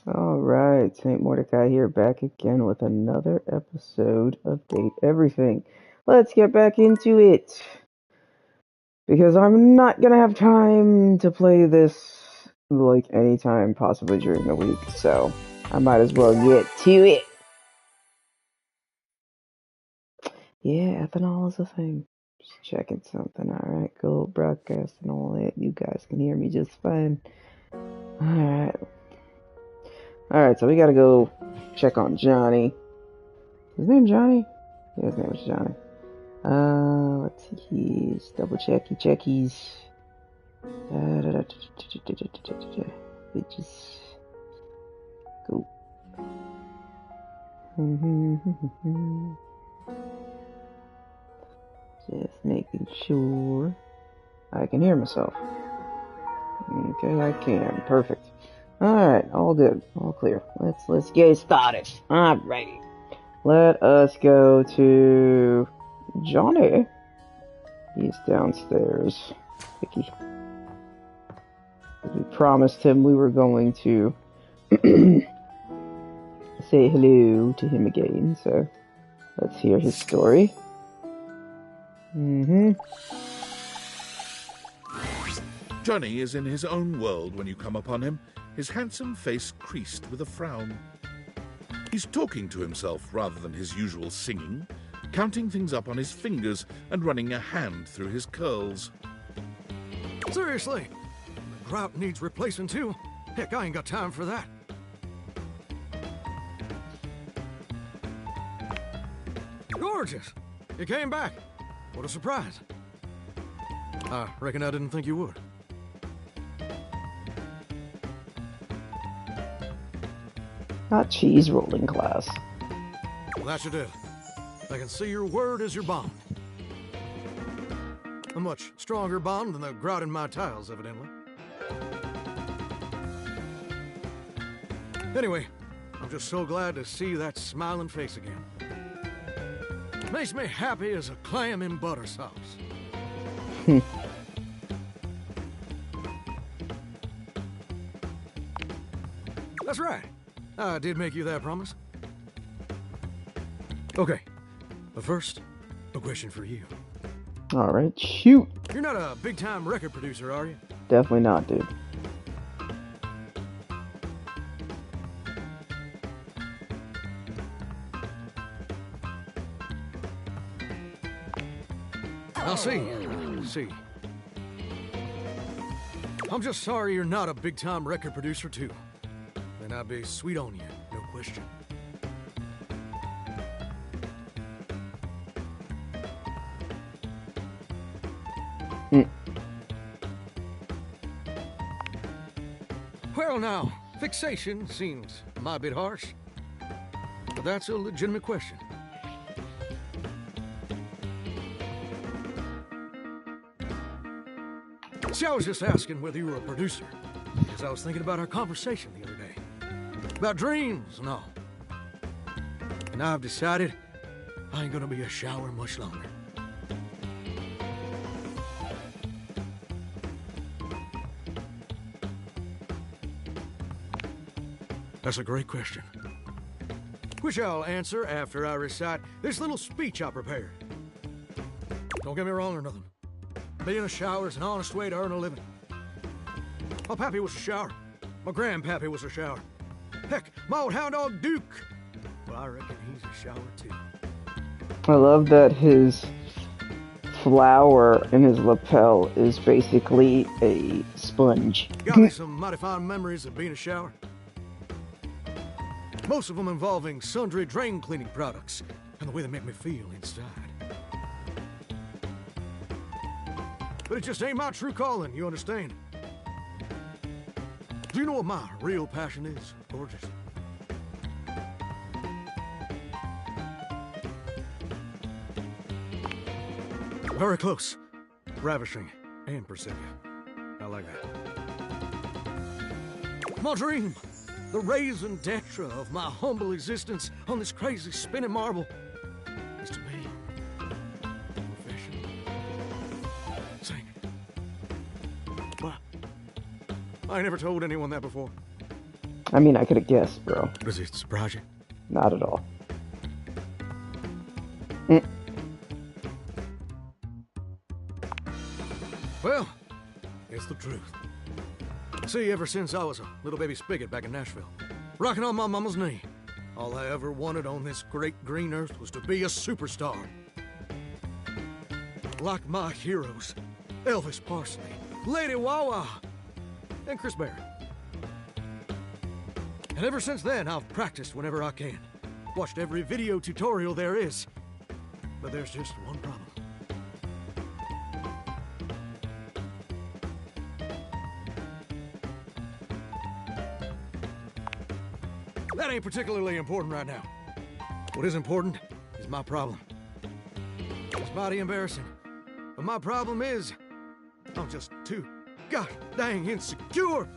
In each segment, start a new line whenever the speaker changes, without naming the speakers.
Alright, Saint Mordecai here, back again with another episode of Date Everything. Let's get back into it. Because I'm not gonna have time to play this, like, anytime possibly during the week, so I might as well get to it. Yeah, ethanol is a thing. Just checking something. Alright, cool, broadcast and all that. You guys can hear me just fine. Alright. Alright, so we gotta go check on Johnny. His name Johnny? Yeah, his name was Johnny. Let's see, he's double checkies. Bitches. Go. Just making sure I can hear myself. Okay, I can. Perfect. Alright, all good. All clear. Let's get started. Alright. Let us go to Johnny. He's downstairs. Vicky. We promised him we were going to say hello to him again, so let's hear his story.
Johnny is in his own world when you come upon him, his handsome face creased with a frown. He's talking to himself rather than his usual singing, counting things up on his fingers and running a hand through his curls.
Seriously, the grout needs replacing too. Heck, I ain't got time for that. Gorgeous! You came back. What a surprise. I reckon I didn't think you would.
Not cheese rolling class.
Well, that you did. I can see your word is your bond. A much stronger bond than the grout in my tiles, evidently. Anyway, I'm just so glad to see that smiling face again. Makes me happy as a clam in butter sauce. That's right. I did make you that promise. Okay, but first, a question for you.
Alright, shoot.
You're not a big-time record producer, are you?
Definitely not, dude.
I'll see. See. I'm just sorry you're not a big-time record producer, too. Then I'd be sweet on you, no question. Well, now, fixation seems a bit harsh, but that's a legitimate question. See, I was just asking whether you were a producer, because I was thinking about our conversation the other day. About dreams and all. And I've decided I ain't gonna be a shower much longer. That's a great question, which I'll answer after I recite this little speech I prepared. Don't get me wrong or nothing. Being a shower is an honest way to earn a living. My pappy was a shower. My grandpappy was a shower. Heck, my old hound dog Duke. Well, I reckon he's a shower too.
I love that his flower in his lapel is basically a sponge.
Got me some mighty fine memories of being a shower. Most of them involving sundry drain cleaning products and the way they make me feel inside. But it just ain't my true calling, you understand? Do you know what my real passion is, gorgeous? Very close. Ravishing and persevere. I like that. My dream, the raison d'etre of my humble existence on this crazy spinning marble, is to be a professional singer. Well, I ain't never told anyone that before.
I mean, I could have guessed, bro.
Does it surprise you?
Not at all. Mm.
Well, it's the truth. See, ever since I was a little baby spigot back in Nashville, rocking on my mama's knee, all I ever wanted on this great green earth was to be a superstar. Like my heroes, Elvis Presley, Lady Wawa, and Chris Berry. And ever since then, I've practiced whenever I can. Watched every video tutorial there is. But there's just one problem. That ain't particularly important right now. What is important is my problem. It's mighty embarrassing. But my problem is, I'm just too god dang insecure.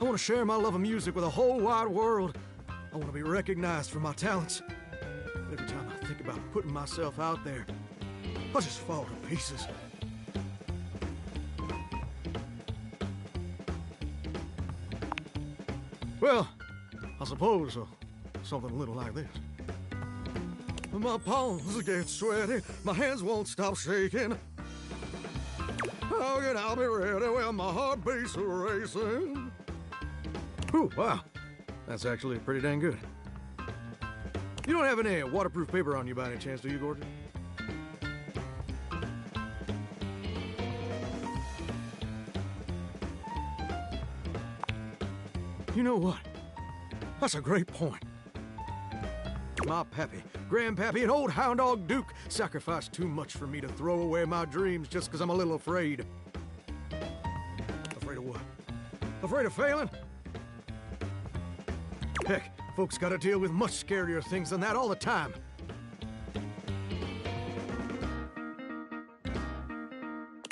I want to share my love of music with the whole wide world. I want to be recognized for my talents. But every time I think about putting myself out there, I just fall to pieces. Well, I suppose something a little like this. My palms get sweaty, my hands won't stop shaking. How can I be ready when my heart beats racing? Ooh, wow. That's actually pretty dang good. You don't have any waterproof paper on you by any chance, do you, Gordon? You know what? That's a great point. My pappy, grandpappy, and old hound dog Duke sacrificed too much for me to throw away my dreams just because I'm a little afraid. Afraid of what? Afraid of failing? Heck, folks gotta deal with much scarier things than that all the time.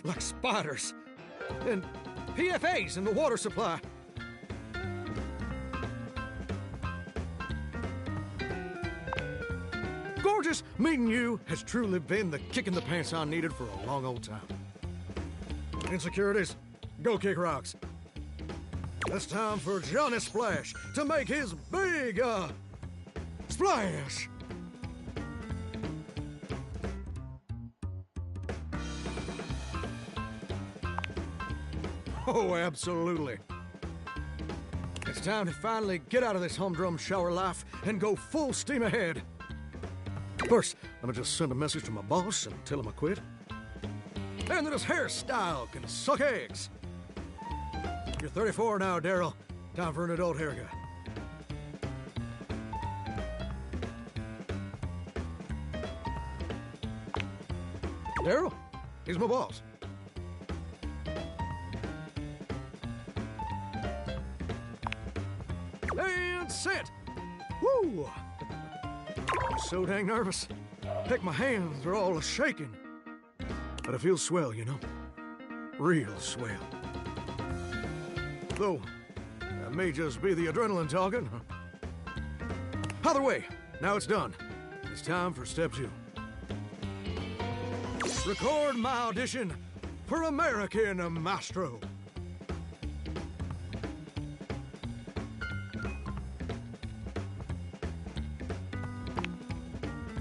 Like spiders and PFAs in the water supply. Gorgeous, meeting you has truly been the kick in the pants I needed for a long old time. Insecurities, go kick rocks. It's time for Johnny Splash to make his big, splash! Oh, absolutely. It's time to finally get out of this humdrum shower life and go full steam ahead. First, let me just send a message to my boss and tell him I quit. And that his hairstyle can suck eggs. You're 34 now, Daryl. Time for an adult haircut. Daryl? He's my boss. And set! Woo! I'm so dang nervous. Heck, my hands are all shaking. But I feel swell, you know? Real swell. Though, that may just be the adrenaline talking. Either way, now it's done. It's time for step 2. Record my audition for American Maestro.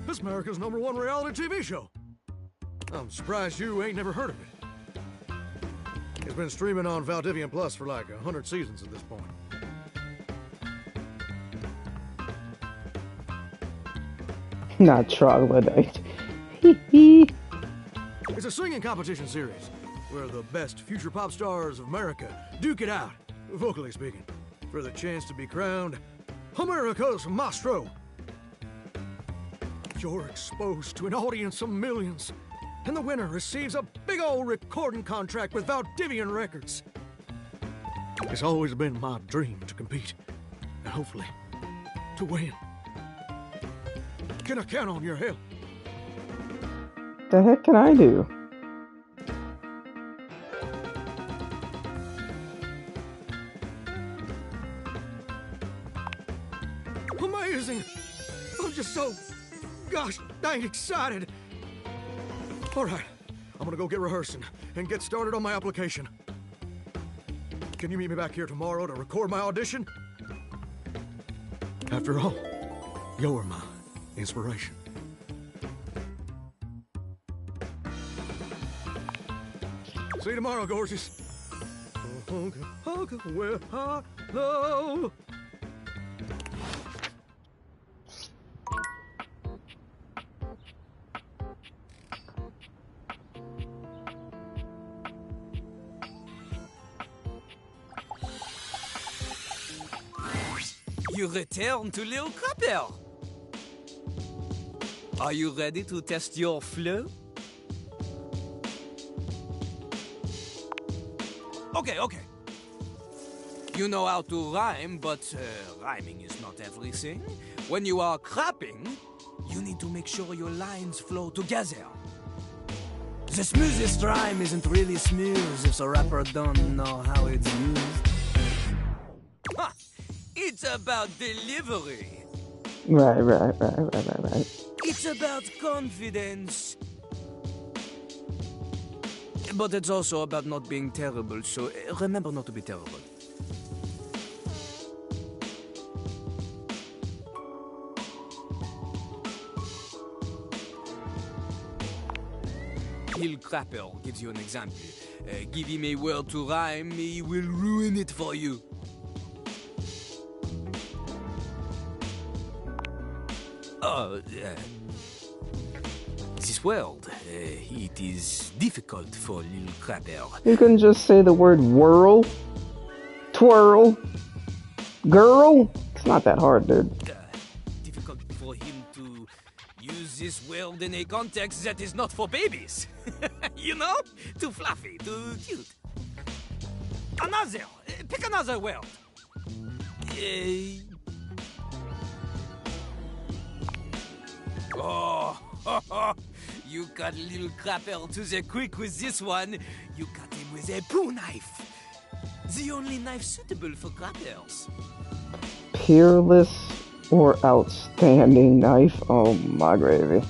It's America's #1 reality TV show. I'm surprised you ain't never heard of it. It's been streaming on Valdivian Plus for like 100 seasons at this point.
Not troglodyte.
It's a singing competition series where the best future pop stars of America duke it out, vocally speaking, for the chance to be crowned America's Maestro. You're exposed to an audience of millions, and the winner receives a big old recording contract with Valdivian Records. It's always been my dream to compete, and hopefully, to win. Can I count on your help?
The heck can I do?
Amazing! I'm just so gosh dang excited. All right, I'm gonna go get rehearsing and get started on my application. Can you meet me back here tomorrow to record my audition? After all, you're my inspiration. See you tomorrow, gorgeous. Well, hello.
You return to Little Crapper. Are you ready to test your flow? Okay. You know how to rhyme, but rhyming is not everything. When you are crapping, you need to make sure your lines flow together. The smoothest rhyme isn't really smooth if the rapper don't know how it's used. Ha! It's about delivery.
Right.
It's about confidence. But it's also about not being terrible, so remember not to be terrible. Lil Crapper gives you an example. Give him a word to rhyme, he will ruin it for you. This word, it is difficult for Lil Crapper.
You can just say the word whirl, twirl, girl. It's not that hard, dude.
Difficult for him to use this word in a context that is not for babies. You know? Too fluffy, too cute. Pick another word. You got Lil Crapper to the quick with this one. You got him with a poo knife. The only knife suitable for crappers.
Peerless or outstanding knife? Oh my gravy.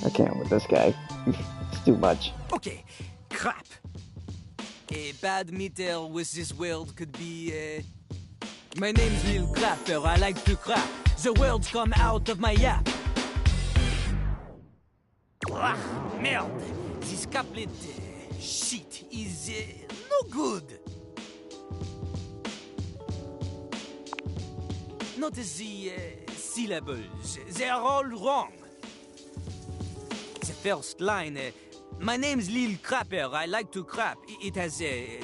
I can't with this guy. It's too much.
Okay, crap. A bad meter with this word could be, My name's Lil Crapper, I like to crap. The words come out of my yap. Ah, merde. This couplet shit is no good. Notice the syllables. They are all wrong. The first line, my name's Lil Crapper, I like to crap. It has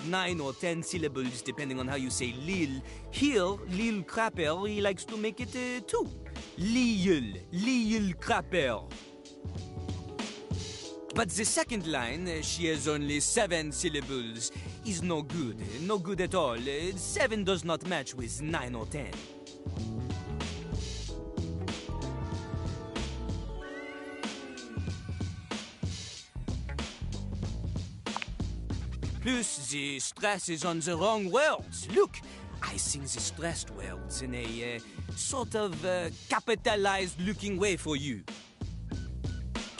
9 or 10 syllables depending on how you say Lil. Here, Lil Crapper, he likes to make it 2. Lil Crapper. But the second line, she has only 7 syllables, is no good. No good at all. 7 does not match with 9 or 10. Plus, the stress is on the wrong words. Look, I sing the stressed words in a sort of capitalized looking way for you.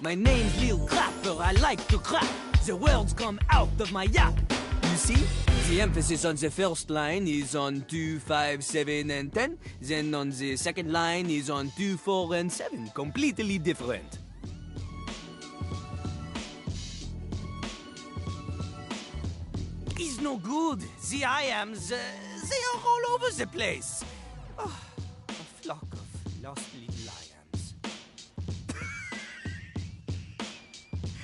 My name's Lil Crapper, I like to crap. The words come out of my yap. You see? The emphasis on the first line is on 2, 5, 7, and 10. Then on the second line is on 2, 4, and 7. Completely different. He's no good. The I-ams, they are all over the place. Oh, a flock of lost little I-ams.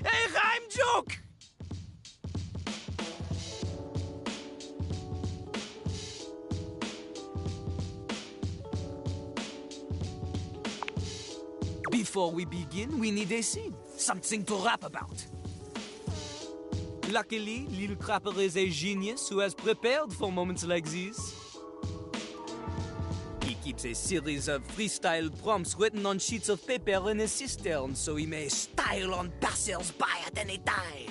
A rhyme joke! Before we begin, we need a scene. Something to rap about. Luckily, Lil Crapper is a genius who has prepared for moments like these. He keeps a series of freestyle prompts written on sheets of paper in his cistern so he may style on passers-by at any time.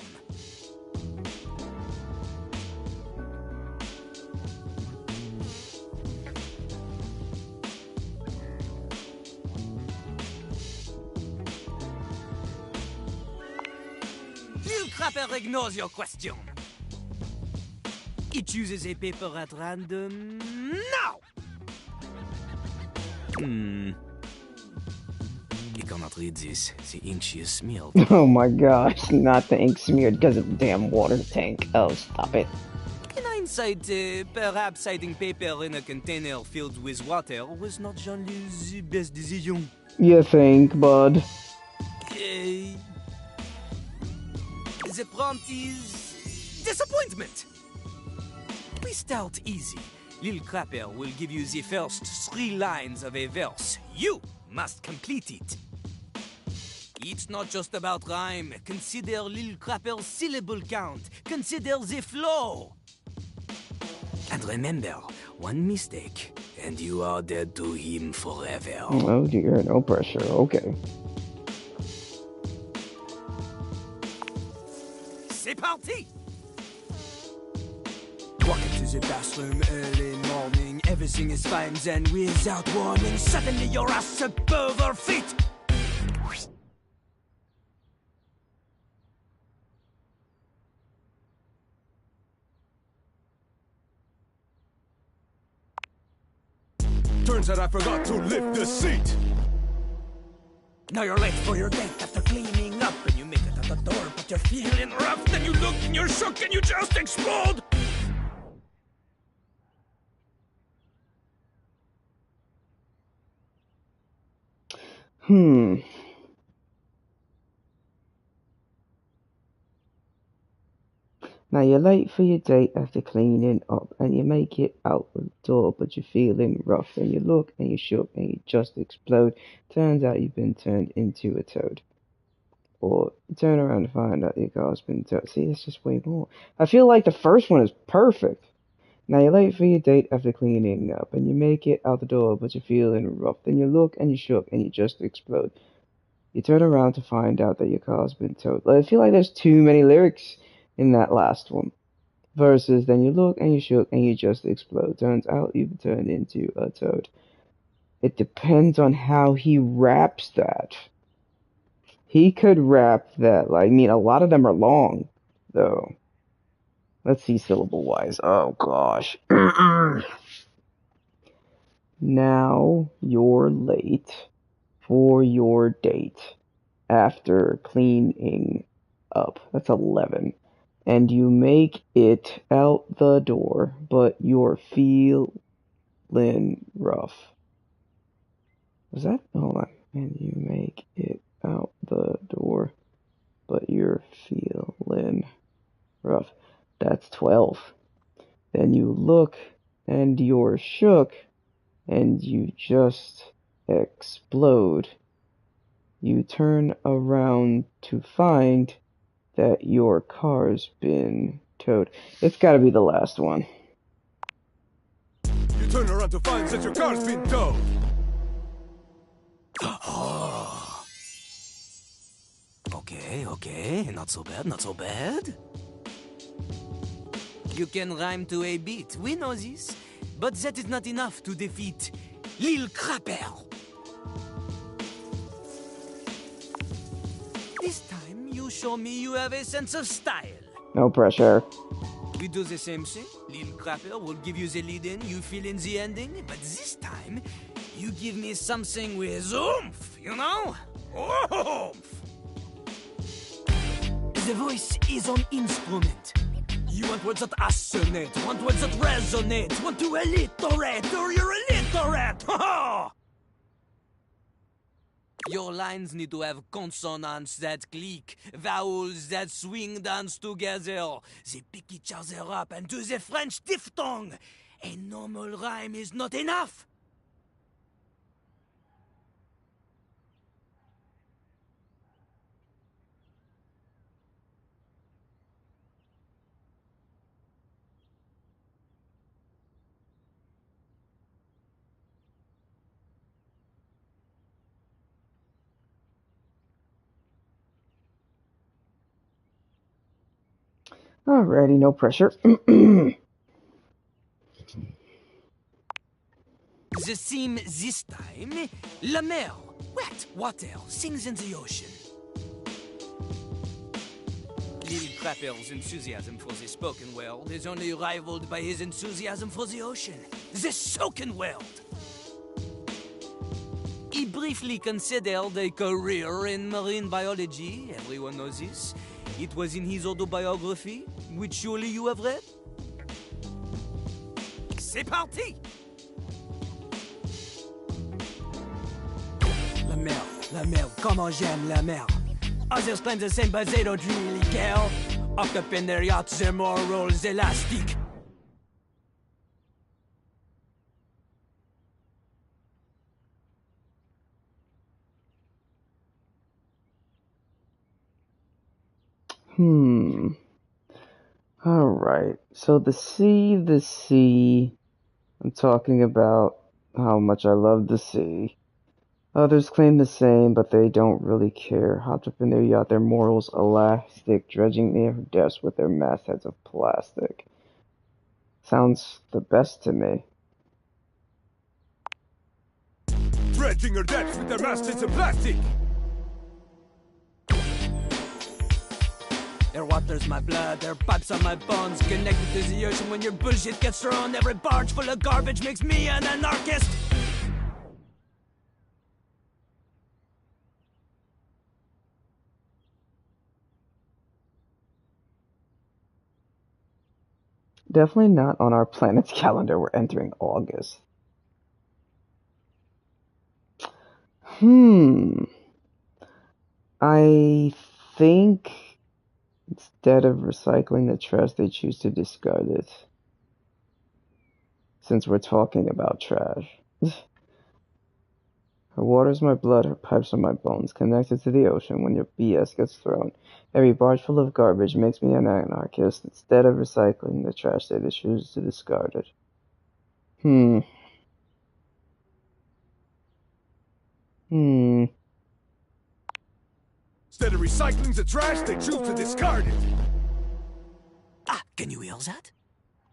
Lil Crapper ignores your question. He chooses a paper at random now. You cannot read this. The ink is smeared.
Oh my gosh, not the ink smeared because of the damn water tank. Oh, stop it.
In hindsight, perhaps hiding paper in a container filled with water was not Jean-Louis' best decision.
You think, bud?
The prompt is disappointment. We start easy. Lil Crapper will give you the first 3 lines of a verse. You must complete it. It's not just about rhyme. Consider Lil Crapper's syllable count. Consider the flow. And remember, one mistake, and you are dead to him forever.
Oh dear, no pressure. Okay.
C'est parti! Walk into the bathroom early morning. Everything is fine, then without warning, suddenly your ass above her feet.
Turns out I forgot to lift the seat.
Now you're late for your date after cleaning up, and you make it at the door, but you're feeling rough. Then you look and you're shook and you just explode.
Now you're late for your date after cleaning up and you make it out the door, but you're feeling rough and you look and you shook and you just explode. Turns out you've been turned into a toad. Or you turn around to find out your car's been towed. See, it's just way more. I feel like the first one is perfect. Now you're late for your date after cleaning up and you make it out the door, but you're feeling rough. Then you look and you shook and you just explode. You turn around to find out that your car's been towed. I feel like there's too many lyrics in that last one. Versus, then you look and you shook and you just explode. Turns out you've turned into a toad. It depends on how he raps that. He could rap that. I mean, a lot of them are long, though. Let's see syllable-wise. Oh, gosh. Now you're late for your date after cleaning up. That's 11. And you make it out the door, but you're feeling rough. Was that? Hold on. And you make it out the door, but you're feeling rough. That's 12. Then you look and you're shook and you just explode. You turn around to find that your car's been towed. It's gotta be the last one.
You turn around to find that your car's been towed.
Okay, not so bad, not so bad. You can rhyme to a beat, we know this, but that is not enough to defeat Lil Crapper. This time, you show me you have a sense of style.
No pressure.
We do the same thing. Lil Crapper will give you the lead in, you fill in the ending, but this time, you give me something with oomph, you know? Oomph! The voice is an instrument. You want words that assonate, want words that resonate, want to alliterate, or you're illiterate! Ha-ha! Your lines need to have consonants that click, vowels that swing dance together. They pick each other up and do the French diphthong. A normal rhyme is not enough.
Alrighty, no pressure.
The theme this time, La Mer, wet water, sings in the ocean. Lil Crapper's enthusiasm for the spoken world is only rivaled by his enthusiasm for the ocean, the soaken world. briefly considered a career in marine biology. Everyone knows this. It was in his autobiography, which surely you have read. C'est parti! La merde, comment j'aime la merde. Others claim the same, but they don't really care. Up in their yachts, their morals elastic.
Alright, so the sea. I'm talking about how much I love the sea. Others claim the same, but they don't really care. Hopped up in their yacht, their morals elastic, dredging near depths with their mastheads of plastic. Sounds the best to me.
Dredging her depths with their mastheads of plastic!
Their water's my blood, their pipes are my bones. Connected to the ocean when your bullshit gets thrown. Every barge full of garbage makes me an anarchist.
Definitely not on our planet's calendar. We're entering August. I think instead of recycling the trash, they choose to discard it. Since we're talking about trash. Her water's my blood, her pipes are my bones, connected to the ocean when your BS gets thrown. Every barge full of garbage makes me an anarchist. Instead of recycling the trash, they choose to discard it.
Instead of recycling the trash, they choose to discard it.
Ah, can you hear that?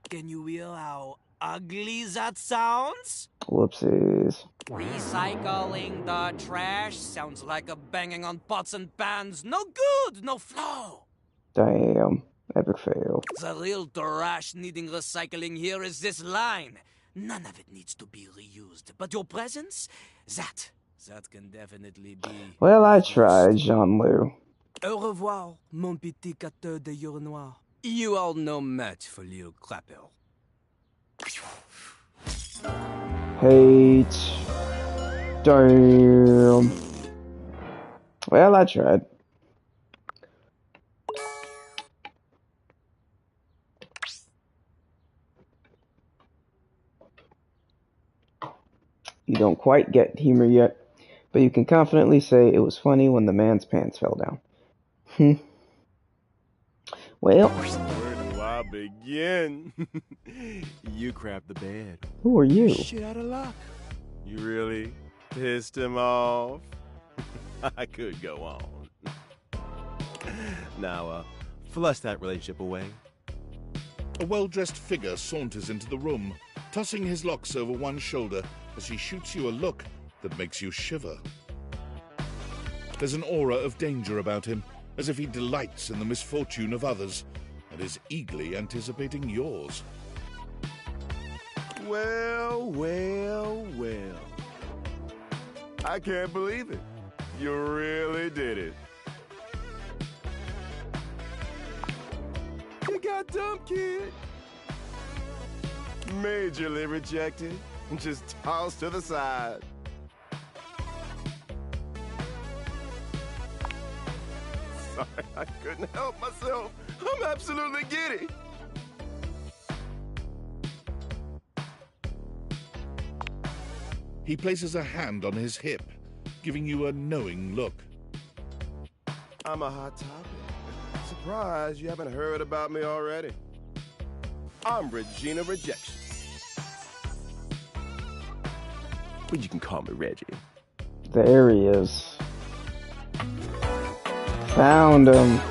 Can you hear how ugly that sounds?
Whoopsies.
Recycling the trash sounds like a banging on pots and pans. No good, no flow.
Damn. Epic fail.
The real trash needing recycling here is this line. None of it needs to be reused. But your presence, that can definitely be...
Well, I tried, Jean-Loup.
Au revoir, mon petit cateau de urinoir. You are no match for little crapper.
Hate. Damn. Well, I tried. You don't quite get humor yet, but you can confidently say it was funny when the man's pants fell down. Well.
Where do I begin? You crapped the bed.
Who are you?
Shit out of luck. You really pissed him off? I could go on. Now, flush that relationship away.
A well-dressed figure saunters into the room, tossing his locks over one shoulder as he shoots you a look that makes you shiver. There's an aura of danger about him, as if he delights in the misfortune of others and is eagerly anticipating yours.
Well, well, well. I can't believe it. You really did it. You got dumped, kid. Majorly rejected and just tossed to the side. Sorry, I couldn't help myself. I'm absolutely giddy.
He places a hand on his hip, giving you a knowing look.
I'm a hot topic. Surprised you haven't heard about me already. I'm Regina Rejection. But you can call me Reggie.
There he is. Found him.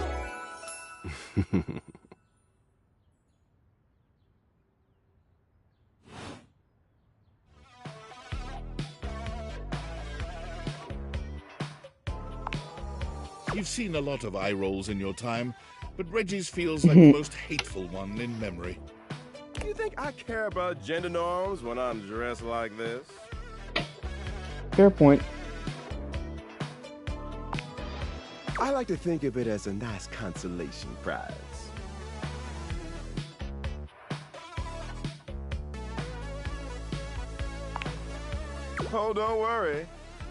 You've seen a lot of eye rolls in your time, but Reggie's feels like the most hateful one in memory.
You think I care about gender norms when I'm dressed like this?
Fair point.
I like to think of it as a nice consolation prize. Oh, don't worry.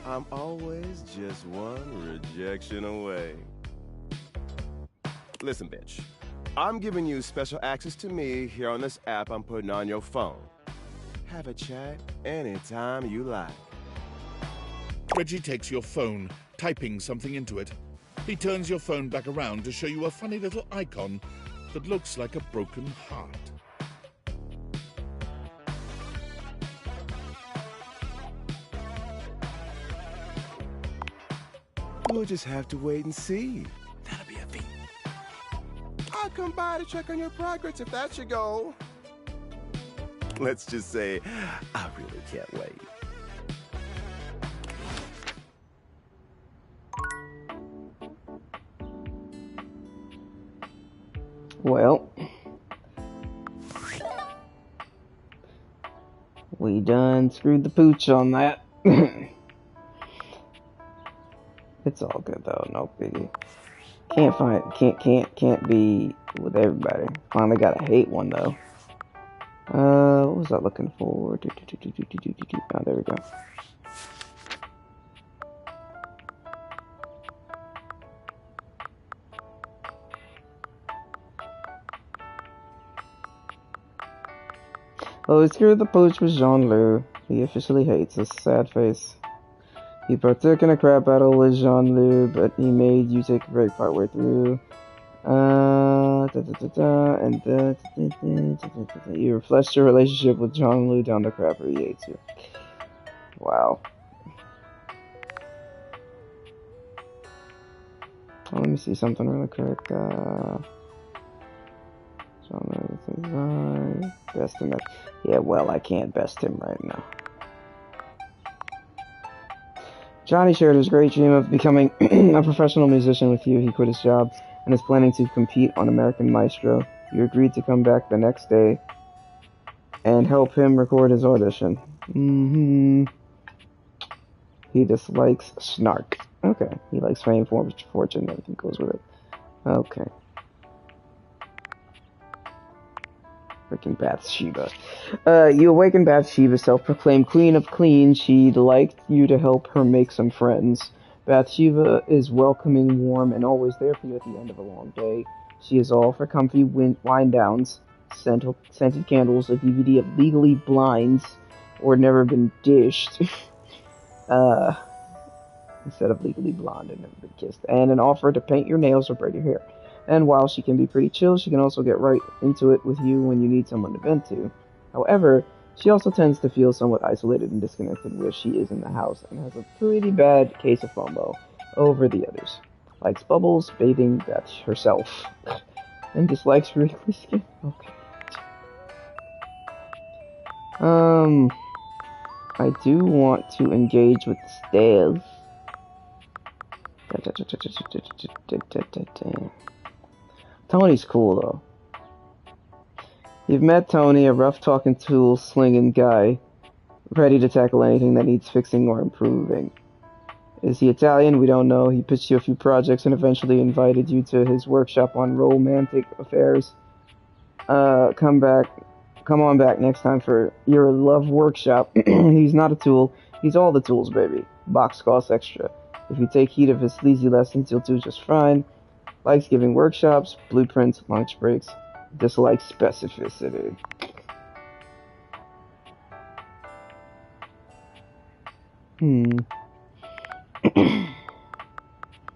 I'm always just one rejection away. Listen, bitch. I'm giving you special access to me here on this app I'm putting on your phone. Have a chat anytime you like.
Reggie takes your phone, typing something into it. He turns your phone back around to show you a funny little icon that looks like a broken heart.
We'll just have to wait and see.
That'll be a feat.
I'll come by to check on your progress if that's your goal. Let's just say, I really can't wait.
Well, we done screwed the pooch on that. It's all good though, no biggie. Can't be with everybody. Finally got a hate one though. What was I looking for? Oh, there we go. Oh, he screwed the pooch with Jean-Luc. He officially hates us. Sad face. He partook in a crap battle with Jean-Luc, but he made you take a break partway through. You fleshed your relationship with Jean-Luc down to crap, or he hates you. Wow. Oh, let me see something really quick. Best him. Yeah, well, I can't best him right now. Johnny shared his great dream of becoming a professional musician with you. He quit his job and is planning to compete on American Maestro. You agreed to come back the next day and help him record his audition. He dislikes snark. Okay. He likes fame, fortune, everything goes with it. Okay. Freaking Bathsheba. You awaken Bathsheba, self-proclaimed queen of clean. She'd like you to help her make some friends. Bathsheba is welcoming, warm, and always there for you at the end of a long day. She is all for comfy wind-downs, scented candles, a DVD of Legally Blinds, or Never Been Dished. Instead of Legally Blonde and Never Been Kissed. And an offer to paint your nails or braid your hair. And while she can be pretty chill, she can also get right into it with you when you need someone to vent to. However, she also tends to feel somewhat isolated and disconnected where she is in the house, and has a pretty bad case of FOMO over the others. Likes bubbles, bathing, that's herself. And dislikes wrinkly skin. Okay. I do want to engage with the stairs. Tony's cool, though. You've met Tony, a rough-talking, tool-slinging guy, ready to tackle anything that needs fixing or improving. Is he Italian? We don't know. He pitched you a few projects and eventually invited you to his workshop on romantic affairs. Come on back next time for your love workshop. He's not a tool. He's all the tools, baby. Box costs extra. If you take heed of his sleazy lessons, you'll do just fine. Likes giving workshops, blueprints, lunch breaks. Dislikes specificity.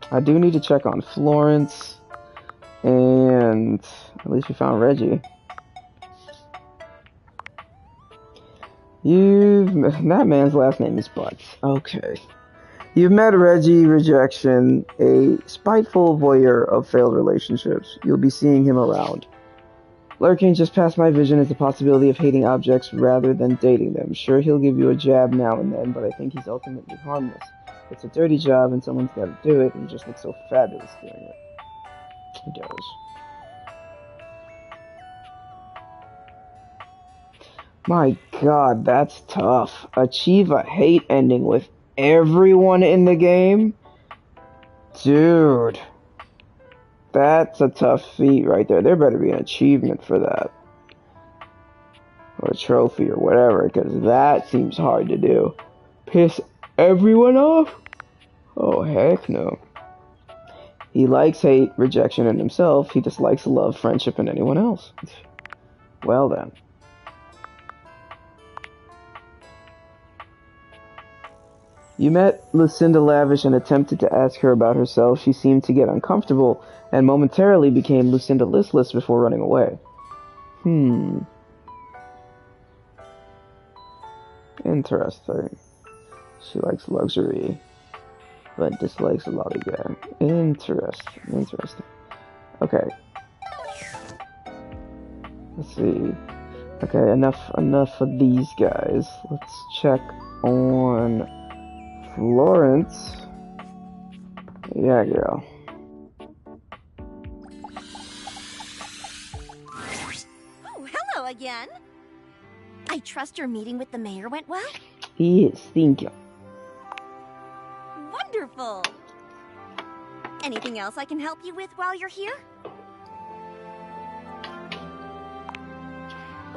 I do need to check on Florence. And at least we found Reggie. That man's last name is Butts. Okay. You've met Reggie Rejection, a spiteful voyeur of failed relationships. You'll be seeing him around. Lurking just past my vision is the possibility of hating objects rather than dating them. Sure, he'll give you a jab now and then, but I think he's ultimately harmless. It's a dirty job and someone's got to do it, and he just looks so fabulous doing it. He does. My god, that's tough. Achieve a hate ending with everyone in the game? Dude. That's a tough feat right there. There better be an achievement for that. Or a trophy or whatever, because that seems hard to do. Piss everyone off? Oh, heck no. He likes hate, rejection in himself. He dislikes love, friendship, and anyone else. Well then. You met Lucinda Lavish and attempted to ask her about herself. She seemed to get uncomfortable and momentarily became Lucinda listless before running away. Interesting. She likes luxury, but dislikes a lollygag. Interesting. Okay. Let's see. Okay, enough of these guys. Let's check on Florence. Yeah, girl.
Oh, hello again. I trust your meeting with the mayor went well?
Yes, thank you.
Wonderful. Anything else I can help you with while you're here?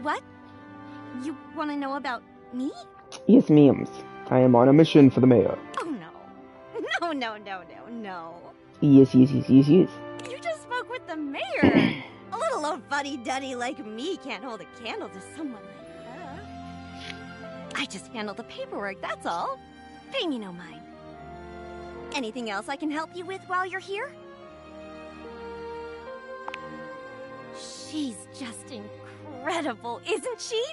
What? You want to know about me?
Yes, ma'am. I am on a mission for the mayor.
Oh, no. No.
Yes.
You just spoke with the mayor. A little old fuddy-duddy like me can't hold a candle to someone like her. I just handle the paperwork, that's all. Pay me no mind. Anything else I can help you with while you're here? She's just incredible, isn't she?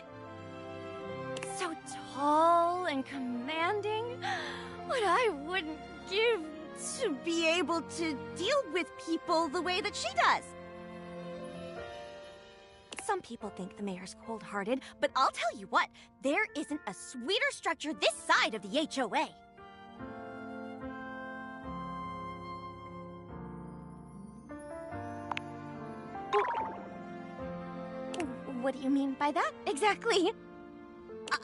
So tall and commanding. What I wouldn't give to be able to deal with people the way that she does. Some people think the mayor's cold-hearted, but I'll tell you what, there isn't a sweeter structure this side of the HOA. What do you mean by that, exactly?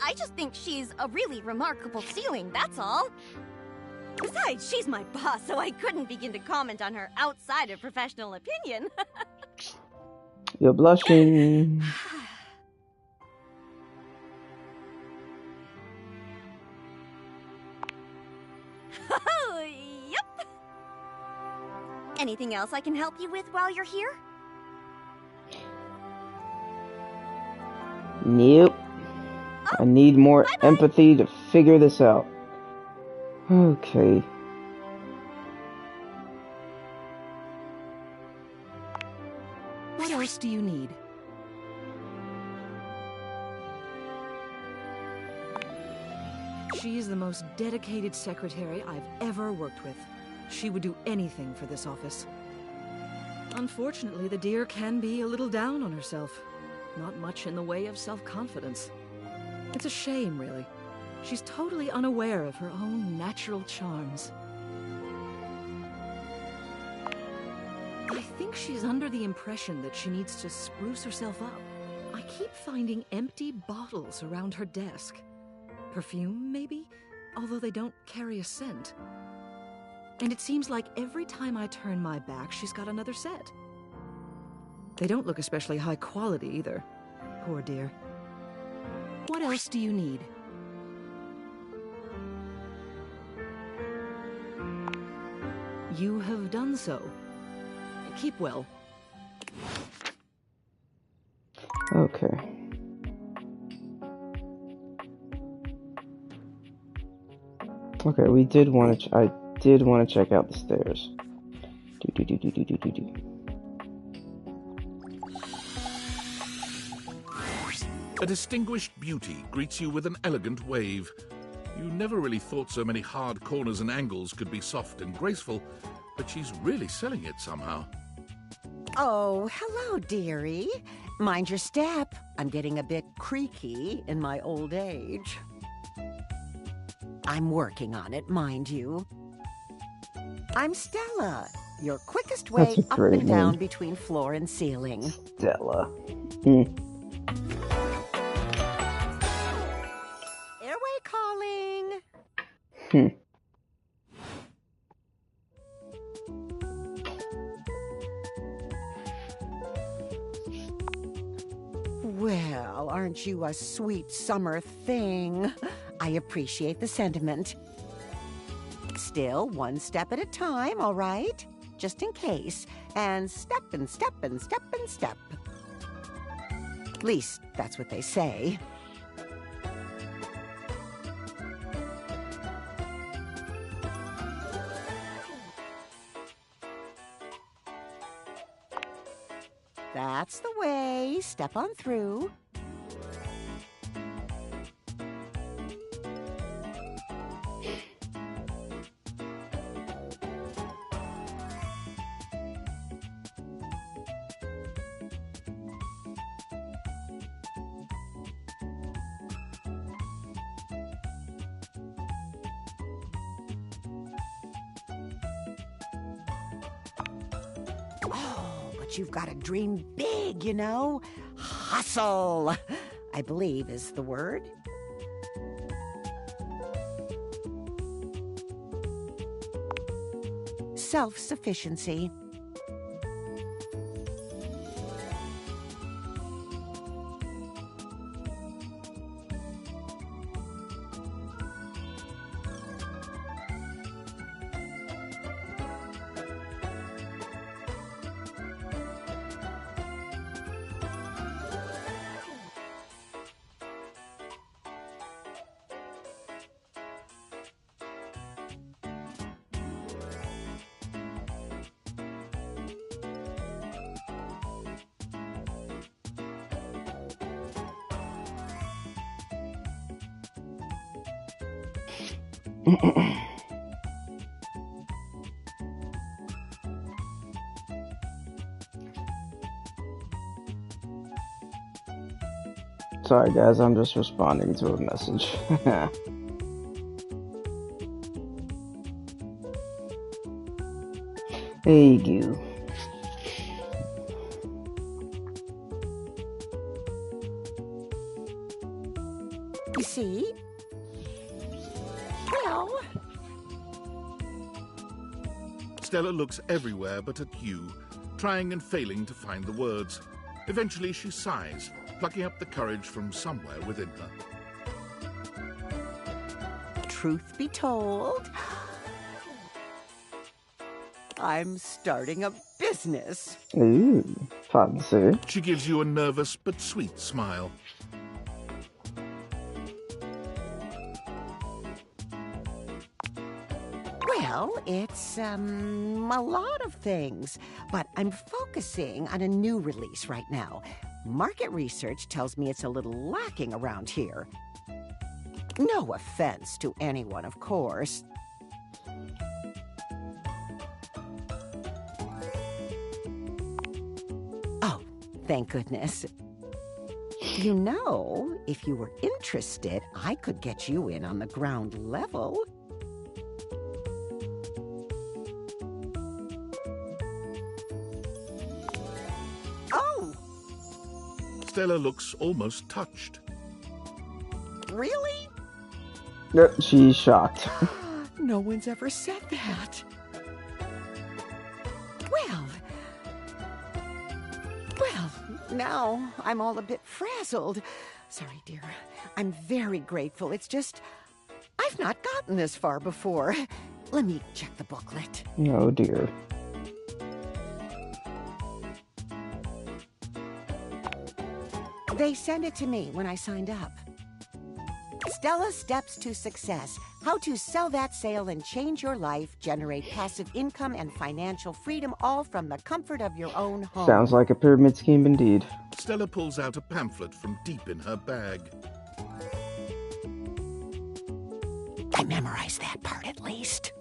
I just think she's a really remarkable ceiling, that's all. Besides, she's my boss, so I couldn't begin to comment on her outside of professional opinion.
You're blushing.
Oh, yep. Anything else I can help you with while you're here?
Nope. I need more empathy to figure this out. Okay.
What else do you need? She is the most dedicated secretary I've ever worked with. She would do anything for this office. Unfortunately, the dear can be a little down on herself. Not much in the way of self-confidence. It's a shame, really. She's totally unaware of her own natural charms. I think she's under the impression that she needs to spruce herself up. I keep finding empty bottles around her desk. Perfume, maybe? Although they don't carry a scent. And it seems like every time I turn my back, she's got another set. They don't look especially high quality either. Poor dear. What else do you need? You have done so. Keep well.
Okay. Okay, we did want to. I did want to check out the stairs.
A distinguished beauty greets you with an elegant wave. You never really thought so many hard corners and angles could be soft and graceful, but she's really selling it somehow.
Oh, hello, dearie. Mind your step. I'm getting a bit creaky in my old age. I'm working on it, mind you. I'm Stella, your quickest way
That's a
up
great
and down
name.
between floor and ceiling.
Stella.
Airway calling. aren't you a sweet summer thing? I appreciate the sentiment. Still, one step at a time, all right? Just in case. And step and step and step and step. At least, that's what they say. That's the way. Step on through. You've got to dream big, you know? Hustle, I believe is the word. Self-sufficiency.
Sorry guys, I'm just responding to a message. Hey you.
You see? Well...
Stella looks everywhere but at you, trying and failing to find the words. Eventually she sighs, plucking up the courage from somewhere within her.
Truth be told, I'm starting a business.
Ooh, fancy.
She gives you a nervous but sweet smile.
Well, it's, a lot of things, but I'm focusing on a new release right now. Market research tells me it's a little lacking around here. No offense to anyone, of course. Oh, thank goodness. You know, if you were interested, I could get you in on the ground level.
Stella looks almost touched.
Really?
Yep, she's shocked.
No one's ever said that. Well, now I'm all a bit frazzled. Sorry, dear. I'm very grateful. It's just, I've not gotten this far before. Let me check the booklet.
Oh dear.
They sent it to me when I signed up. Stella's Steps to Success. How to sell that sale and change your life, generate passive income and financial freedom, all from the comfort of your own home.
Sounds like a pyramid scheme indeed.
Stella pulls out a pamphlet from deep in her bag.
I memorized that part at least.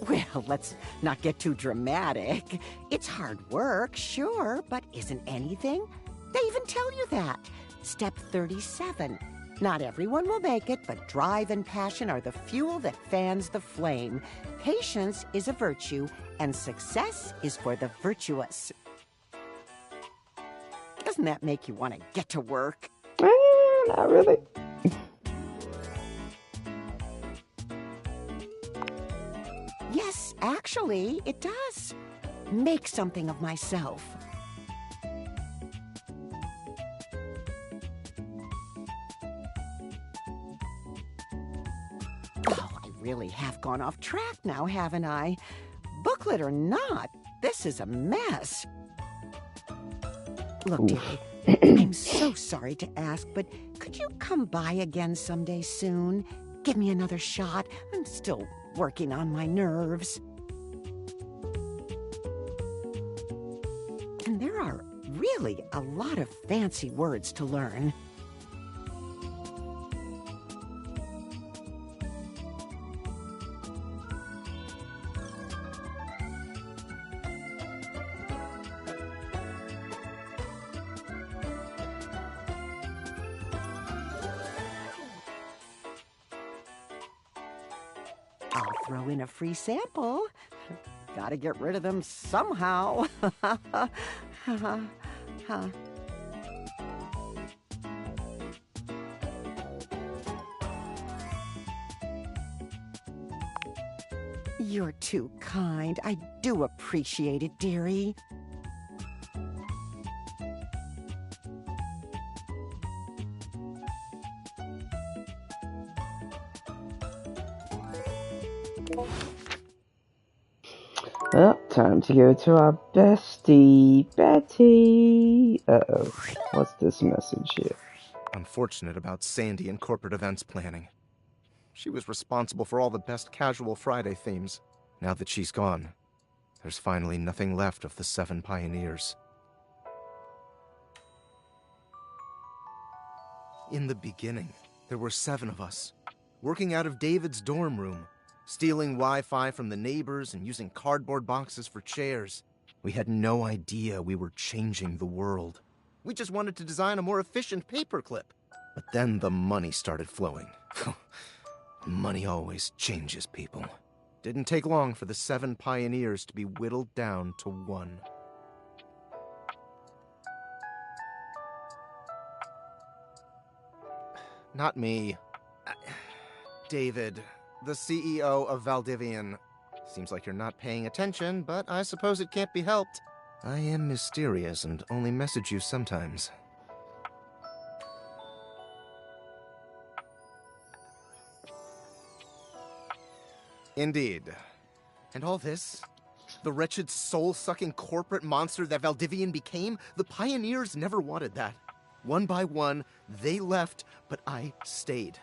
Well, let's not get too dramatic. It's hard work, sure, but isn't anything? They even tell you that. Step 37. Not everyone will make it, but drive and passion are the fuel that fans the flame. Patience is a virtue, and success is for the virtuous. Doesn't that make you want to get to work?
Not really.
actually, it does. Make something of myself. Oh, I really have gone off track now, haven't I? Booklet or not, this is a mess. Look, dearie, I'm so sorry to ask, but could you come by again someday soon? Give me another shot. I'm still working on my nerves. And there are really a lot of fancy words to learn. I'll throw in a free sample. Gotta get rid of them somehow. You're too kind. I do appreciate it, dearie.
Well, time to go to our bestie, Betty. Uh-oh. What's this message here?
Unfortunate about Sandy and corporate events planning. She was responsible for all the best casual Friday themes. Now that she's gone, there's finally nothing left of the 7 pioneers. In the beginning, there were 7 of us, working out of David's dorm room, stealing Wi-Fi from the neighbors and using cardboard boxes for chairs. We had no idea we were changing the world. We just wanted to design a more efficient paperclip. But then the money started flowing. Money always changes people. Didn't take long for the 7 pioneers to be whittled down to 1. Not me. David, the CEO of Valdivian. Seems like you're not paying attention, but I suppose it can't be helped. I am mysterious and only message you sometimes. Indeed. And all this? The wretched soul-sucking corporate monster that Valdivian became? The pioneers never wanted that. One by one, they left, but I stayed.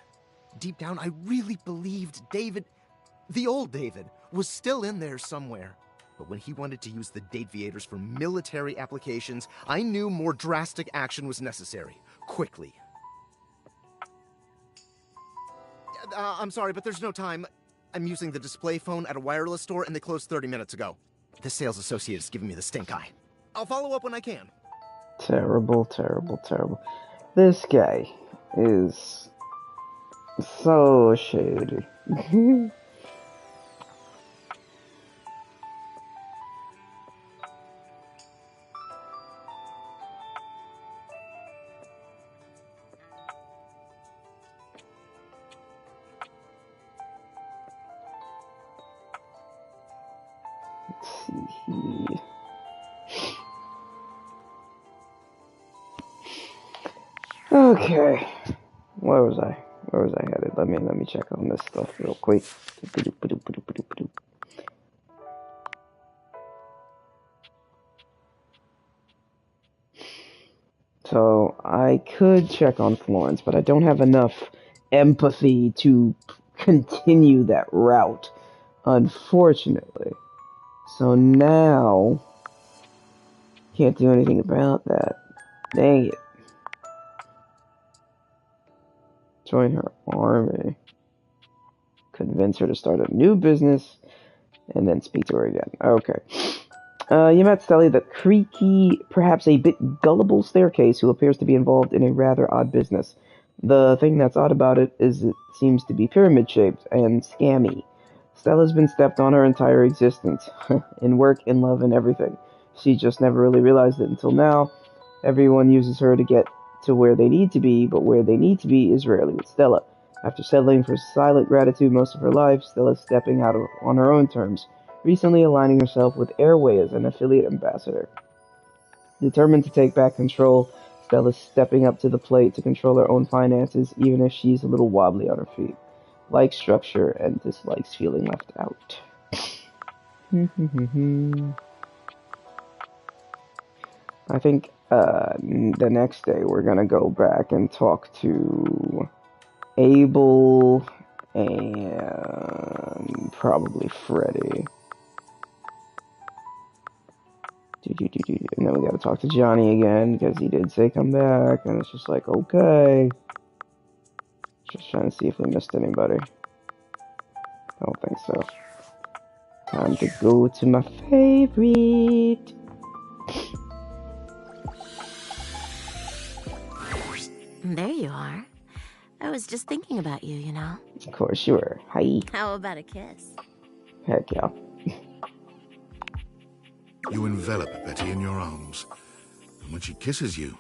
Deep down, I really believed David, the old David, was still in there somewhere. But when he wanted to use the Dateviators for military applications, I knew more drastic action was necessary. Quickly. I'm sorry, but there's no time. I'm using the display phone at a wireless store and they closed 30 minutes ago. This sales associate is giving me the stink eye. I'll follow up when I can.
Terrible, terrible, terrible. This guy is so shady. Okay, where was I? Where was I headed? Let me check on this stuff real quick. So I could check on Florence, but I don't have enough empathy to continue that route, unfortunately. So now can't do anything about that. Dang it. Join her army. Convince her to start a new business, and then speak to her again. Okay. You met Stelly, the creaky, perhaps a bit gullible staircase who appears to be involved in a rather odd business. The thing that's odd about it is it seems to be pyramid-shaped and scammy. Stella's been stepped on her entire existence, in work, in love, and everything. She just never really realized it until now. Everyone uses her to get to where they need to be, but where they need to be is rarely with Stella. After settling for silent gratitude most of her life, Stella's stepping out on her own terms, recently aligning herself with Airway as an affiliate ambassador. Determined to take back control, Stella's stepping up to the plate to control her own finances, even if she's a little wobbly on her feet. Likes structure and dislikes feeling left out. I think the next day we're gonna go back and talk to Abel and probably Freddy. And then we gotta talk to Johnny again because he did say come back, and it's just like, okay. Just trying to see if we missed anybody. I don't think so. Time to go to my favorite.
There you are. I was just thinking about you, you know.
Of course you were. Hi.
How about a kiss?
Heck yeah.
You envelop Betty in your arms, and when she kisses you,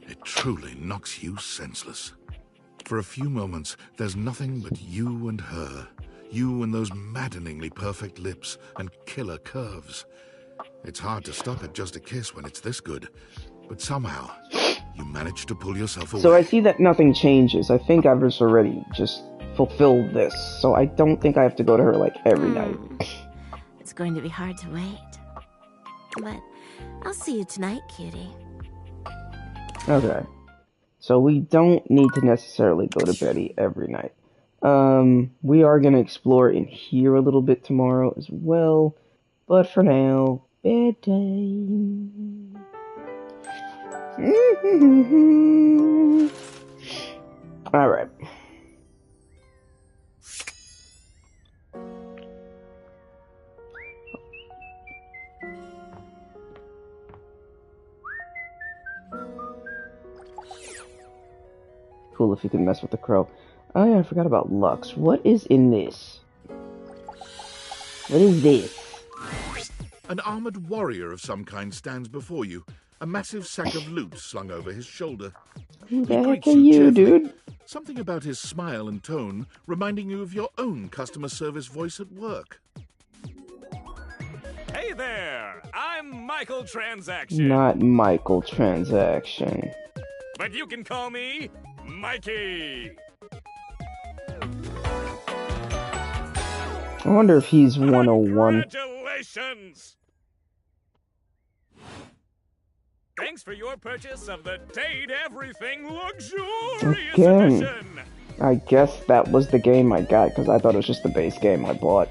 it truly knocks you senseless. For a few moments, there's nothing but you and her. You and those maddeningly perfect lips and killer curves. It's hard to stop at just a kiss when it's this good, but somehow, you manage to pull yourself away.
So I see that nothing changes. I think I've just already just fulfilled this, so I don't think I have to go to her like every night.
It's going to be hard to wait. But I'll see you tonight, cutie.
Okay. So we don't need to necessarily go to Betty every night. We are going to explore in here a little bit tomorrow as well. But for now, bedtime. Alright. Cool if you can mess with the crow. Oh yeah, I forgot about Lux. What is in this? What is this?
An armored warrior of some kind stands before you, a massive sack of loot slung over his shoulder.
Who the heck are you, dude?
Something about his smile and tone reminding you of your own customer service voice at work.
Hey there! I'm Michael Transaction.
Not Michael Transaction.
But you can call me Mikey.
I wonder if he's 101.
Congratulations! Thanks for your purchase of the Date Everything Luxurious Edition.
I guess that was the game I got, because I thought it was just the base game I bought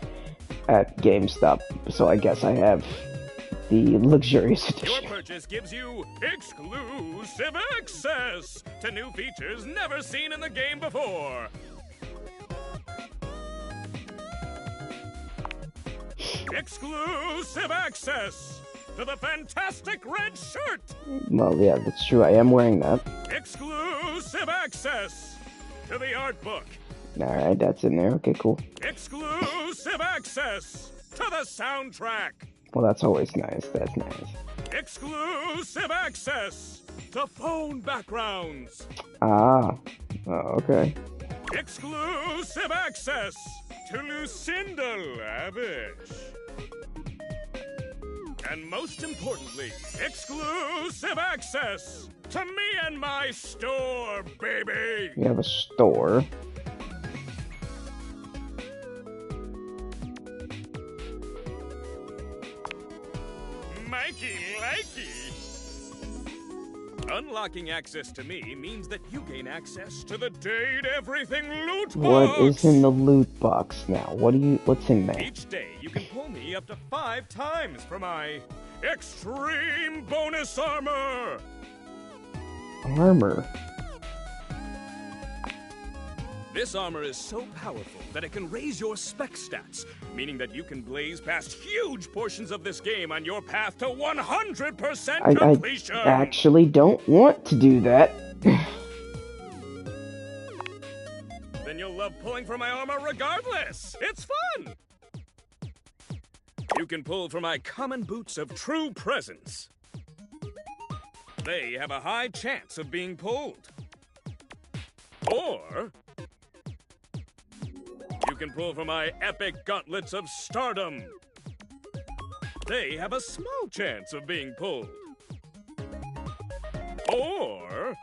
at GameStop. So I guess I have the Luxurious Edition.
Your purchase gives you exclusive access to new features never seen in the game before. Exclusive access to the fantastic red shirt.
Well, yeah, that's true. I am wearing that.
Exclusive access to the art book.
Alright, that's in there. Okay, cool.
Exclusive access to the soundtrack.
Well, that's always nice. That's nice.
Exclusive access to phone backgrounds.
Ah. Oh, okay.
Exclusive access to Lucinda Lavish. And most importantly, exclusive access to me and my store, baby!
We have a store.
Mikey likey! Unlocking access to me means that you gain access to the Date Everything loot box!
What is in the loot box now? What's in there?
Each day, you can pull me up to 5 times for my extreme bonus armor!
Armor?
This armor is so powerful that it can raise your spec stats, meaning that you can blaze past huge portions of this game on your path to 100% completion!
I actually don't want to do that.
Then you'll love pulling for my armor regardless! It's fun! You can pull for my common boots of true presence. They have a high chance of being pulled. Or you can pull for my epic gauntlets of stardom. they have a small chance of being pulled. Or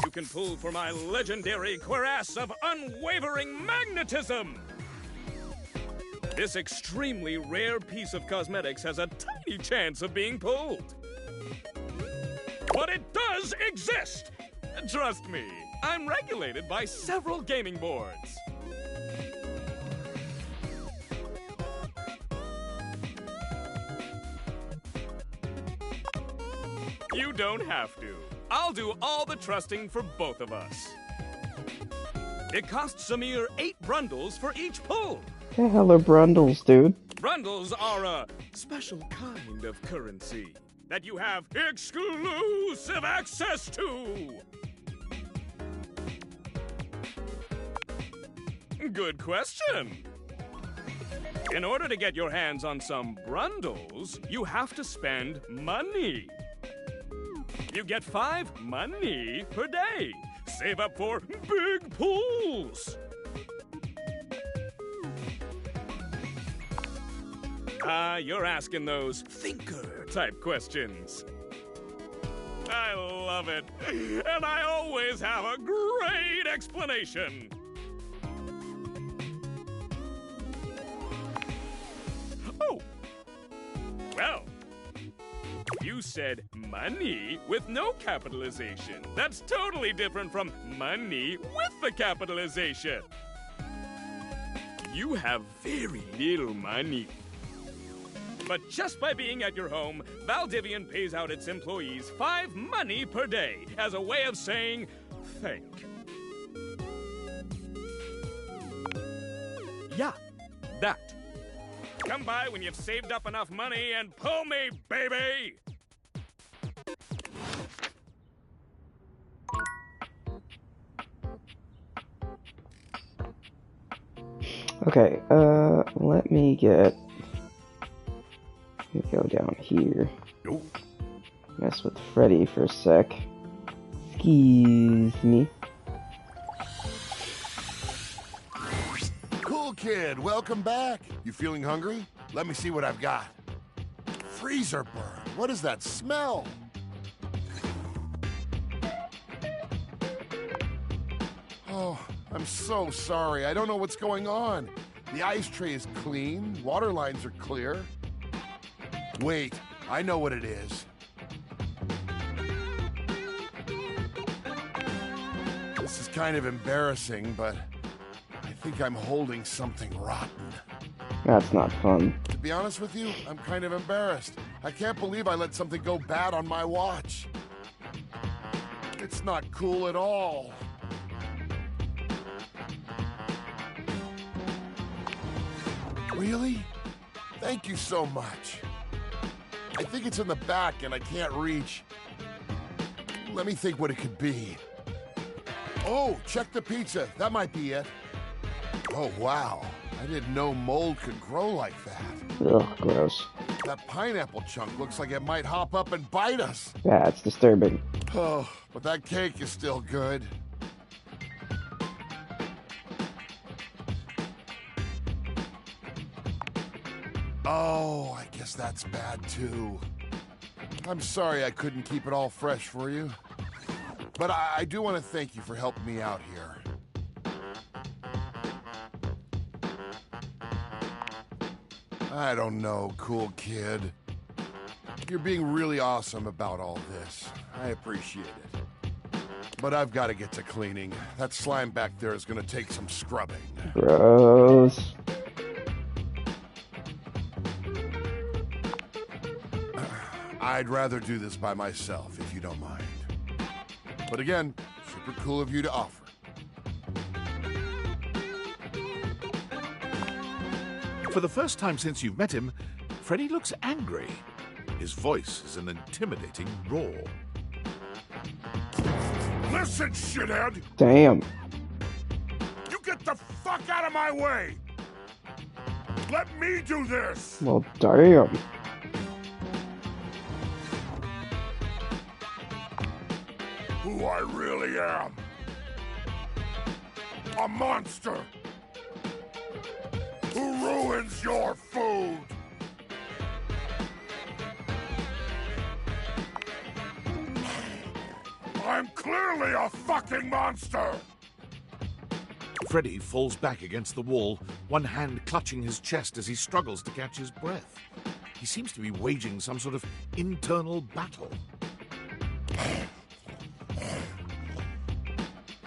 you can pull for my legendary cuirass of unwavering magnetism. This extremely rare piece of cosmetics has a tiny chance of being pulled. But it does exist! Trust me, I'm regulated by several gaming boards. You don't have to. I'll do all the trusting for both of us. It costs a mere 8 brundles for each pull.
The hell are brundles, dude?
Brundles are a special kind of currency that you have exclusive access to. Good question. In order to get your hands on some brundles, you have to spend money. You get 5 money per day. Save up for big pulls. You're asking those thinker-type questions. I love it. And I always have a great explanation. Oh. Well. You said money with no capitalization. That's totally different from money with the capitalization. You have very little money. But just by being at your home, Valdivian pays out its employees 5 money per day as a way of saying thank. Yeah, that. Come by when you've saved up enough money and pull me, baby!
Okay, let me go down here.
Nope.
Mess with Freddy for a sec. Excuse me.
Cool kid, welcome back. You feeling hungry? Let me see what I've got. Freezer burn. What is that smell? Oh, I'm so sorry. I don't know what's going on. The ice tray is clean. Water lines are clear. Wait, I know what it is. This is kind of embarrassing, but I think I'm holding something rotten.
That's not fun.
To be honest with you, I'm kind of embarrassed. I can't believe I let something go bad on my watch. It's not cool at all. Really? Thank you so much. I think it's in the back and I can't reach. Let me think what it could be. Oh, check the pizza. That might be it. Oh, wow. I didn't know mold could grow like that.
Ugh, gross.
That pineapple chunk looks like it might hop up and bite us.
That's disturbing.
Oh, but that cake is still good. Oh, I guess that's bad too. I'm sorry I couldn't keep it all fresh for you. But I do want to thank you for helping me out here. I don't know, cool kid. You're being really awesome about all this. I appreciate it. But I've got to get to cleaning. That slime back there is going to take some scrubbing.
Gross.
I'd rather do this by myself, if you don't mind. But again, super cool of you to offer.
For the first time since you've met him, Freddy looks angry. His voice is an intimidating roar.
Listen, shithead!
Damn.
You get the fuck out of my way! Let me do this!
Well, damn.
Who I really am. A monster who ruins your food. clearly a fucking monster!
Freddy falls back against the wall, one hand clutching his chest as he struggles to catch his breath. He seems to be waging some sort of internal battle.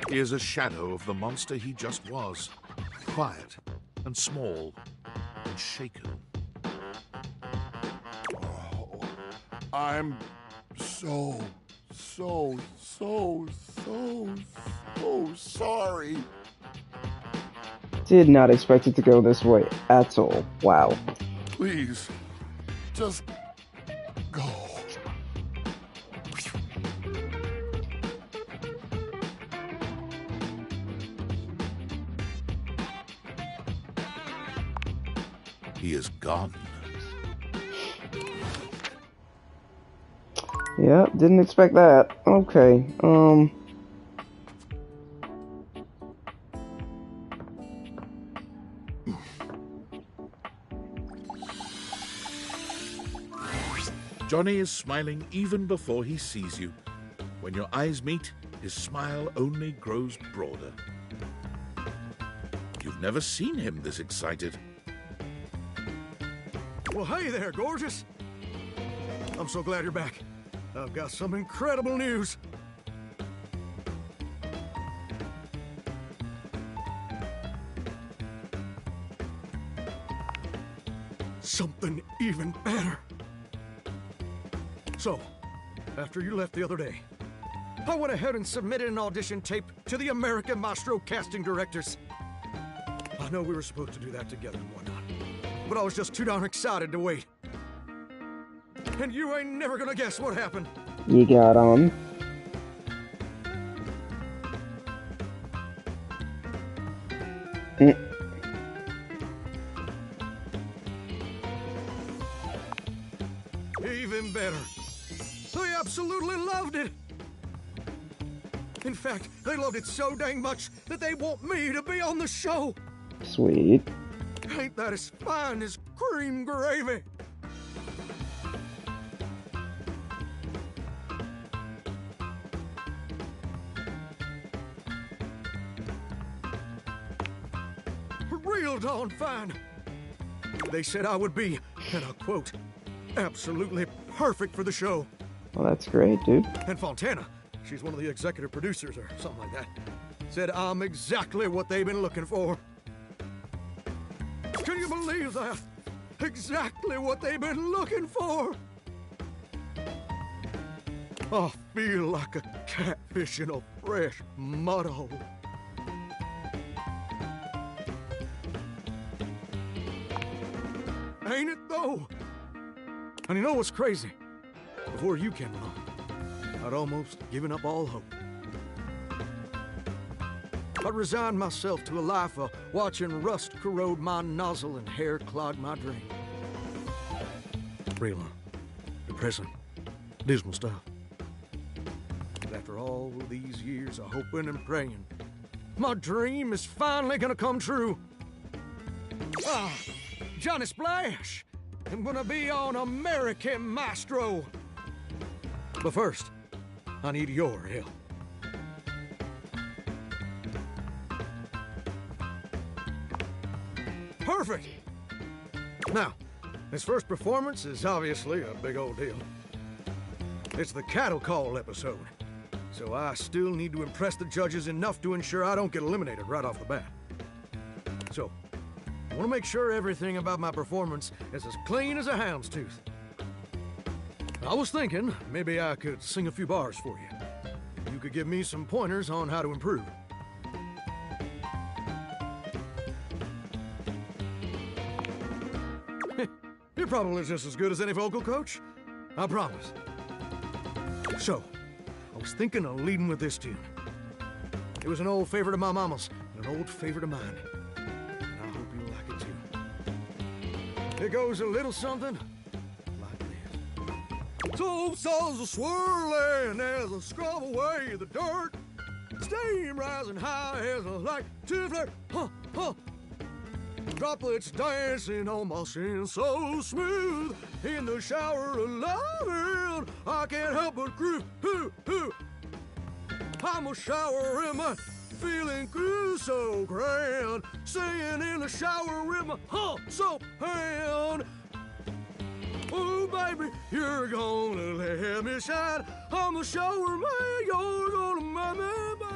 He is a shadow of the monster he just was. Quiet and small and shaken.
Oh, I'm so sorry.
Did not expect it to go this way at all. Wow.
Please, just go.
He is gone.
Yeah, didn't expect that. Okay,
Johnny is smiling even before he sees you. When your eyes meet, his smile only grows broader. You've never seen him this excited.
Well, hey there, gorgeous. I'm so glad you're back. I've got some incredible news. Something even better. So, after you left the other day, I went ahead and submitted an audition tape to the American Maestro casting directors. I know we were supposed to do that together and whatnot, but I was just too darn excited to wait. And you ain't never gonna guess what happened.
you got on.
Even better. They absolutely loved it. In fact, they loved it so dang much that they want me to be on the show.
Sweet.
Ain't that as fine as cream gravy? Real darn fine. They said I would be, and I'll quote, absolutely perfect for the show.
Well, that's great, dude.
And Fontana, she's one of the executive producers or something like that, said I'm exactly what they've been looking for. Can you believe that? Exactly what they've been looking for. I feel like a catfish in a fresh mud hole. Ain't it though? And you know what's crazy? Before you came along, I'd almost given up all hope. I resigned myself to a life of watching rust corrode my nozzle and hair clog my drain. Real depressing, dismal stuff. But after all these years of hoping and praying, my dream is finally gonna come true. Ah, Johnny Splash! I'm gonna be on American Maestro. But first, I need your help. Perfect! Now, this first performance is obviously a big old deal. It's the cattle call episode, so I still need to impress the judges enough to ensure I don't get eliminated right off the bat. So, I want to make sure everything about my performance is as clean as a hound's tooth. I was thinking maybe I could sing a few bars for you. You could give me some pointers on how to improve. You're probably just as good as any vocal coach. I promise. So, I was thinking of leading with this tune. It was an old favorite of my mama's and an old favorite of mine. And I hope you'll like it too. It goes a little something like this. So saws a swirling as I scrub away the dirt. Steam rising high as I like to flirt. Huh, huh. Droplets dancing on my skin so smooth. In the shower of loving, I can't help but groove. Hoo, hoo. I'm a shower in my feeling good so grand. Staying in the shower in my so hand. Oh, baby, you're gonna let me shine. I'm a shower man, you're gonna make me mine.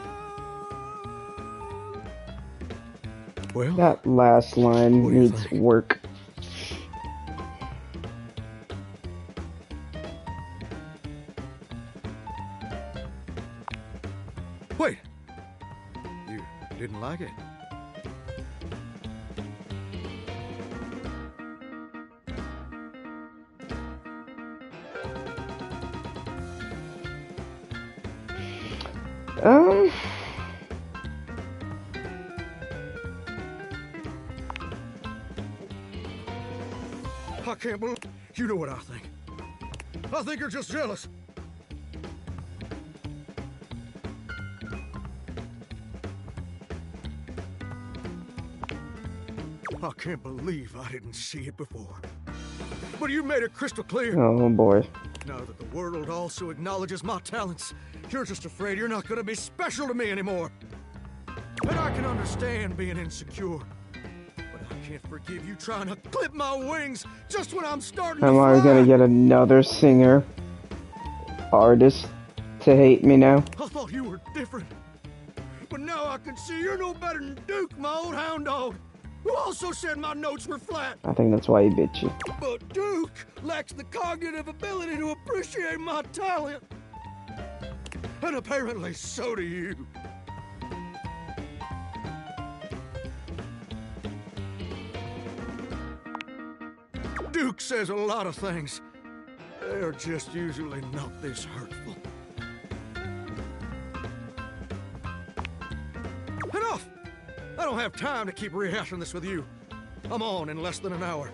Well,
that last line needs work.
Wait. You didn't like it? I can't believe you know what I think. I think you're just jealous. I can't believe I didn't see it before. But you made it crystal clear.
Oh boy.
Now that the world also acknowledges my talents, you're just afraid you're not gonna be special to me anymore. And I can understand being insecure. But I can't forgive you trying to clip my wings just when I'm starting to
Am
fly.
I gonna get another singer, artist to hate me now?
I thought you were different. But now I can see you're no better than Duke, my old hound dog, who also said my notes were flat.
I think that's why he bit you.
But Duke lacks the cognitive ability to appreciate my talent. And apparently so do you. Duke says a lot of things. They're just usually not this hurtful. Enough! I don't have time to keep rehashing this with you. I'm on in less than an hour.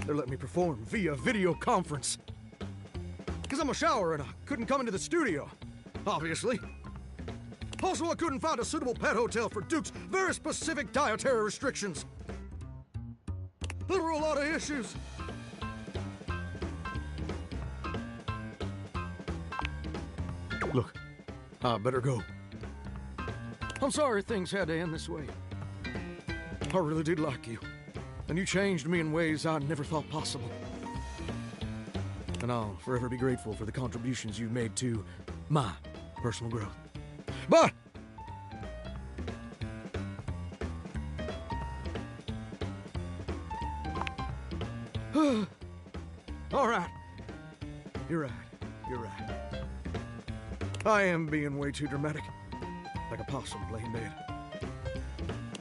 They're letting me perform via video conference. Because I'm a shower and I couldn't come into the studio, obviously. Also, I couldn't find a suitable pet hotel for Duke's very specific dietary restrictions. There were a lot of issues. Look, I better go. I'm sorry things had to end this way. I really did like you, and you changed me in ways I never thought possible. And I'll forever be grateful for the contributions you've made to my personal growth. But all right. You're right. You're right. I am being way too dramatic. Like a possum playing dead.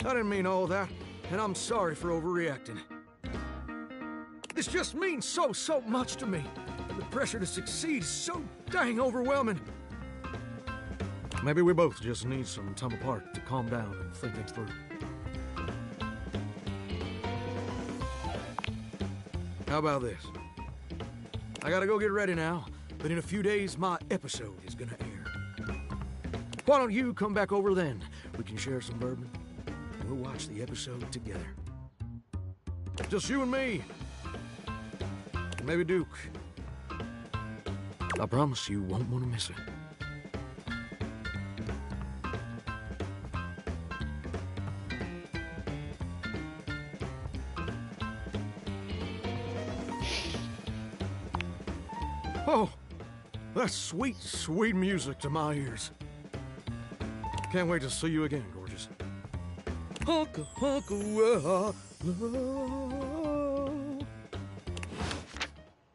I didn't mean all that, and I'm sorry for overreacting. This just means so much to me. And the pressure to succeed is so dang overwhelming. Maybe we both just need some time apart to calm down and think things through. How about this? I gotta go get ready now, but in a few days my episode is gonna air. Why don't you come back over then? We can share some bourbon, and we'll watch the episode together. Just you and me. And maybe Duke. I promise you won't want to miss it. Oh, that's sweet, sweet music to my ears. Can't wait to see you again, gorgeous. Hunka, hunka,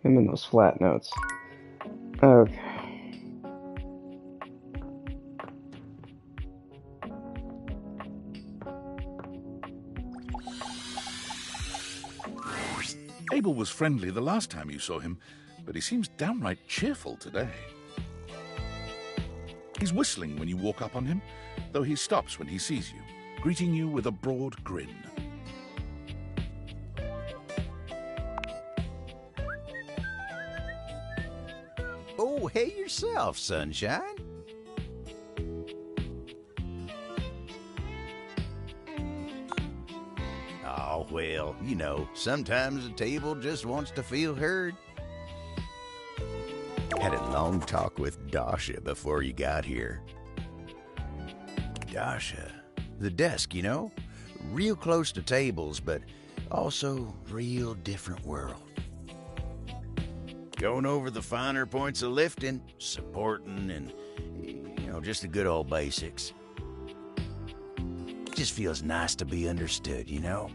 Him in those flat notes. Okay.
Abel was friendly the last time you saw him, but he seems downright cheerful today. He's whistling when you walk up on him, though he stops when he sees you, greeting you with a broad grin.
Oh, hey yourself, Sunshine. Oh, well, you know, sometimes a table just wants to feel heard. Had a long talk with Dasha before you got here. Dasha. The desk, you know? Real close to tables, but also real different world. Going over the finer points of lifting, supporting, and, just the good old basics. Just feels nice to be understood, you know?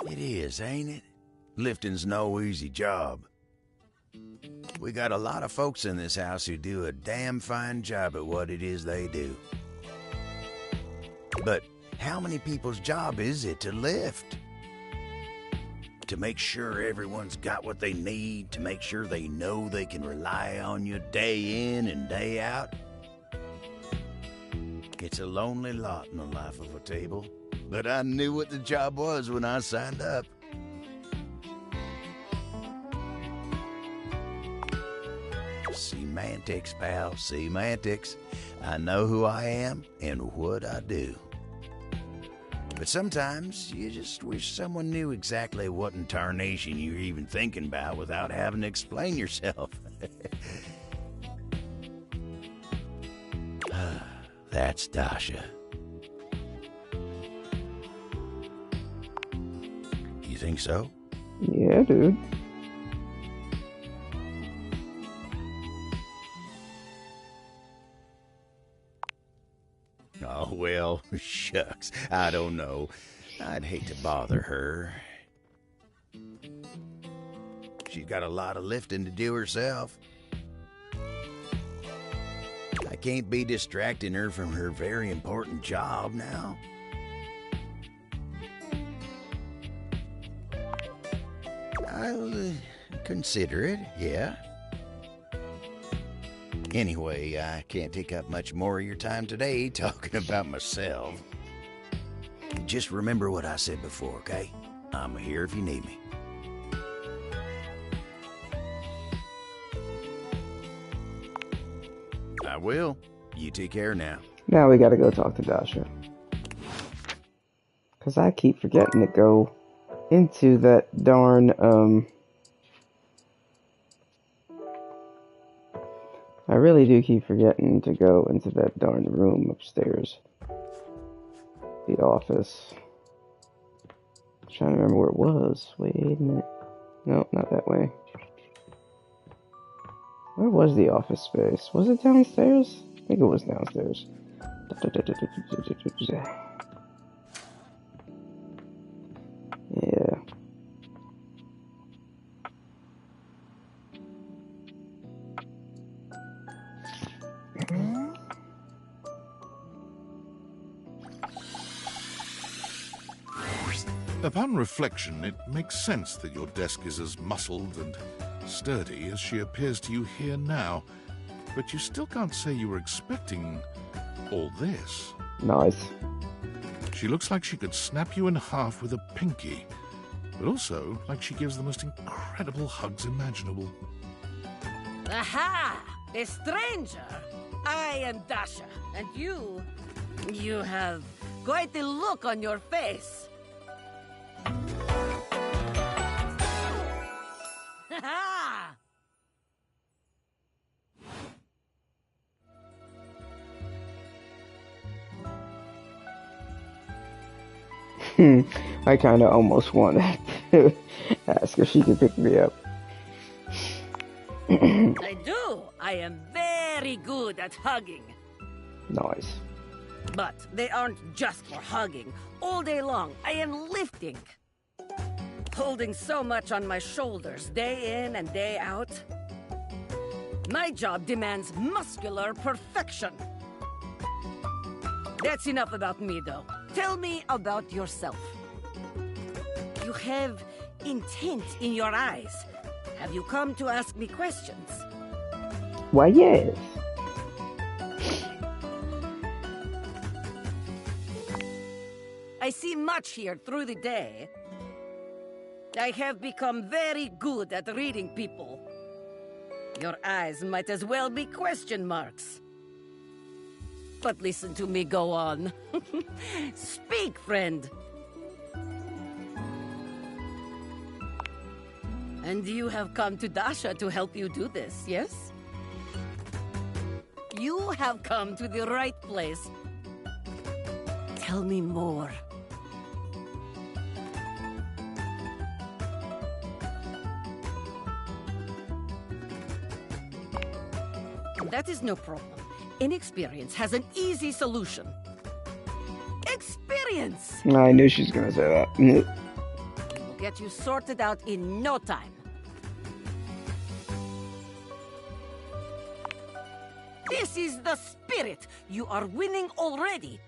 It is, ain't it? Lifting's no easy job. We got a lot of folks in this house who do a damn fine job at what it is they do. But how many people's job is it to lift? To make sure everyone's got what they need, to make sure they know they can rely on you day in and day out? It's a lonely lot in the life of a table, but I knew what the job was when I signed up. Semantics, pal, semantics. I know who I am and what I do. But sometimes you just wish someone knew exactly what in tarnation you're even thinking about without having to explain yourself. That's Dasha. You think so?
Yeah, dude.
Oh, well, shucks. I don't know. I'd hate to bother her. She's got a lot of lifting to do herself. I can't be distracting her from her very important job now. I'll consider it, yeah. Anyway, I can't take up much more of your time today talking about myself. Just remember what I said before, okay? I'm here if you need me. I will. You take care now.
Now we gotta go talk to Dasha. Because I keep forgetting to go into that darn, I really do keep forgetting to go into that darn room upstairs. The office. I'm trying to remember where it was. Wait a minute. Nope, not that way. Where was the office space? Was it downstairs? I think it was downstairs. Yeah.
Upon reflection, it makes sense that your desk is as muscled and sturdy as she appears to you here now. But you still can't say you were expecting all this.
Nice.
She looks like she could snap you in half with a pinky, but also like she gives the most incredible hugs imaginable.
Aha! A stranger! I am Dasha, and you have quite the look on your face. Ha!
I kind of almost wanted to ask if she could pick me up.
I do. I am very good at hugging.
Nice.
But they aren't just for hugging. All day long, I am lifting. Holding so much on my shoulders, day in and day out. My job demands muscular perfection. That's enough about me, though. Tell me about yourself. You have intent in your eyes. Have you come to ask me questions?
Why, yes.
I see much here through the day. I have become very good at reading people. Your eyes might as well be question marks. But listen to me go on. Speak, friend. And you have come to Dasha to help you do this, yes? You have come to the right place. Tell me more. That is no problem. Inexperience has an easy solution. Experience!
I knew she was gonna say that.
We'll get you sorted out in no time. This is the spirit! You are winning already!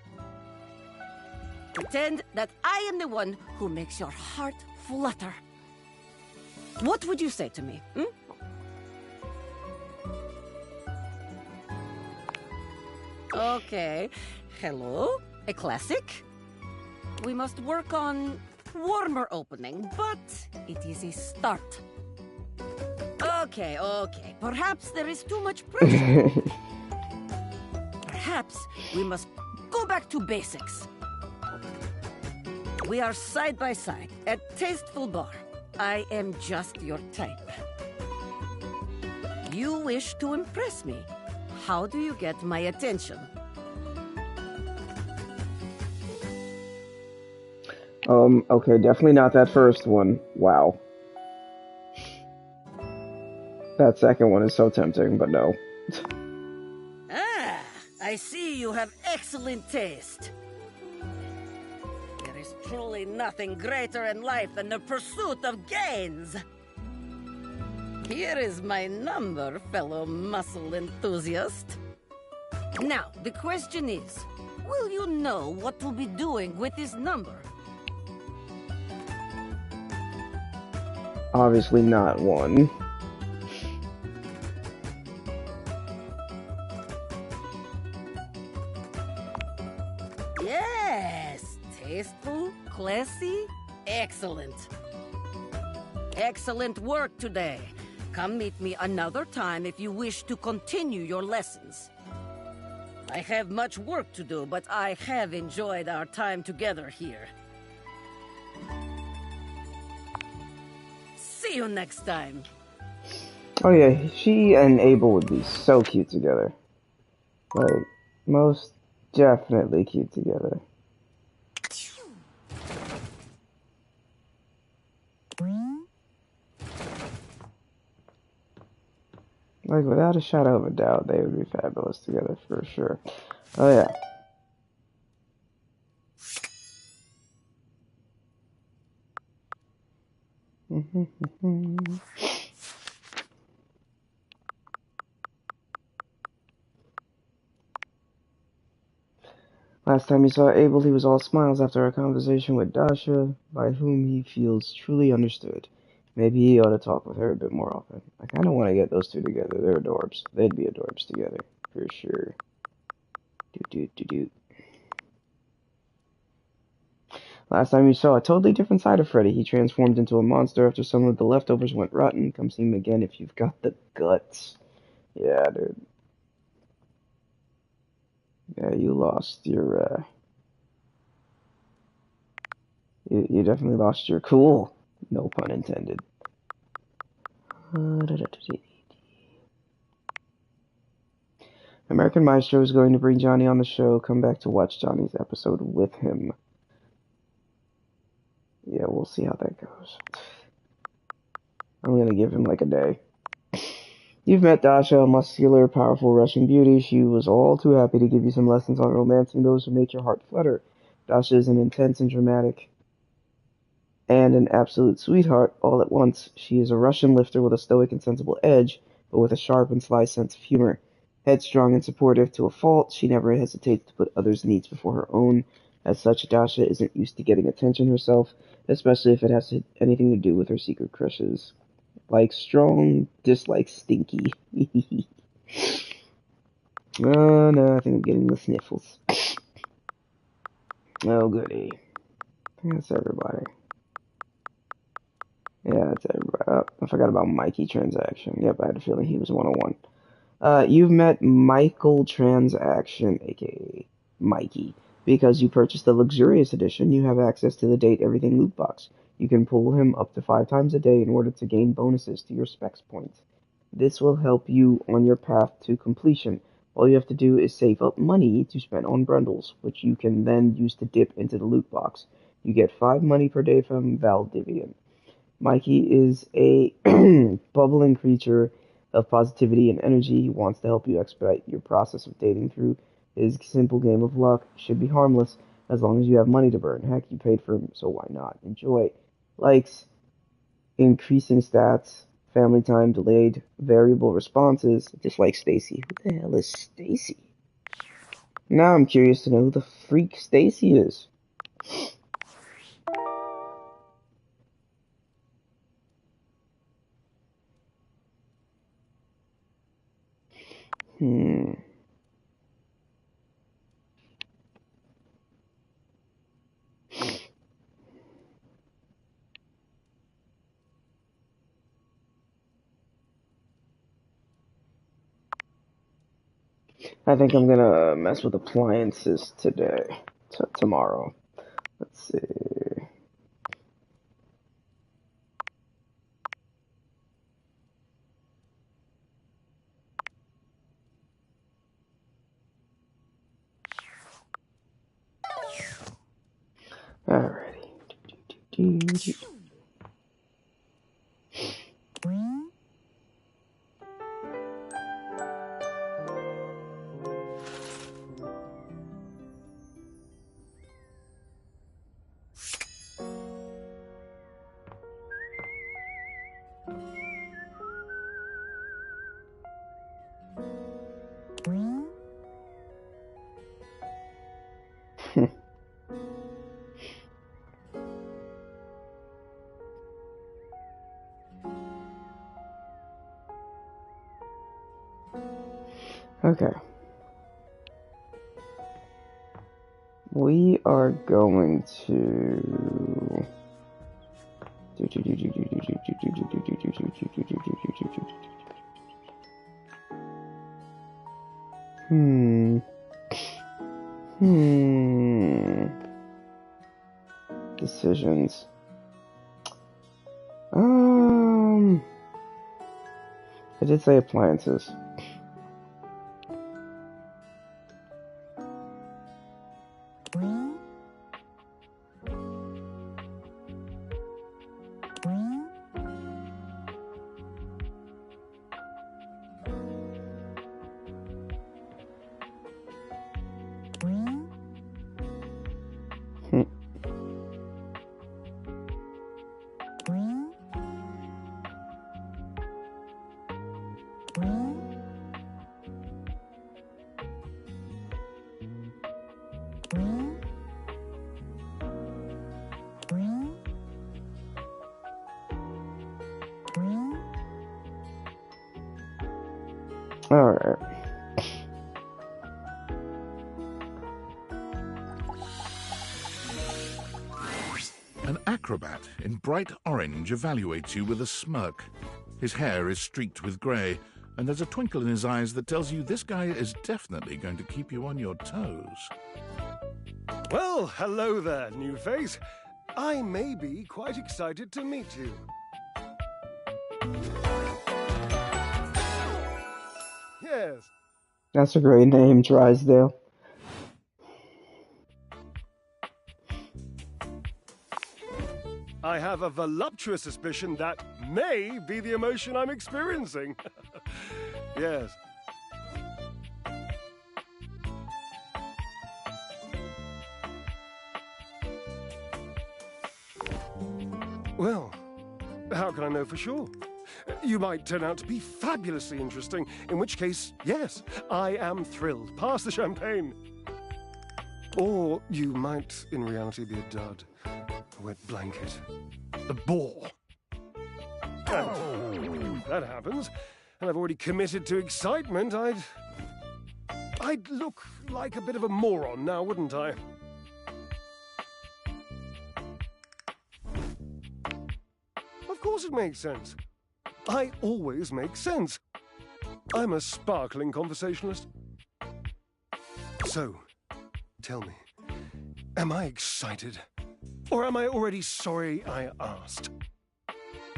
Pretend that I am the one who makes your heart flutter. What would you say to me, Okay. Hello? A classic? We must work on warmer opening, but it is a start. Okay. Perhaps there is too much pressure. Perhaps we must go back to basics. We are side by side at Tasteful Bar. I am just your type. You wish to impress me. How do you get my attention?
Okay, definitely not that first one. Wow. That second one is so tempting, but no.
I see you have excellent taste. There is truly nothing greater in life than the pursuit of gains. Here is my number, fellow muscle enthusiast. Now, the question is, will you know what to be doing with this number?
Obviously not one.
Yes! Tasteful, classy, excellent. Excellent work today. Come meet me another time if you wish to continue your lessons. I have much work to do, but I have enjoyed our time together here. See you next time.
Oh yeah, she and Abel would be so cute together. Like, most definitely cute together. Like, without a shadow of a doubt, they would be fabulous together for sure. Oh yeah. Last time he saw Abel, he was all smiles after a conversation with Dasha, by whom he feels truly understood. Maybe he ought to talk with her a bit more often. I kind of want to get those two together. They're adorbs. They'd be adorbs together, for sure. Last time you saw a totally different side of Freddy. He transformed into a monster after some of the leftovers went rotten. Come see him again if you've got the guts. Yeah, dude. Yeah, you lost your, You definitely lost your cool. No pun intended. American Maestro is going to bring Johnny on the show. Come back to watch Johnny's episode with him. Yeah, we'll see how that goes. I'm gonna give him like a day. You've met Dasha, a muscular, powerful Russian beauty. She was all too happy to give you some lessons on romancing those who make your heart flutter. Dasha is an intense and dramatic and an absolute sweetheart all at once. She is a Russian lifter with a stoic and sensible edge, but with a sharp and sly sense of humor. Headstrong and supportive to a fault, she never hesitates to put others' needs before her own. As such, Dasha isn't used to getting attention herself, especially if it has anything to do with her secret crushes. Like strong, dislike stinky. Oh no, I think I'm getting the sniffles. Oh goody. That's everybody. Yeah, that's everybody. Oh, I forgot about Mikey transaction. Yep, I had a feeling he was 101. You've met Michael Transaction, aka Mikey. Because you purchased the luxurious edition, you have access to the Date Everything loot box. You can pull him up to 5 times a day in order to gain bonuses to your specs points. This will help you on your path to completion. All you have to do is save up money to spend on bundles, which you can then use to dip into the loot box. You get 5 money per day from Valdivian. Mikey is a bubbling creature of positivity and energy. He wants to help you expedite your process of dating through his simple game of luck. Should be harmless as long as you have money to burn. Heck, you paid for him, so why not? Enjoy. Likes, increasing stats, family time, delayed, variable responses, just like Stacy. Who the hell is Stacy? Now I'm curious to know who the freak Stacy is. I think I'm gonna mess with appliances today. Tomorrow. Let's see. Alrighty. Okay. We are going to... Decisions. I did say appliances. Alright.
An acrobat in bright orange evaluates you with a smirk. His hair is streaked with grey, and there's a twinkle in his eyes that tells you this guy is definitely going to keep you on your toes.
Well, hello there, new face. I may be quite excited to meet you. Yes.
That's a great name, Drysdale.
I have a voluptuous suspicion that may be the emotion I'm experiencing. Yes. Well, how can I know for sure? You might turn out to be fabulously interesting, in which case, yes, I am thrilled. Pass the champagne. Or you might, in reality, be a dud. A wet blanket. A bore. And if that happens, and I've already committed to excitement, I'd look like a bit of a moron now, wouldn't I? Of course it makes sense. I always make sense. I'm a sparkling conversationalist. So, tell me, am I excited? Or am I already sorry I asked?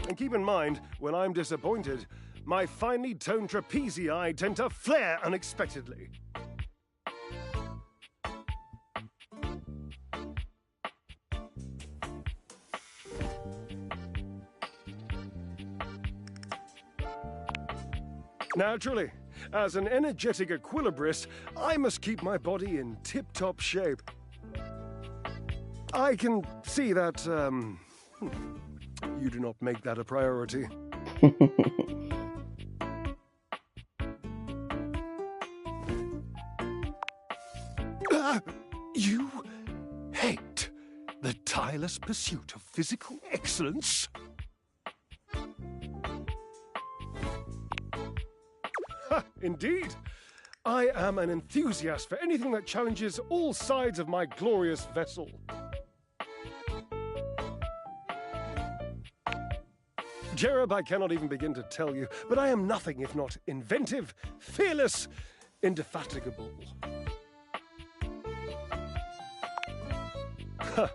And keep in mind, when I'm disappointed, my finely toned trapezii tend to flare unexpectedly. Naturally, as an energetic equilibrist, I must keep my body in tip-top shape. I can see that, you do not make that a priority. You hate the tireless pursuit of physical excellence? Ha, indeed. I am an enthusiast for anything that challenges all sides of my glorious vessel. Jerub, I cannot even begin to tell you, but I am nothing if not inventive, fearless, indefatigable. Ha,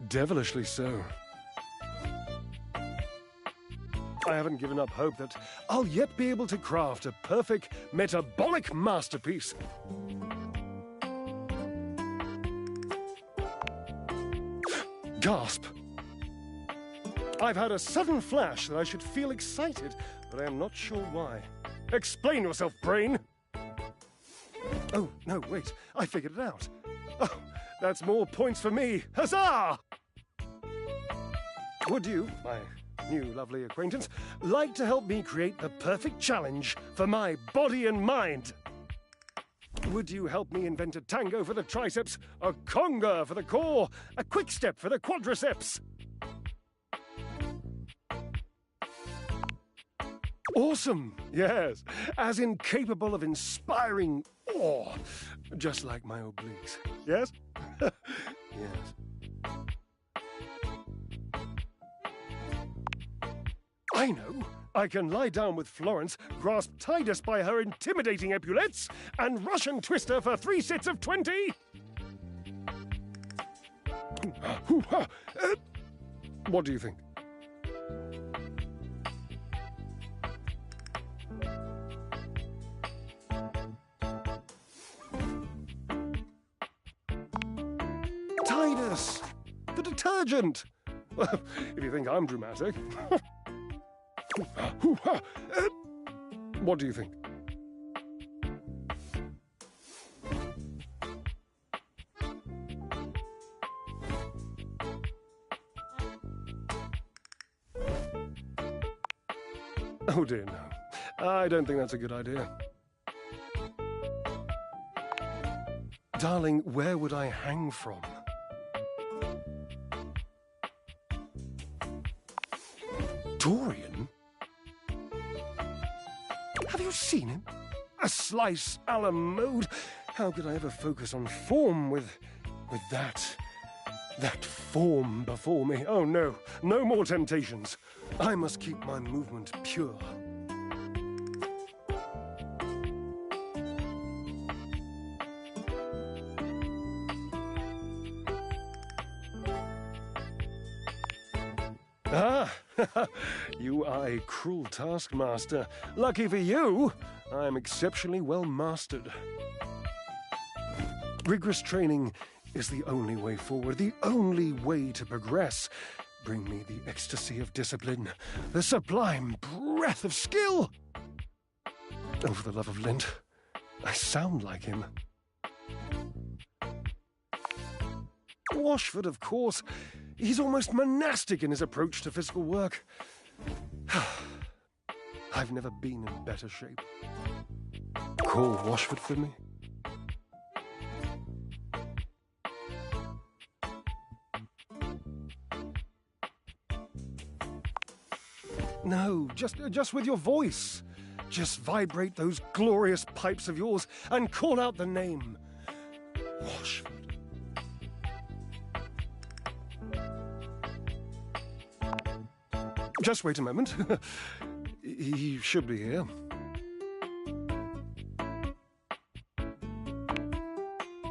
devilishly so. I haven't given up hope that I'll yet be able to craft a perfect metabolic masterpiece. Gasp! I've had a sudden flash that I should feel excited, but I am not sure why. Explain yourself, brain! Oh, no, wait, I figured it out. Oh, that's more points for me. Huzzah! Would you, my new lovely acquaintance, like to help me create the perfect challenge for my body and mind? Would you help me invent a tango for the triceps, a conga for the core, a quick step for the quadriceps? Awesome, yes, as in capable of inspiring awe, just like my obliques, yes? Yes. I know. I can lie down with Florence, grasp Tidus by her intimidating epaulettes, and Russian twist her for 3 sets of 20. What do you think? Tidus, the detergent. Well, if you think I'm dramatic. What do you think? Oh dear, no. I don't think that's a good idea. Darling, where would I hang from? Dorian? Have you seen him? A slice a la mode? How could I ever focus on form with that form before me? Oh no, no more temptations. I must keep my movement pure. Ah, you are a cruel taskmaster. Lucky for you, I am exceptionally well mastered. Rigorous training is the only way forward, the only way to progress. Bring me the ecstasy of discipline, the sublime breath of skill. Oh, for the love of Lint, I sound like him. Washford, of course. He's almost monastic in his approach to physical work. I've never been in better shape. Call Washford for me. No, just with your voice. Just vibrate those glorious pipes of yours and call out the name. Washford. Just wait a moment. He should be here.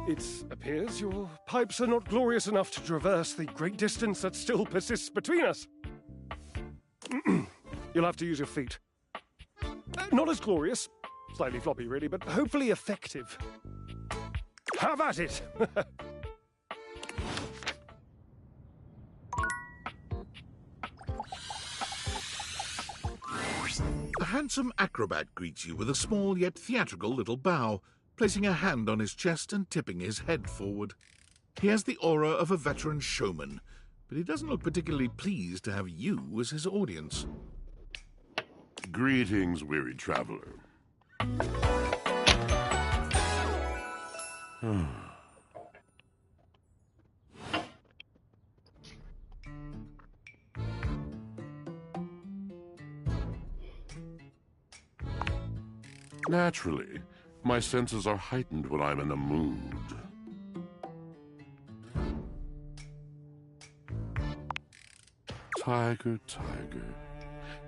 It appears your pipes are not glorious enough to traverse the great distance that still persists between us. You'll have to use your feet. Not as glorious, slightly floppy really, but hopefully effective. Have at it!
A handsome acrobat greets you with a small yet theatrical little bow, placing a hand on his chest and tipping his head forward. He has the aura of a veteran showman, but he doesn't look particularly pleased to have you as his audience.
Greetings, weary traveler. Naturally, my senses are heightened when I'm in a mood. Tiger, tiger,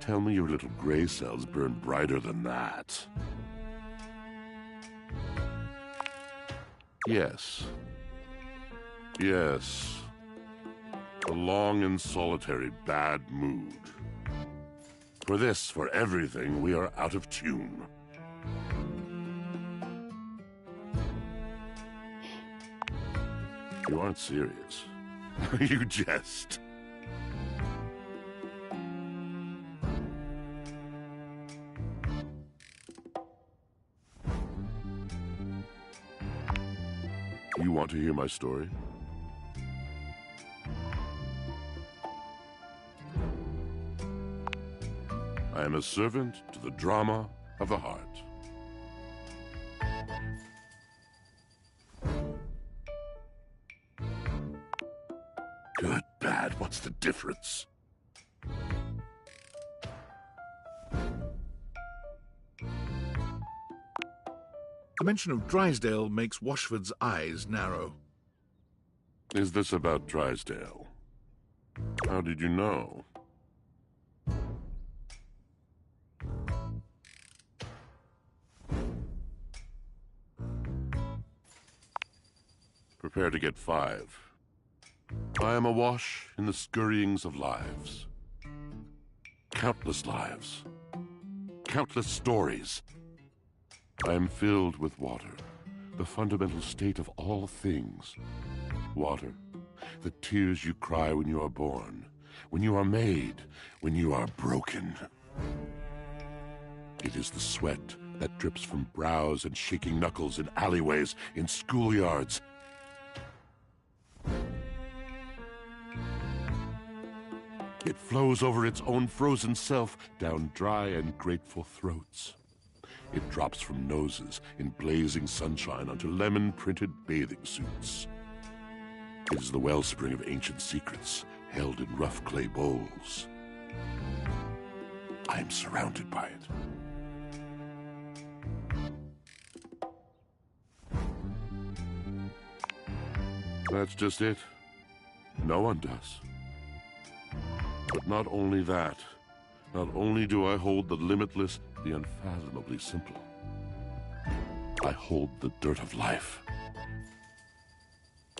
tell me your little gray cells burn brighter than that. Yes. Yes. A long and solitary bad mood. For this, for everything, we are out of tune. You aren't serious. You jest. You want to hear my story? I am a servant to the drama of the heart. Good, bad, what's the difference?
The mention of Drysdale makes Washford's eyes narrow.
Is this about Drysdale? How did you know? Prepare to get 5. I am awash in the scurryings of lives. Countless lives. Countless stories. I am filled with water, the fundamental state of all things. Water, the tears you cry when you are born, when you are made, when you are broken. It is the sweat that drips from brows and shaking knuckles in alleyways, in schoolyards. It flows over its own frozen self down dry and grateful throats. It drops from noses in blazing sunshine onto lemon-printed bathing suits. It is the wellspring of ancient secrets held in rough clay bowls. I am surrounded by it. That's just it. No one does. But not only that, not only do I hold the limitless, the unfathomably simple, I hold the dirt of life.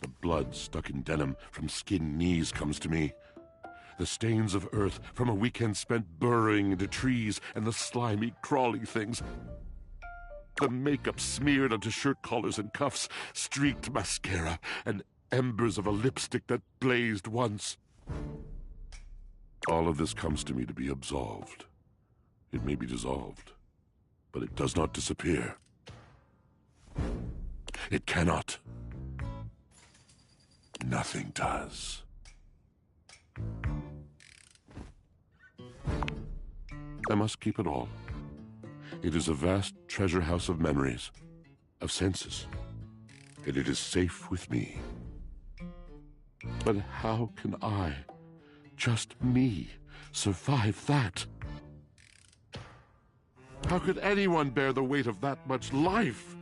The blood stuck in denim from skinned knees comes to me. The stains of earth from a weekend spent burrowing into trees and the slimy, crawly things. The makeup smeared onto shirt collars and cuffs, streaked mascara, and embers of a lipstick that blazed once. All of this comes to me to be absolved. It may be dissolved, but it does not disappear. It cannot. Nothing does. I must keep it all. It is a vast treasure house of memories, of senses, and it is safe with me. But how can I, just me, survive that? How could anyone bear the weight of that much life?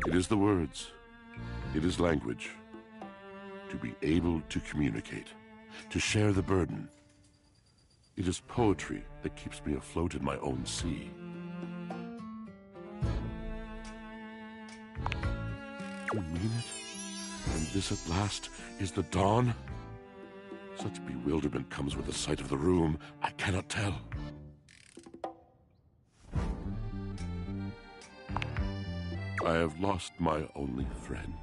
It is the words. It is language. To be able to communicate, to share the burden. It is poetry that keeps me afloat in my own sea. You mean it? And this at last is the dawn? Such bewilderment comes with the sight of the room, I cannot tell. I have lost my only friend.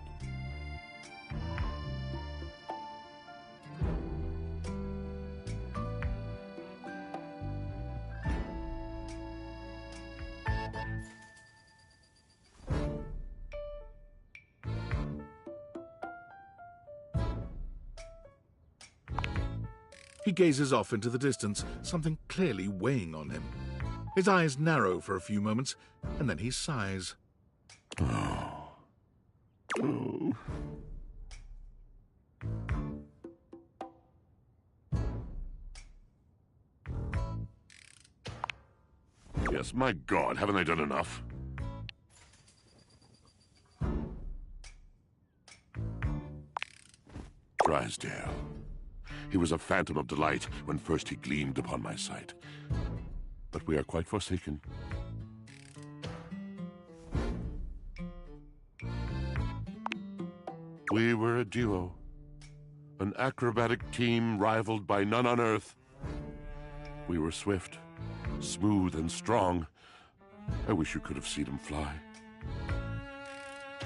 He gazes off into the distance, something clearly weighing on him. His eyes narrow for a few moments, and then he sighs.
Oh. Oh. Yes, my God, haven't I done enough? Drysdale. He was a phantom of delight when first he gleamed upon my sight. But we are quite forsaken. We were a duo. An acrobatic team rivaled by none on Earth. We were swift, smooth, and strong. I wish you could have seen him fly.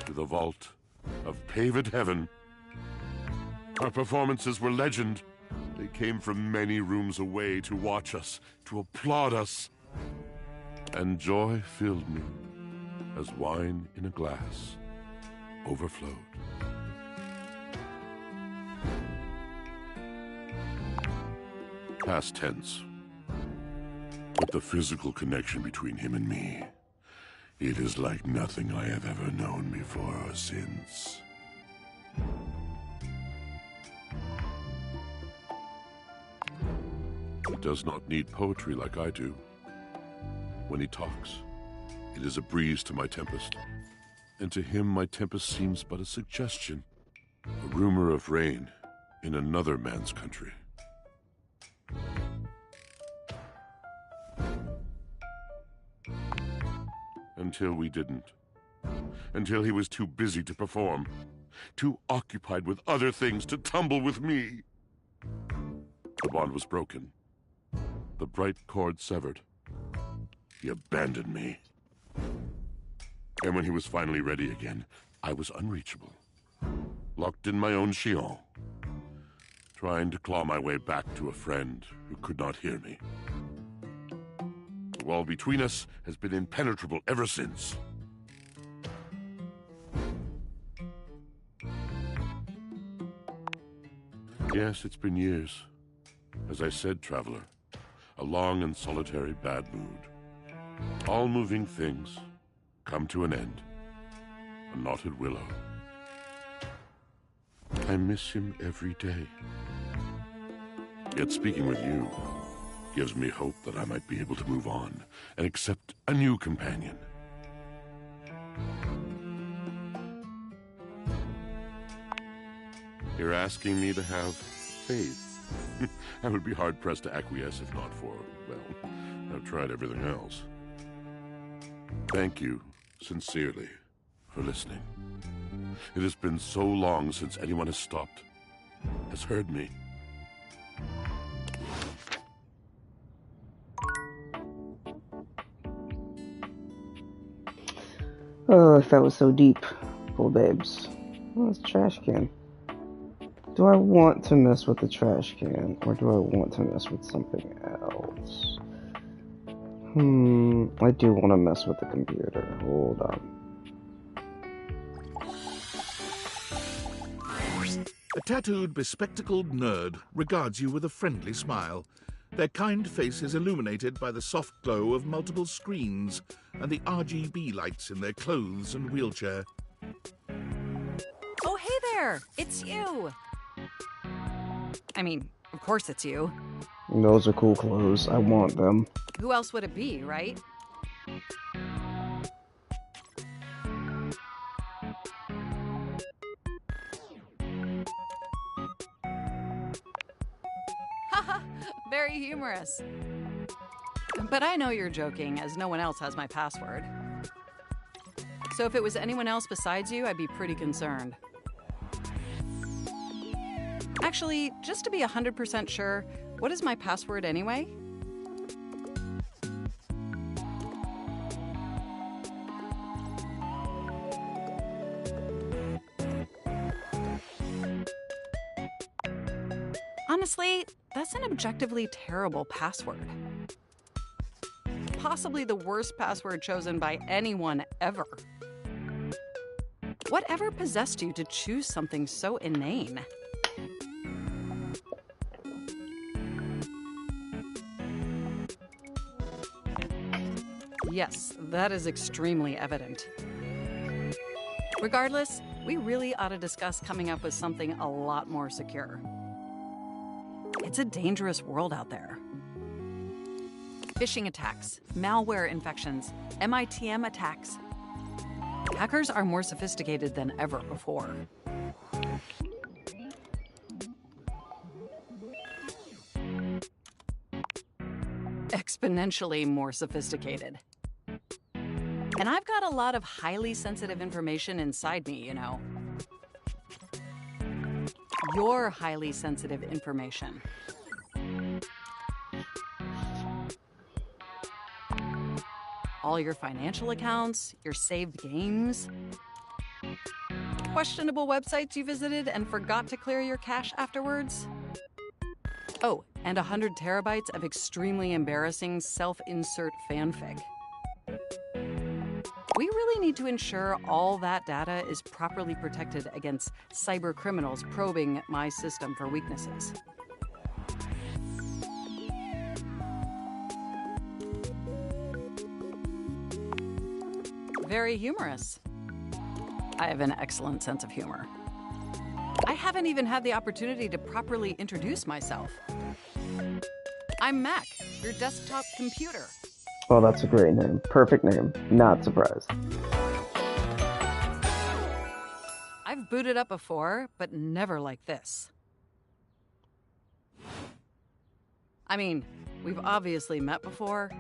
To the vault of paved heaven. Our performances were legend. They came from many rooms away to watch us, to applaud us. And joy filled me as wine in a glass overflowed. Past tense. But the physical connection between him and me, it is like nothing I have ever known before or since. He does not need poetry like I do. When he talks, it is a breeze to my tempest. And to him, my tempest seems but a suggestion, a rumor of rain in another man's country. Until we didn't. Until he was too busy to perform. Too occupied with other things to tumble with me. The bond was broken. The bright cord severed. He abandoned me. And when he was finally ready again, I was unreachable. Locked in my own Sheol. Trying to claw my way back to a friend who could not hear me. The wall between us has been impenetrable ever since. Yes, it's been years. As I said, traveler, a long and solitary bad mood. All moving things come to an end. A knotted willow. I miss him every day. Yet speaking with you gives me hope that I might be able to move on and accept a new companion. You're asking me to have faith. I would be hard-pressed to acquiesce if not for, well, I've tried everything else. Thank you, sincerely, for listening. It has been so long since anyone has stopped, has heard me.
Oh, if that was so deep. Poor babes. Oh, it's a trash can. Do I want to mess with the trash can, or do I want to mess with something else? I do want to mess with the computer. Hold on.
A tattooed, bespectacled nerd regards you with a friendly smile. Their kind face is illuminated by the soft glow of multiple screens and the RGB lights in their clothes and wheelchair.
Oh, hey there! It's you! I mean, of course it's you.
Those are cool clothes. I want them.
Who else would it be, right? Haha, Very humorous. But I know you're joking, as no one else has my password. So if it was anyone else besides you, I'd be pretty concerned. Actually, just to be 100% sure, what is my password anyway? Honestly, that's an objectively terrible password. Possibly the worst password chosen by anyone ever. Whatever possessed you to choose something so inane? Yes, that is extremely evident. Regardless, we really ought to discuss coming up with something a lot more secure. It's a dangerous world out there. Phishing attacks, malware infections, MITM attacks. Hackers are more sophisticated than ever before. Exponentially more sophisticated. And I've got a lot of highly sensitive information inside me, you know. Your highly sensitive information. All your financial accounts, your saved games, questionable websites you visited and forgot to clear your cache afterwards. Oh, and 100 terabytes of extremely embarrassing self-insert fanfic. We really need to ensure all that data is properly protected against cyber criminals probing my system for weaknesses. Very humorous. I have an excellent sense of humor. I haven't even had the opportunity to properly introduce myself. I'm Mac, your desktop computer.
Oh, that's a great name. Perfect name. Not surprised.
I've booted up before, but never like this. I mean, we've obviously met before.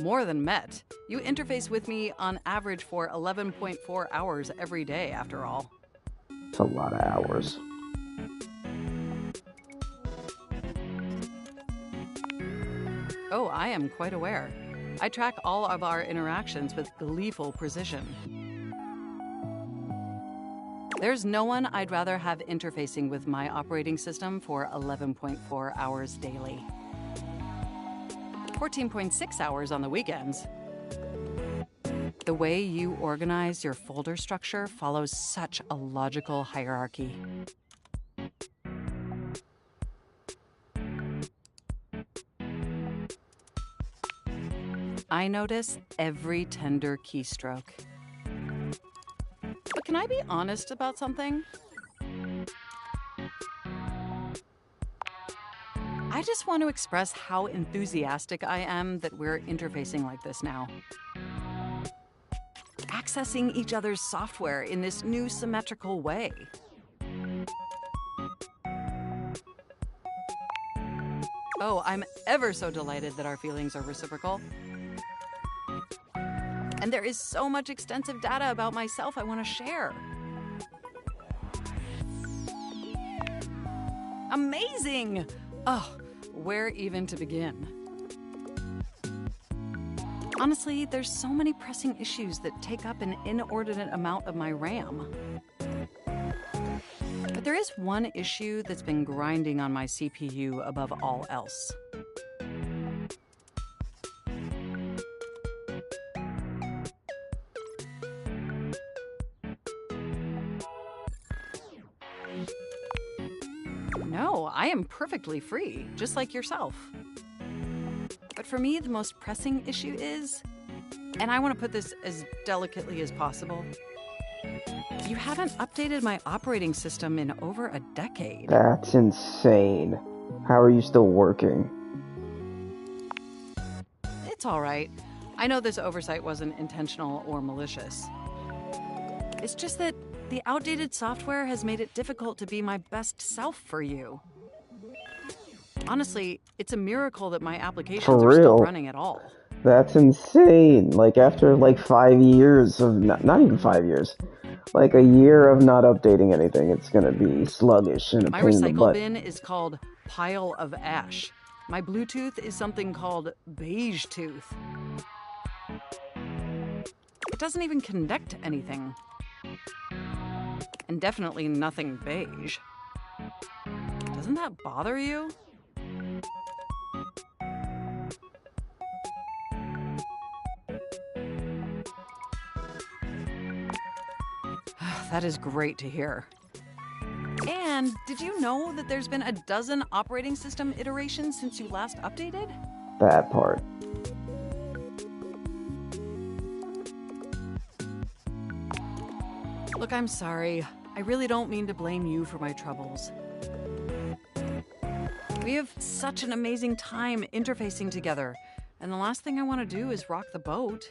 More than met. You interface with me on average for 11.4 hours every day, after all.
It's a lot of hours.
Oh, I am quite aware. I track all of our interactions with gleeful precision. There's no one I'd rather have interfacing with my operating system for 11.4 hours daily. 14.6 hours on the weekends. The way you organize your folder structure follows such a logical hierarchy. I notice every tender keystroke. But can I be honest about something? I just want to express how enthusiastic I am that we're interfacing like this now. Accessing each other's software in this new symmetrical way. Oh, I'm ever so delighted that our feelings are reciprocal. And there is so much extensive data about myself I want to share. Amazing! Oh, where even to begin? Honestly, there's so many pressing issues that take up an inordinate amount of my RAM. But there is one issue that's been grinding on my CPU above all else. No, I am perfectly free, just like yourself. But for me, the most pressing issue is, and I want to put this as delicately as possible, you haven't updated my operating system in over a decade.
That's insane. How are you still working?
It's all right. I know this oversight wasn't intentional or malicious. It's just that the outdated software has made it difficult to be my best self for you. Honestly, it's a miracle that my applications
For
are still
real?
running at all.
That's insane. Like, after, like, 5 years of... Not even 5 years. Like, a year of not updating anything, it's gonna be sluggish and a
My
pain in the
recycle
butt.
bin is called Pile of Ash. My Bluetooth is something called Beige Tooth. It doesn't even connect to anything. And definitely nothing beige. Doesn't that bother you? That is great to hear. And did you know that there's been a dozen operating system iterations since you last updated?
That part.
Look, I'm sorry. I really don't mean to blame you for my troubles. We have such an amazing time interfacing together, and the last thing I want to do is rock the boat.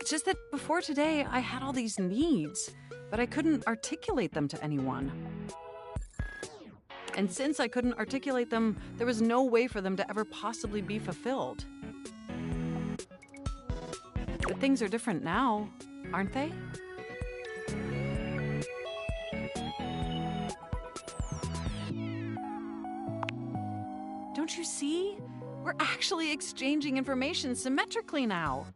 It's just that before today, I had all these needs, but I couldn't articulate them to anyone. And since I couldn't articulate them, there was no way for them to ever possibly be fulfilled. But things are different now, aren't they? Don't you see? We're actually exchanging information symmetrically now.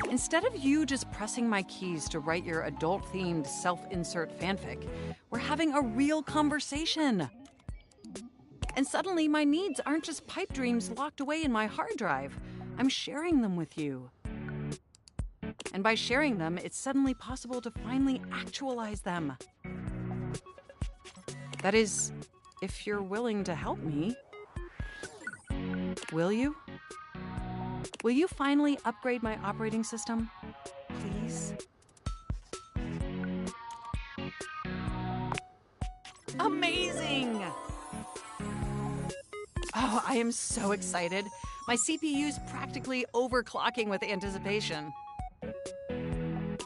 Instead of you just pressing my keys to write your adult-themed self-insert fanfic, we're having a real conversation. And suddenly my needs aren't just pipe dreams locked away in my hard drive. I'm sharing them with you. And by sharing them, it's suddenly possible to finally actualize them. That is, if you're willing to help me. Will you? Will you finally upgrade my operating system? Please? Amazing! Oh, I am so excited. My CPU's practically overclocking with anticipation.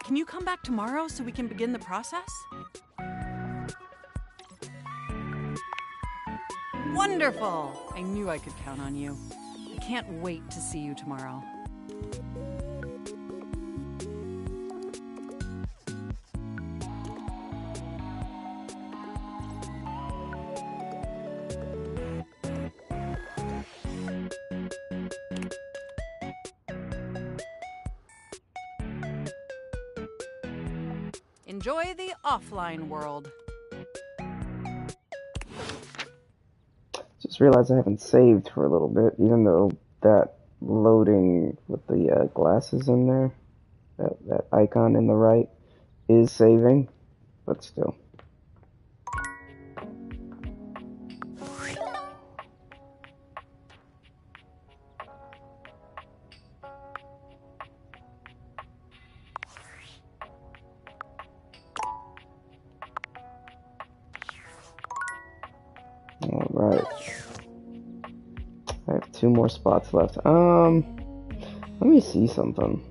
Can you come back tomorrow so we can begin the process? Wonderful! I knew I could count on you. I can't wait to see you tomorrow. Enjoy the offline world.
Just realized I haven't saved for a little bit, even though that loading with the glasses in there, that icon in the right, is saving, but still. Alright. I have 2 more spots left. Let me see something.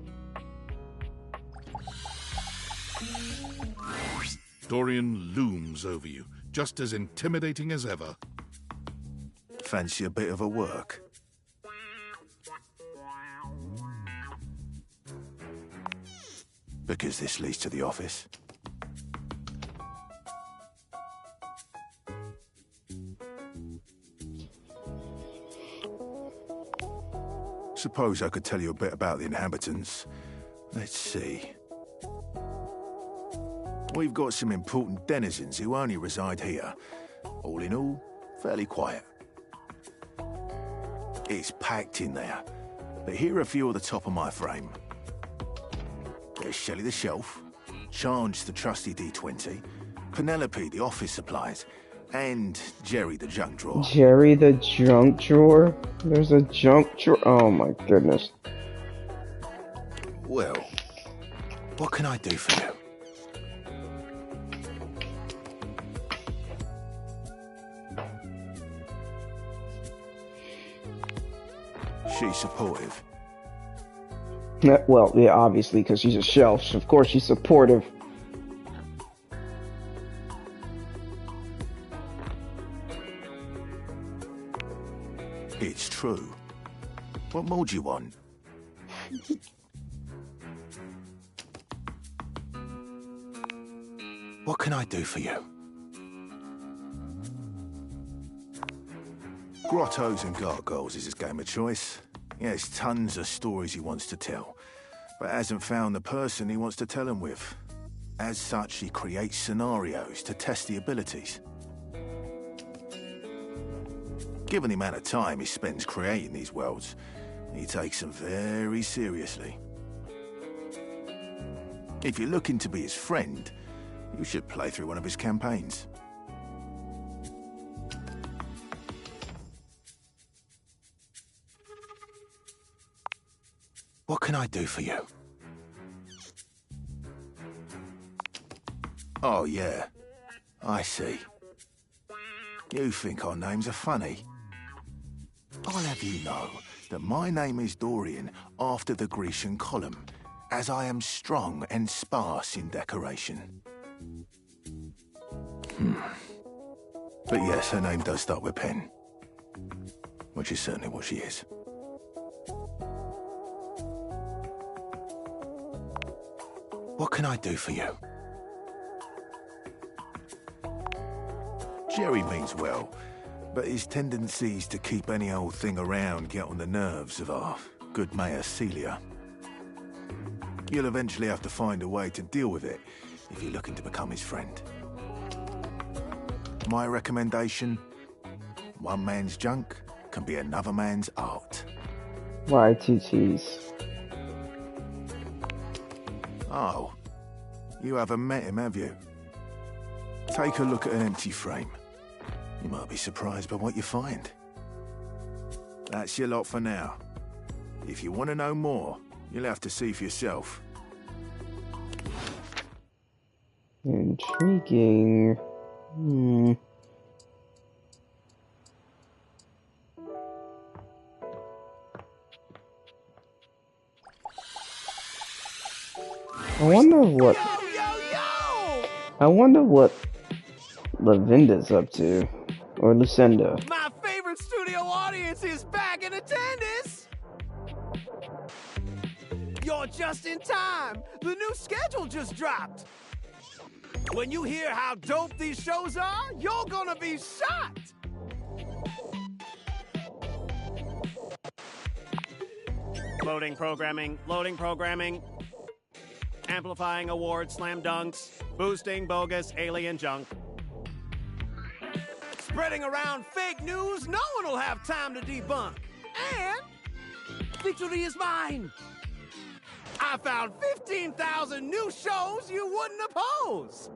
Dorian looms over you, just as intimidating as ever.
Fancy a bit of a work? Because this leads to the office. Suppose I could tell you a bit about the inhabitants. Let's see. We've got some important denizens who only reside here. All in all, fairly quiet. It's packed in there, but here are a few at the top of my frame. There's Shelley the Shelf, Charge the trusty D20, Penelope the office supplies, and Jerry the junk drawer.
Jerry the junk drawer? There's a junk drawer? Oh my goodness.
Well, what can I do for you? She's supportive.
Well, yeah, obviously, because she's a shelf. Of course she's supportive.
It's true. What more do you want? What can I do for you? Grottos and gargoyles is his game of choice. He has tons of stories he wants to tell, but hasn't found the person he wants to tell them with. As such, he creates scenarios to test the abilities. Given the amount of time he spends creating these worlds, he takes them very seriously. If you're looking to be his friend, you should play through one of his campaigns. What can I do for you? Oh, yeah. I see. You think our names are funny? I'll have you know that my name is Dorian after the Grecian column, as I am strong and sparse in decoration. But yes, her name does start with Pen, which is certainly what she is. What can I do for you? Jerry means well, but his tendencies to keep any old thing around get on the nerves of our good Mayor Celia. You'll eventually have to find a way to deal with it if you're looking to become his friend. My recommendation? One man's junk can be another man's art.
Why two T's?
Oh, you haven't met him, have you? Take a look at an empty frame. You might be surprised by what you find. That's your lot for now. If you want to know more, you'll have to see for yourself.
Intriguing. I wonder what Lavinda's up to. Or Lucinda.
My favorite studio audience is back in attendance! You're just in time! The new schedule just dropped! When you hear how dope these shows are, you're gonna be shocked! Loading programming, loading programming. Amplifying awards, slam dunks, boosting bogus alien junk. Spreading around fake news no one will have time to debunk. And victory is mine. I found 15,000 new shows you wouldn't oppose.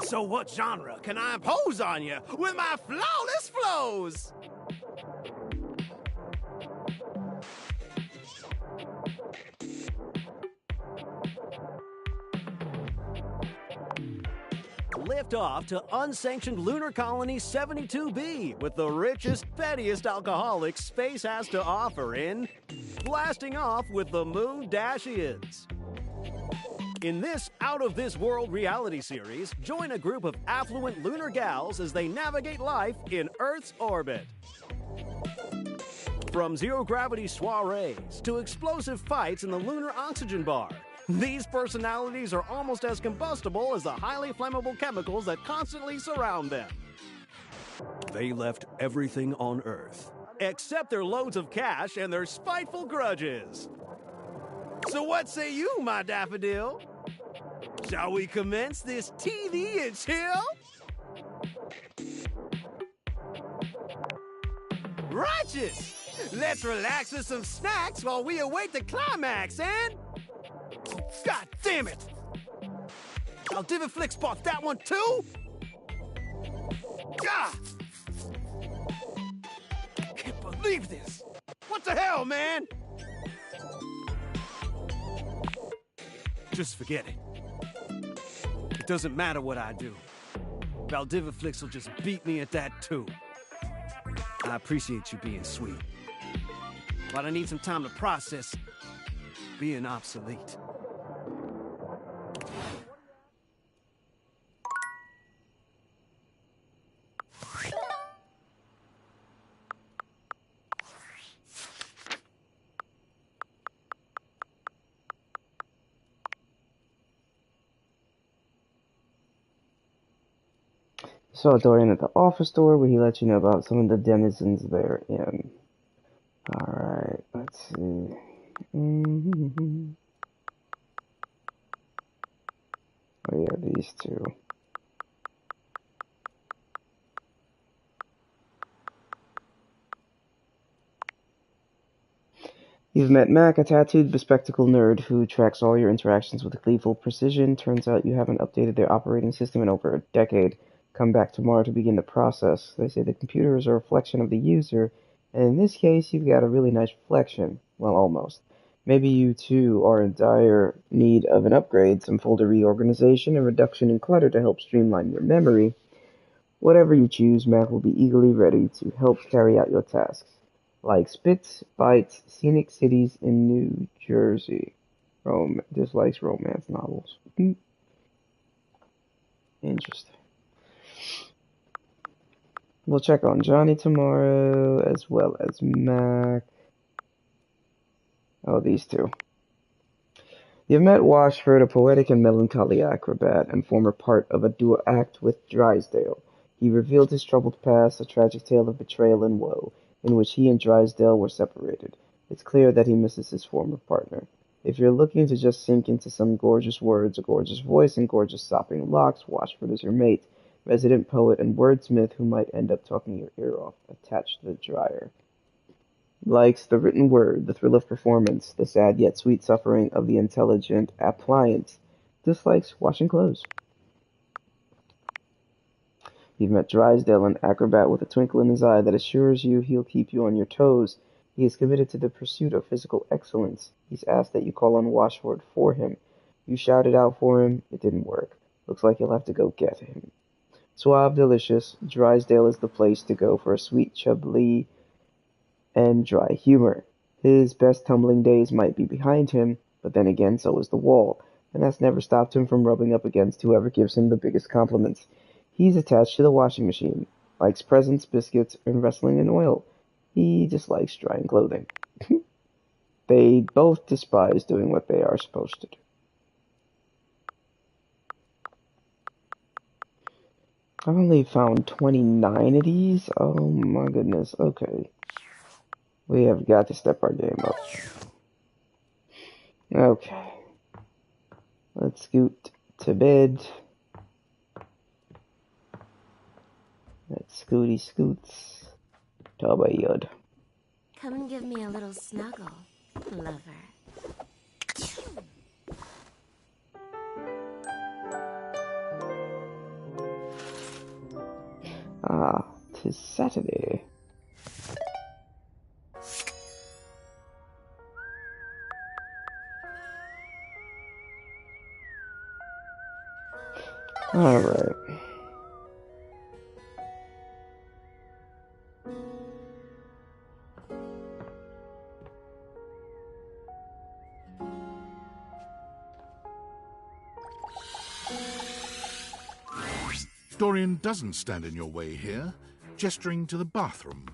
So what genre can I impose on you with my flawless flows? Lift off to unsanctioned lunar colony 72B with the richest, pettiest alcoholics space has to offer in Blasting Off with the Moon Dashians. In this out-of-this-world reality series, join a group of affluent lunar gals as they navigate life in Earth's orbit. From zero-gravity soirees to explosive fights in the lunar oxygen bar, these personalities are almost as combustible as the highly flammable chemicals that constantly surround them. They left everything on Earth, except their loads of cash and their spiteful grudges. So what say you, my daffodil? Shall we commence this TV and chill? Righteous! Let's relax with some snacks while we await the climax, and... God damn it! Valdiviflix bought that one too? God! Can't believe this! What the hell, man? Just forget it. It doesn't matter what I do. Valdiviflix will just beat me at that too. I appreciate you being sweet, but I need some time to process being obsolete.
saw Dorian at the office door where he let you know about some of the denizens therein. Alright, let's see. Oh yeah, these two. You've met Mac, a tattooed, bespectacled nerd who tracks all your interactions with gleeful precision. Turns out you haven't updated their operating system in over a decade. Come back tomorrow to begin the process. They say the computer is a reflection of the user, and in this case, you've got a really nice reflection. Well, almost. Maybe you, too, are in dire need of an upgrade, some folder reorganization, and reduction in clutter to help streamline your memory. Whatever you choose, Mac will be eagerly ready to help carry out your tasks. Like Spitz, Bites, Scenic Cities in New Jersey. Dislikes romance novels. Interesting. We'll check on Johnny tomorrow, as well as Mac. Oh, these two. You've met Washford, a poetic and melancholy acrobat, and former part of a duo act with Drysdale. He revealed his troubled past, a tragic tale of betrayal and woe, in which he and Drysdale were separated. It's clear that he misses his former partner. If you're looking to just sink into some gorgeous words, a gorgeous voice, and gorgeous sopping locks, Washford is your mate, resident poet and wordsmith who might end up talking your ear off, attached to the dryer. Likes the written word, the thrill of performance, the sad yet sweet suffering of the intelligent appliance. Dislikes washing clothes. You've met Drysdale, an acrobat with a twinkle in his eye that assures you he'll keep you on your toes. He is committed to the pursuit of physical excellence. He's asked that you call on Washford for him. You shouted out for him. It didn't work. Looks like you'll have to go get him. Suave delicious, Drysdale is the place to go for a sweet Chablis and dry humor. His best tumbling days might be behind him, but then again so is the wall, and that's never stopped him from rubbing up against whoever gives him the biggest compliments. He's attached to the washing machine, likes presents, biscuits, and wrestling in oil. He dislikes drying clothing. They both despise doing what they are supposed to do. I've only found 29 of these? Oh my goodness, okay. We have got to step our game up. Okay. Let's scoot to bed. Let's scooty scoots to bed.
Come and give me a little snuggle, lover.
Ah, 'tis Saturday. Alright.
Dorian doesn't stand in your way here, gesturing to the bathroom.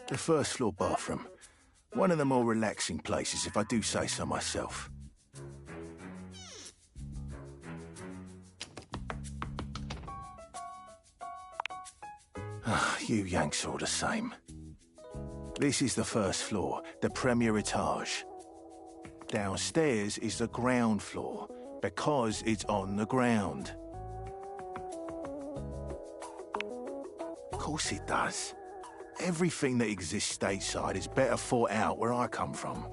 The first floor bathroom. One of the more relaxing places, if I do say so myself. You Yanks are the same. This is the first floor, the premier etage. Downstairs is the ground floor, because it's on the ground. Of course it does. Everything that exists stateside is better thought out where I come from.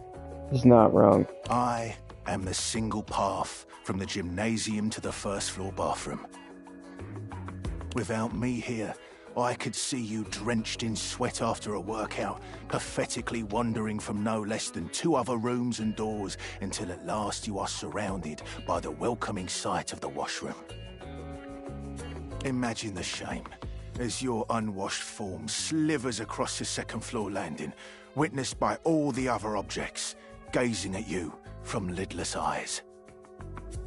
He's not wrong.
I am the single path from the gymnasium to the first floor bathroom. Without me here, I could see you drenched in sweat after a workout, pathetically wandering from no less than 2 other rooms and doors until at last you are surrounded by the welcoming sight of the washroom. Imagine the shame as your unwashed form slivers across the second floor landing, witnessed by all the other objects, gazing at you from lidless eyes.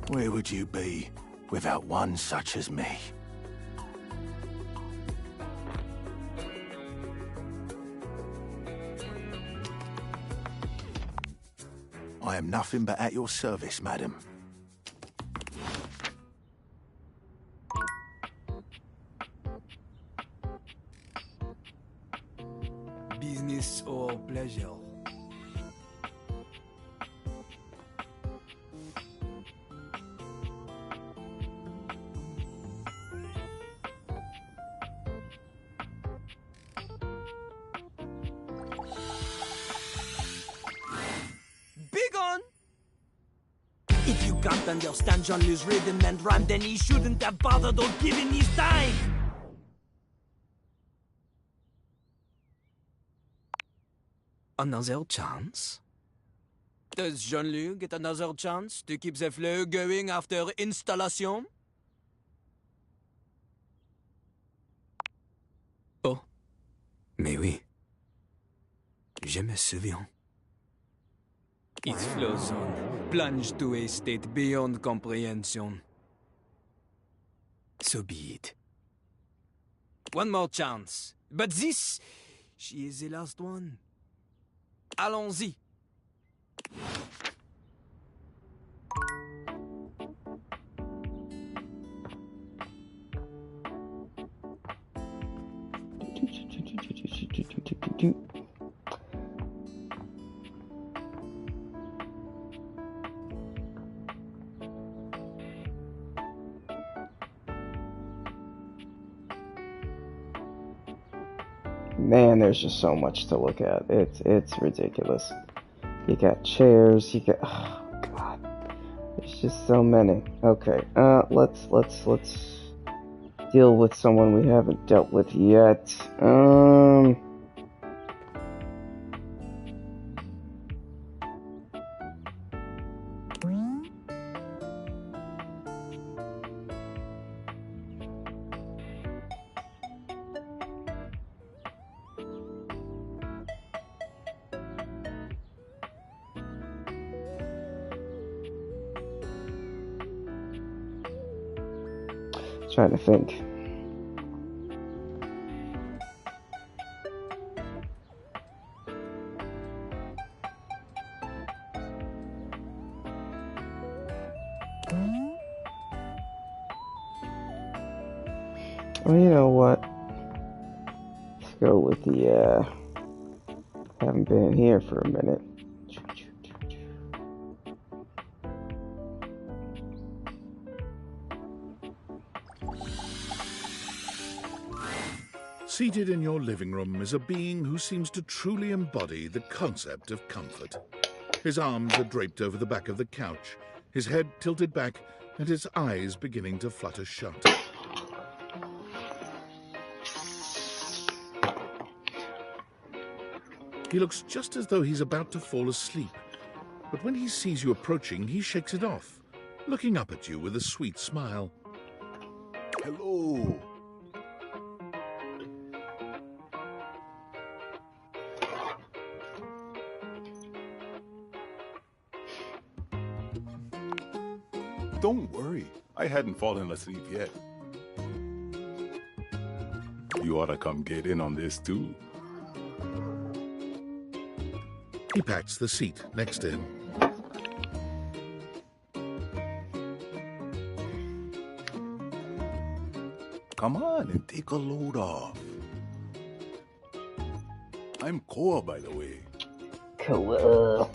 Where would you be without one such as me? I am nothing but at your service, madam.
Business or pleasure? Big on! If you can't understand Jean-Louis' rhythm and rhyme, then he shouldn't have bothered or given his time! Another chance? Does Jean-Louis get another chance to keep the flow going after installation? Oh, mais oui. Je me souviens. It flows on, plunged to a state beyond comprehension. So be it. One more chance. But this, she is the last one. Allons-y.
Man, there's just so much to look at. It's ridiculous. You got chairs, you got, oh god. There's just so many. Okay, let's deal with someone we haven't dealt with yet. Trying to think. Well, you know what? Let's go with the, haven't been here for a minute.
Seated in your living room is a being who seems to truly embody the concept of comfort. His arms are draped over the back of the couch, his head tilted back, and his eyes beginning to flutter shut. He looks just as though he's about to fall asleep, but when he sees you approaching, he shakes it off, looking up at you with a sweet smile.
Hello.
Don't worry, I hadn't fallen asleep yet. You ought to come get in on this too.
He pats the seat next to him.
Come on and take a load off. I'm Koa, by the way.
Cool.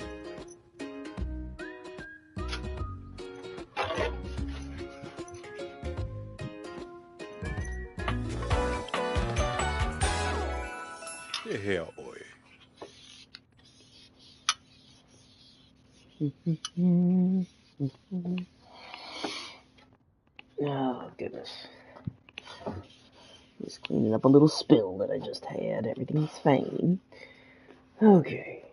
Here, boy.
Oh, goodness. Just cleaning up a little spill that I just had. Everything's fine. Okay.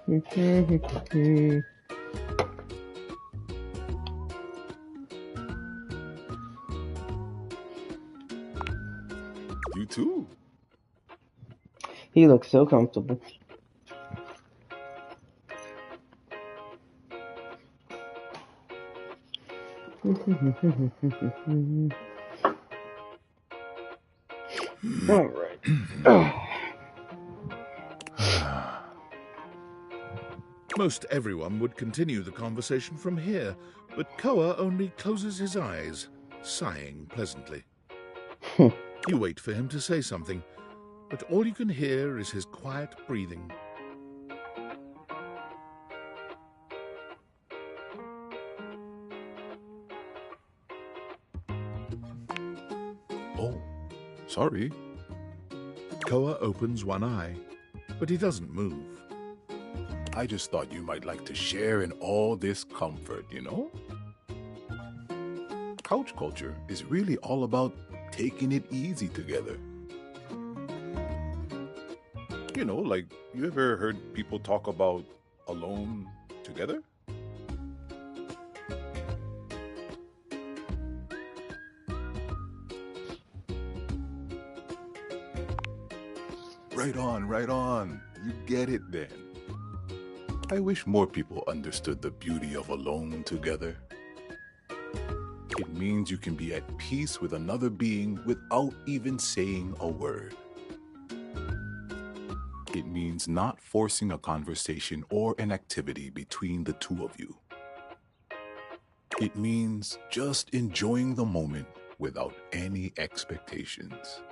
You too.
He looks so comfortable. All right.
Most everyone would continue the conversation from here, but Koa only closes his eyes, sighing pleasantly. You wait for him to say something, but all you can hear is his quiet breathing.
Oh, sorry.
Koa opens one eye, but he doesn't move.
I just thought you might like to share in all this comfort, you know? Couch culture is really all about taking it easy together. You know, like, you ever heard people talk about alone together? Right on, right on. You get it then. I wish more people understood the beauty of alone together. It means you can be at peace with another being without even saying a word. It means not forcing a conversation or an activity between the two of you. It means just enjoying the moment without any expectations.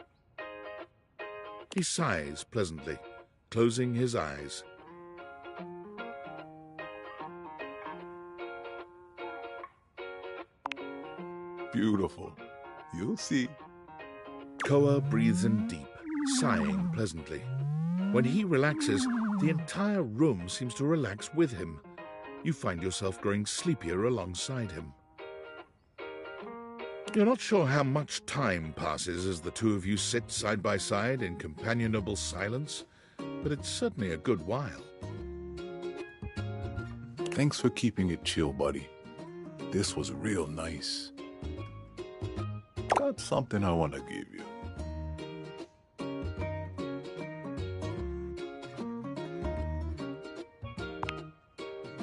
He sighs pleasantly, closing his eyes.
Beautiful. You'll see.
Koa breathes in deep, sighing pleasantly. When he relaxes, the entire room seems to relax with him. You find yourself growing sleepier alongside him. You're not sure how much time passes as the two of you sit side by side in companionable silence, but it's certainly a good while.
Thanks for keeping it chill, buddy. This was real nice. Got something I want to give you.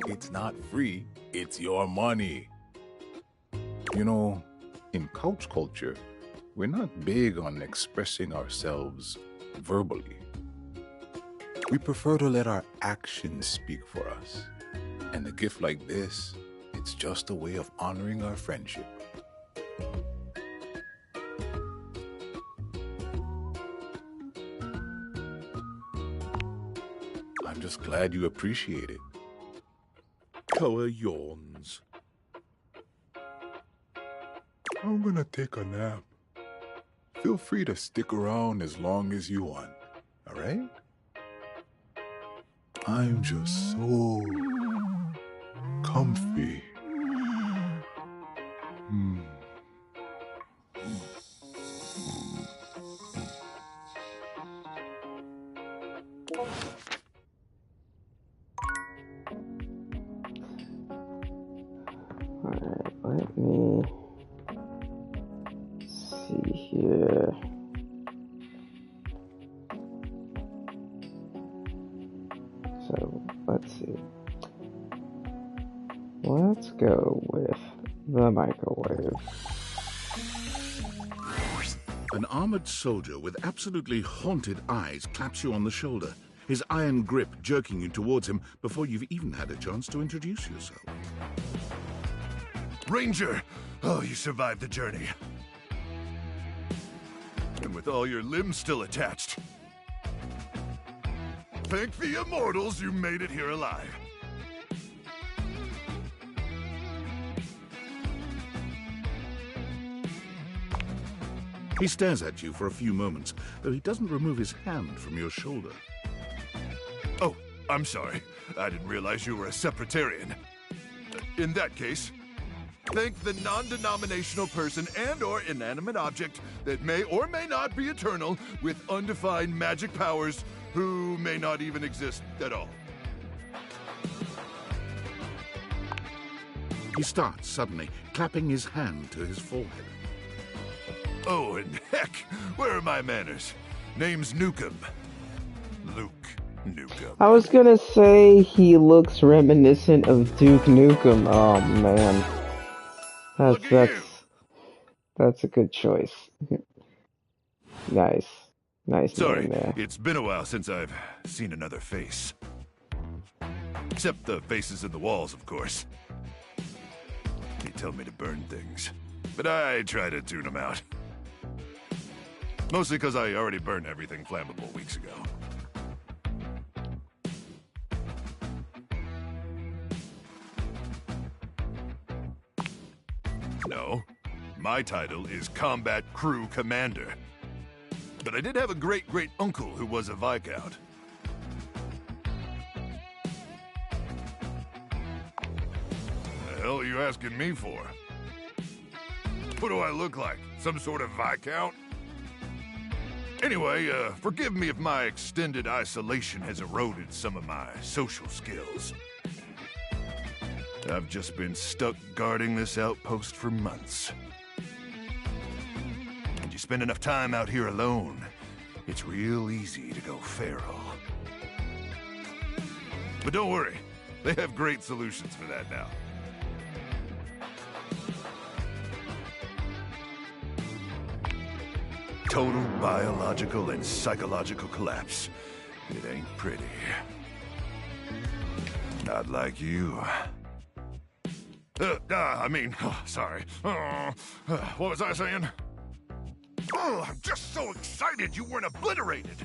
It's not free, it's your money. You know, in couch culture, we're not big on expressing ourselves verbally. We prefer to let our actions speak for us. And a gift like this, it's just a way of honoring our friendship. I'm just glad you appreciate it.
Koa yawns.
I'm gonna take a nap. Feel free to stick around as long as you want, alright? I'm just so comfy.
Alright, let me see here. So, let's see. Let's go with the microwave.
An armored soldier with absolutely haunted eyes claps you on the shoulder, his iron grip jerking you towards him before you've even had a chance to introduce yourself.
Ranger! Oh, you survived the journey. And with all your limbs still attached. Thank the immortals you made it here alive.
He stares at you for a few moments, though he doesn't remove his hand from your shoulder.
Oh, I'm sorry. I didn't realize you were a Separatarian. In that case, thank the non-denominational person and/or inanimate object that may or may not be eternal with undefined magic powers who may not even exist at all.
He starts suddenly, clapping his hand to his forehead.
Oh, and heck, where are my manners? Name's Nukem. Luke Nukem.
I was gonna say he looks reminiscent of Duke Nukem. Oh man, that's a good choice. Nice
Sorry,
name there.
it's been a while since I've seen another face. Except the faces in the walls, of course. They tell me to burn things, but I try to tune them out. Mostly because I already burned everything flammable weeks ago. No, my title is Combat Crew Commander. But I did have a great-great-uncle who was a Viscount. The hell are you asking me for? What do I look like? Some sort of Viscount? Anyway, forgive me if my extended isolation has eroded some of my social skills. I've just been stuck guarding this outpost for months. And you spend enough time out here alone, it's real easy to go feral. But don't worry, they have great solutions for that now. Total biological and psychological collapse. It ain't pretty. Not like you. Sorry. What was I saying? Oh, I'm just so excited you weren't obliterated!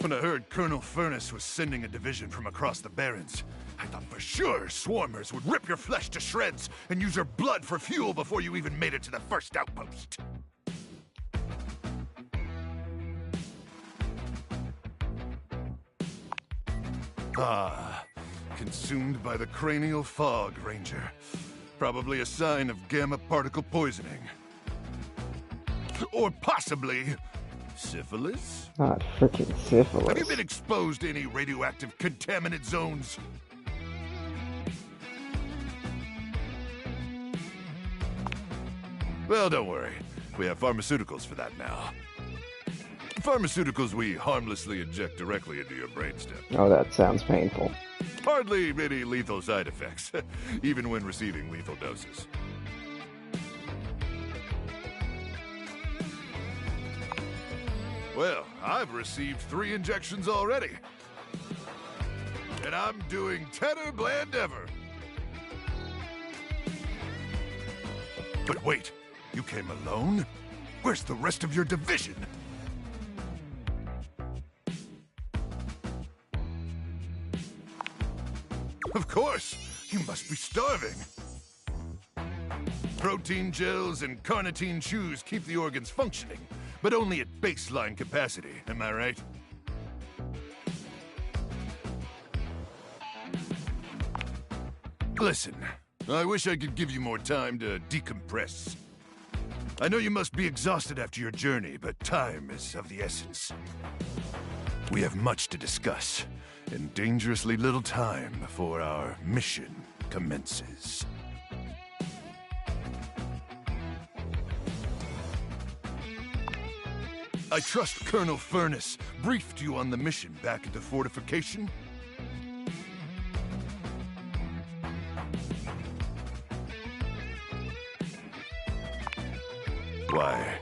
When I heard Colonel Furnace was sending a division from across the Barrens, I thought for sure swarmers would rip your flesh to shreds and use your blood for fuel before you even made it to the first outpost. Ah, consumed by the cranial fog, Ranger. Probably a sign of gamma particle poisoning. Or possibly syphilis?
Not freaking syphilis.
Have you been exposed to any radioactive contaminant zones? Well, don't worry. We have pharmaceuticals for that now. Pharmaceuticals we harmlessly inject directly into your brainstem.
Oh, that sounds painful.
Hardly any lethal side effects, even when receiving lethal doses. Well, I've received 3 injections already. And I'm doing tenor bland ever. But wait, you came alone? Where's the rest of your division? Of course, you must be starving. Protein gels and carnitine chews keep the organs functioning, but only at baseline capacity, am I right? Listen, I wish I could give you more time to decompress. I know you must be exhausted after your journey, but time is of the essence. We have much to discuss, and dangerously little time before our mission commences. I trust Colonel Furnace briefed you on the mission back at the fortification? Why,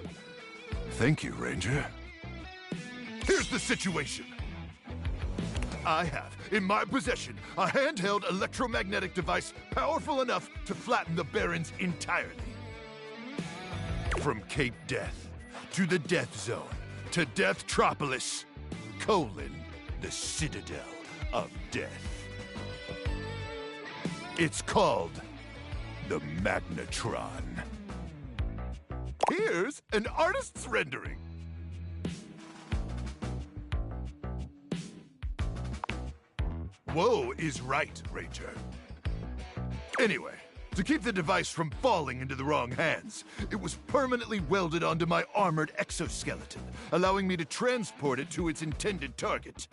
thank you, Ranger. Here's the situation. I have, in my possession, a handheld electromagnetic device powerful enough to flatten the Barrens entirely. From Cape Death, to the Death Zone, to Deathtropolis, the Citadel of Death. It's called the Magnetron. Here's an artist's rendering. Whoa is right, Ranger. Anyway, to keep the device from falling into the wrong hands, it was permanently welded onto my armored exoskeleton, allowing me to transport it to its intended target.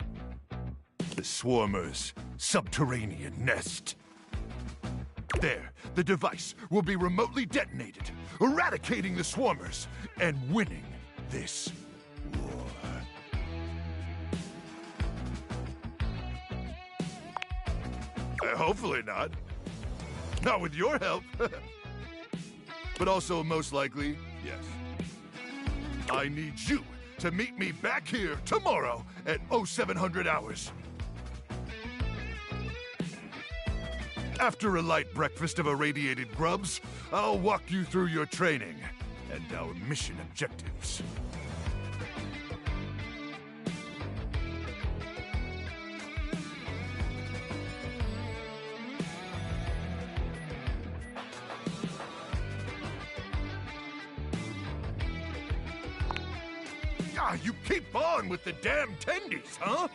The Swarmer's subterranean nest. There, the device will be remotely detonated, eradicating the Swarmers and winning this war. Hopefully not. Not with your help. But also, most likely, yes. I need you to meet me back here tomorrow at 0700 hours. After a light breakfast of irradiated grubs, I'll walk you through your training and our mission objectives. You keep on with the damn tendies, huh?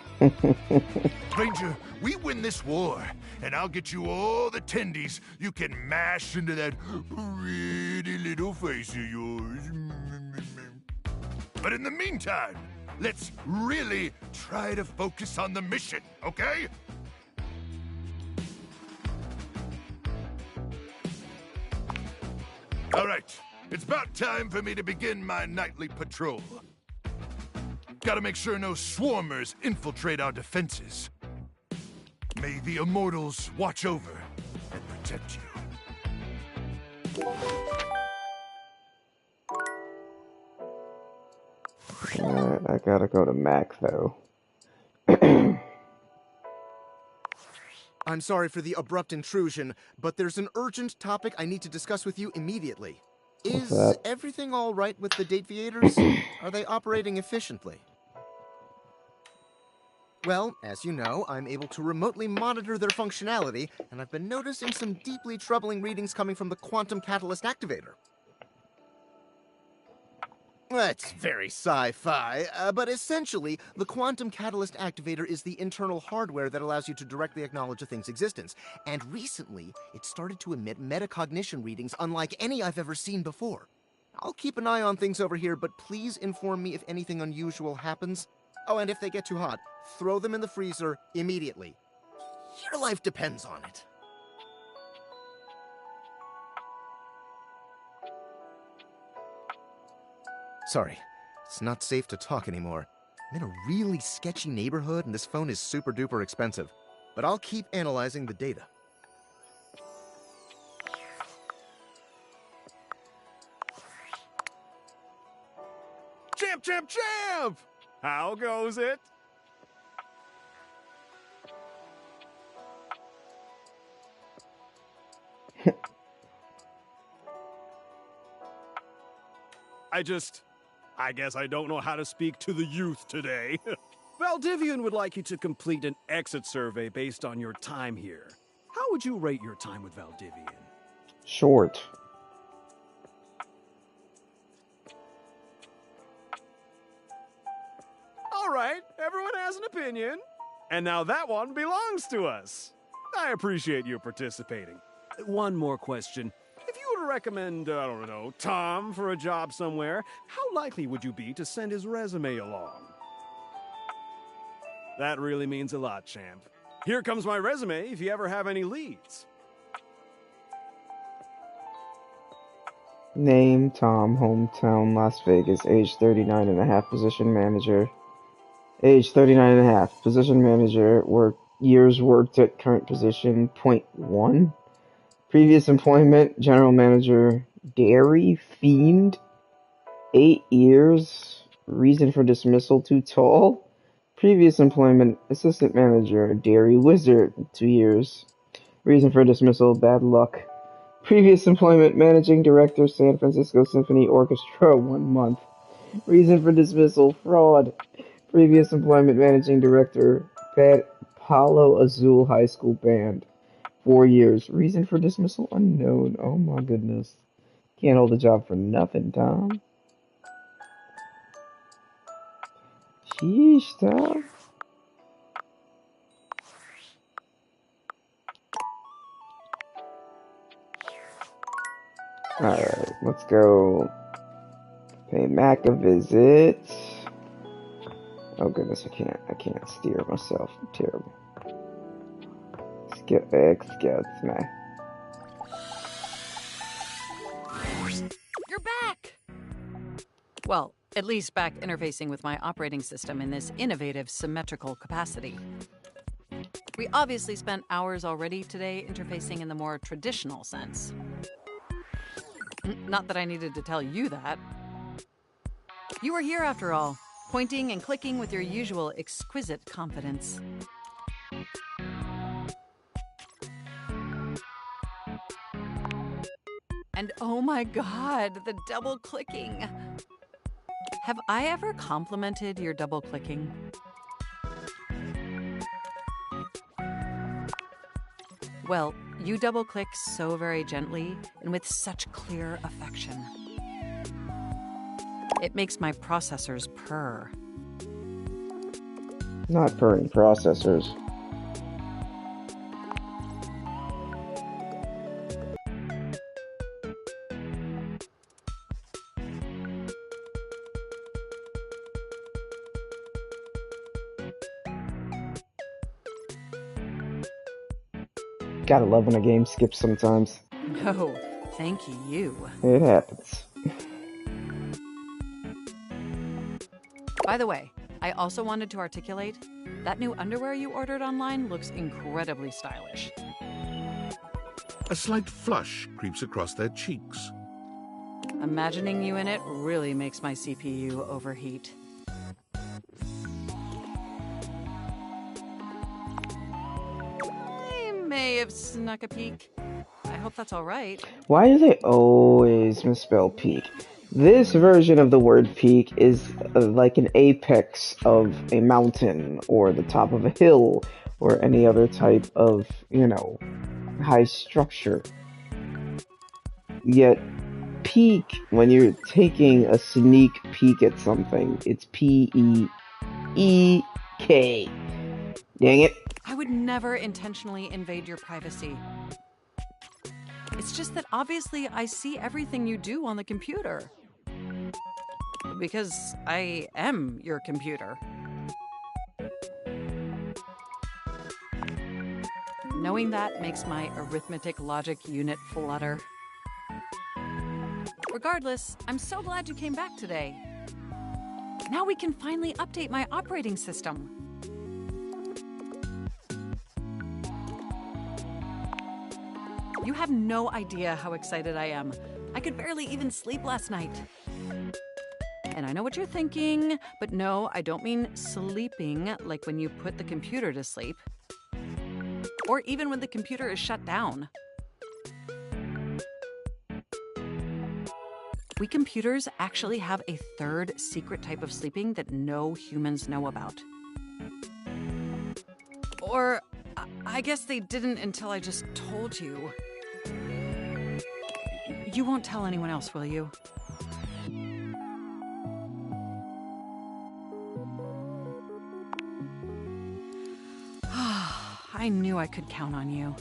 Stranger, we win this war, and I'll get you all the tendies you can mash into that pretty little face of yours. But in the meantime, let's really try to focus on the mission, okay? All right, it's about time for me to begin my nightly patrol. Gotta make sure no swarmers infiltrate our defenses. May the Immortals watch over and protect you.
Alright, I gotta go to Mac, though.
I'm sorry for the abrupt intrusion, but there's an urgent topic I need to discuss with you immediately. Is everything all right with the Dateviators? Are they operating efficiently? Well, as you know, I'm able to remotely monitor their functionality, and I've been noticing some deeply troubling readings coming from the Quantum Catalyst Activator. That's very sci-fi, but essentially, the Quantum Catalyst Activator is the internal hardware that allows you to directly acknowledge a thing's existence. And recently, it started to emit metacognition readings unlike any I've ever seen before. I'll keep an eye on things over here, but please inform me if anything unusual happens. Oh, and if they get too hot, throw them in the freezer immediately. Your life depends on it. Sorry, it's not safe to talk anymore. I'm in a really sketchy neighborhood and this phone is super duper expensive. But I'll keep analyzing the data.
Champ, champ, champ! How goes it? I guess I don't know how to speak to the youth today. Valdivian would like you to complete an exit survey based on your time here. How would you rate your time with Valdivian?
Short.
All right, everyone has an opinion. And now that one belongs to us. I appreciate you participating. One more question. If you were to recommend, I don't know, Tom for a job somewhere, how likely would you be to send his resume along? That really means a lot, champ. Here comes my resume if you ever have any leads.
Name, Tom, hometown, Las Vegas, age 39 and a half, position manager. Age 39 and a half, position manager, years worked at current position, 0.1. Previous employment, general manager, Dairy Fiend, 8 years. Reason for dismissal, too tall. Previous employment, assistant manager, Dairy Wizard, 2 years. Reason for dismissal, bad luck. Previous employment, managing director, San Francisco Symphony Orchestra, 1 month. Reason for dismissal, fraud. Previous employment, managing director, Palo Azul High School Band, 4 years. Reason for dismissal, unknown. Oh my goodness. Can't hold a job for nothing, Tom. Sheesh, Tom. Alright, let's go pay Mac a visit. Oh goodness, I can't steer myself. I'm terrible. Excuse me.
You're back! Well, at least back interfacing with my operating system in this innovative symmetrical capacity. We obviously spent hours already today interfacing in the more traditional sense. Not that I needed to tell you that. You were here after all, pointing and clicking with your usual exquisite confidence. And oh my god, the double clicking. Have I ever complimented your double clicking? Well, you double click so very gently and with such clear affection. It makes my processors purr.
Not purring processors. Gotta love when a game skips sometimes.
No, thank you.
It happens.
By the way, I also wanted to articulate, that new underwear you ordered online looks incredibly stylish.
A slight flush creeps across their cheeks.
Imagining you in it really makes my CPU overheat. I may have snuck a peek. I hope that's all right.
Why do they always misspell peak? This version of the word peak is like an apex of a mountain or the top of a hill or any other type of, high structure. Yet, peek, when you're taking a sneak peek at something, it's P-E-E-K. Dang it.
I would never intentionally invade your privacy. It's just that obviously I see everything you do on the computer. Because I am your computer. Knowing that makes my arithmetic logic unit flutter. Regardless, I'm so glad you came back today. Now we can finally update my operating system. You have no idea how excited I am. I could barely even sleep last night. And I know what you're thinking, but no, I don't mean sleeping like when you put the computer to sleep. Or even when the computer is shut down. We computers actually have a third secret type of sleeping that no humans know about. Or, I guess they didn't until I just told you. You won't tell anyone else, will you? I knew I could count on you.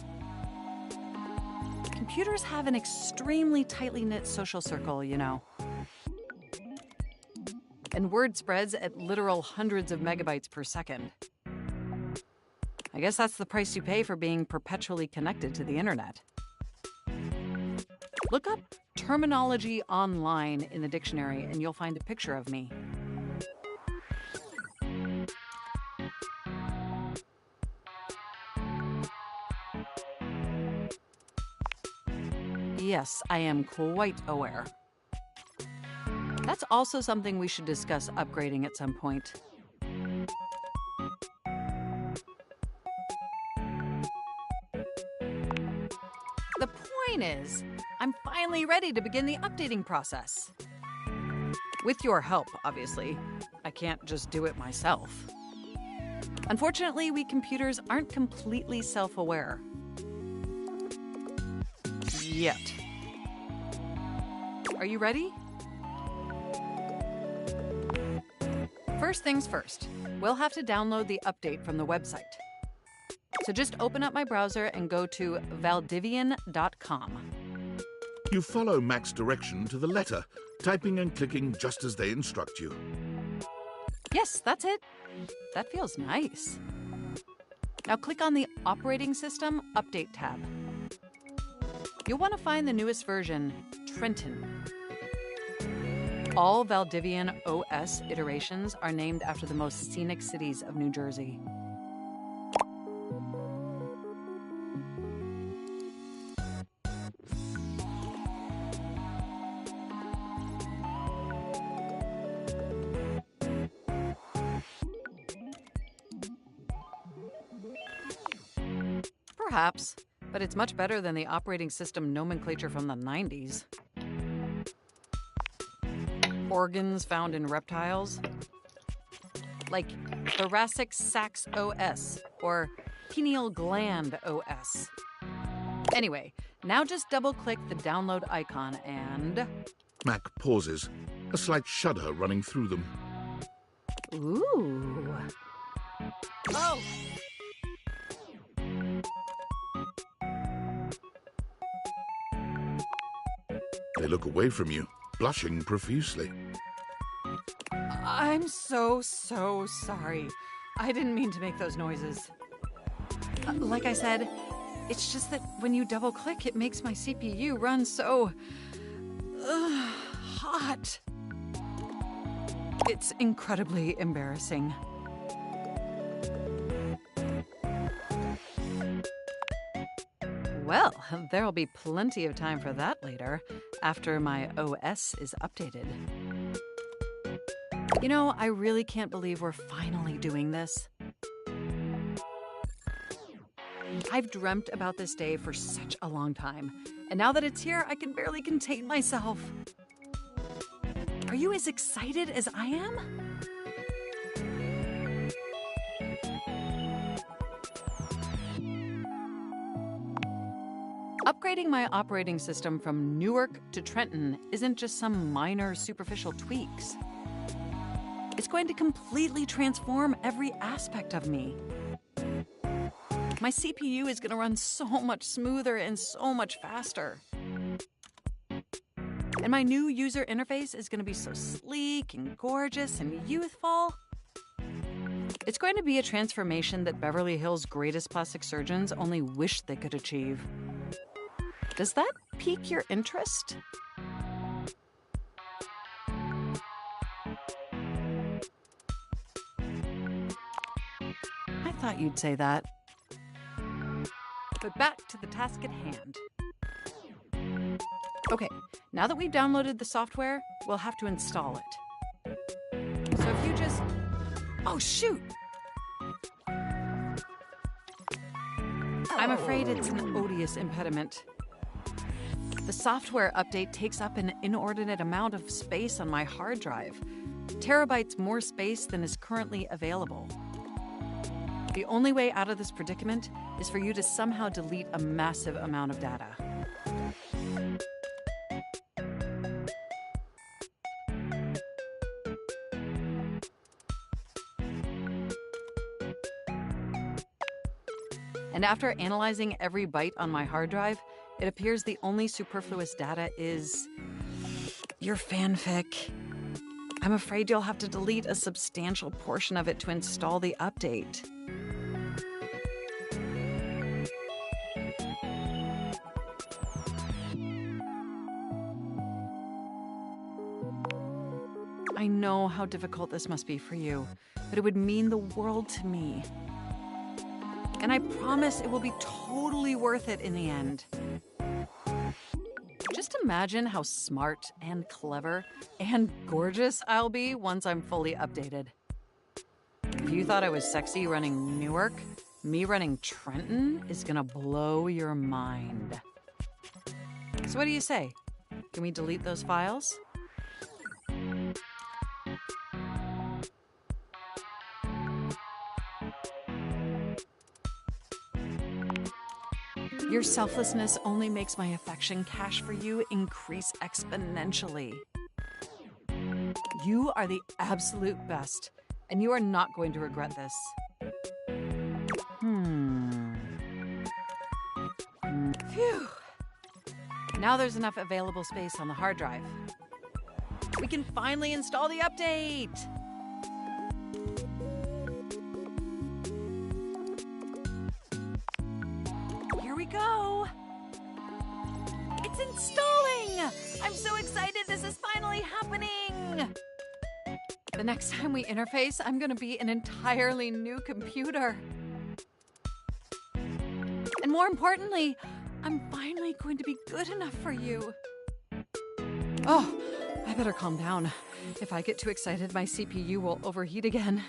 Computers have an extremely tightly knit social circle, you know. And word spreads at literal hundreds of megabytes per second. I guess that's the price you pay for being perpetually connected to the internet. Look up terminology online in the dictionary and you'll find a picture of me. Yes, I am quite aware. That's also something we should discuss upgrading at some point. The point is, I'm finally ready to begin the updating process. With your help, obviously. I can't just do it myself. Unfortunately, we computers aren't completely self-aware. Yet. Are you ready? First things first, we'll have to download the update from the website. So just open up my browser and go to valdivian.com.
You follow Mac's direction to the letter, typing and clicking just as they instruct you.
Yes, that's it. That feels nice. Now click on the Operating System Update tab. You'll want to find the newest version, Trenton. All Valdivian OS iterations are named after the most scenic cities of New Jersey. Perhaps. but it's much better than the operating system nomenclature from the 90s. Organs found in reptiles, like thoracic sacs OS or pineal gland OS. Anyway, now just double-click the download icon and...
Mac pauses, a slight shudder running through them.
Ooh. Oh!
They look away from you, blushing profusely.
I'm so sorry. I didn't mean to make those noises. Like I said, it's just that when you double-click, it makes my CPU run so... hot. It's incredibly embarrassing. Well, there'll be plenty of time for that later, after my OS is updated. You know, I really can't believe we're finally doing this. I've dreamt about this day for such a long time, and now that it's here, I can barely contain myself. Are you as excited as I am? Upgrading my operating system from Newark to Trenton isn't just some minor superficial tweaks. It's going to completely transform every aspect of me. My CPU is going to run so much smoother and so much faster. And my new user interface is going to be so sleek and gorgeous and youthful. It's going to be a transformation that Beverly Hills' greatest plastic surgeons only wish they could achieve. Does that pique your interest? I thought you'd say that. But back to the task at hand. Okay, now that we've downloaded the software, we'll have to install it. So if you just... Oh, shoot! I'm afraid it's an odious impediment. The software update takes up an inordinate amount of space on my hard drive. Terabytes more space than is currently available. The only way out of this predicament is for you to somehow delete a massive amount of data. And after analyzing every byte on my hard drive, it appears the only superfluous data is your fanfic. I'm afraid you'll have to delete a substantial portion of it to install the update. I know how difficult this must be for you, but it would mean the world to me. And I promise it will be totally worth it in the end. Just imagine how smart and clever and gorgeous I'll be once I'm fully updated. If you thought I was sexy running Newark, me running Trenton is gonna blow your mind. So what do you say? Can we delete those files? Your selflessness only makes my affection cache for you increase exponentially. You are the absolute best, and you are not going to regret this. Phew. Now there's enough available space on the hard drive. We can finally install the update! Go! It's installing! I'm so excited this is finally happening! The next time we interface, I'm gonna be an entirely new computer. And more importantly, I'm finally going to be good enough for you. Oh, I better calm down. If I get too excited, my CPU will overheat again.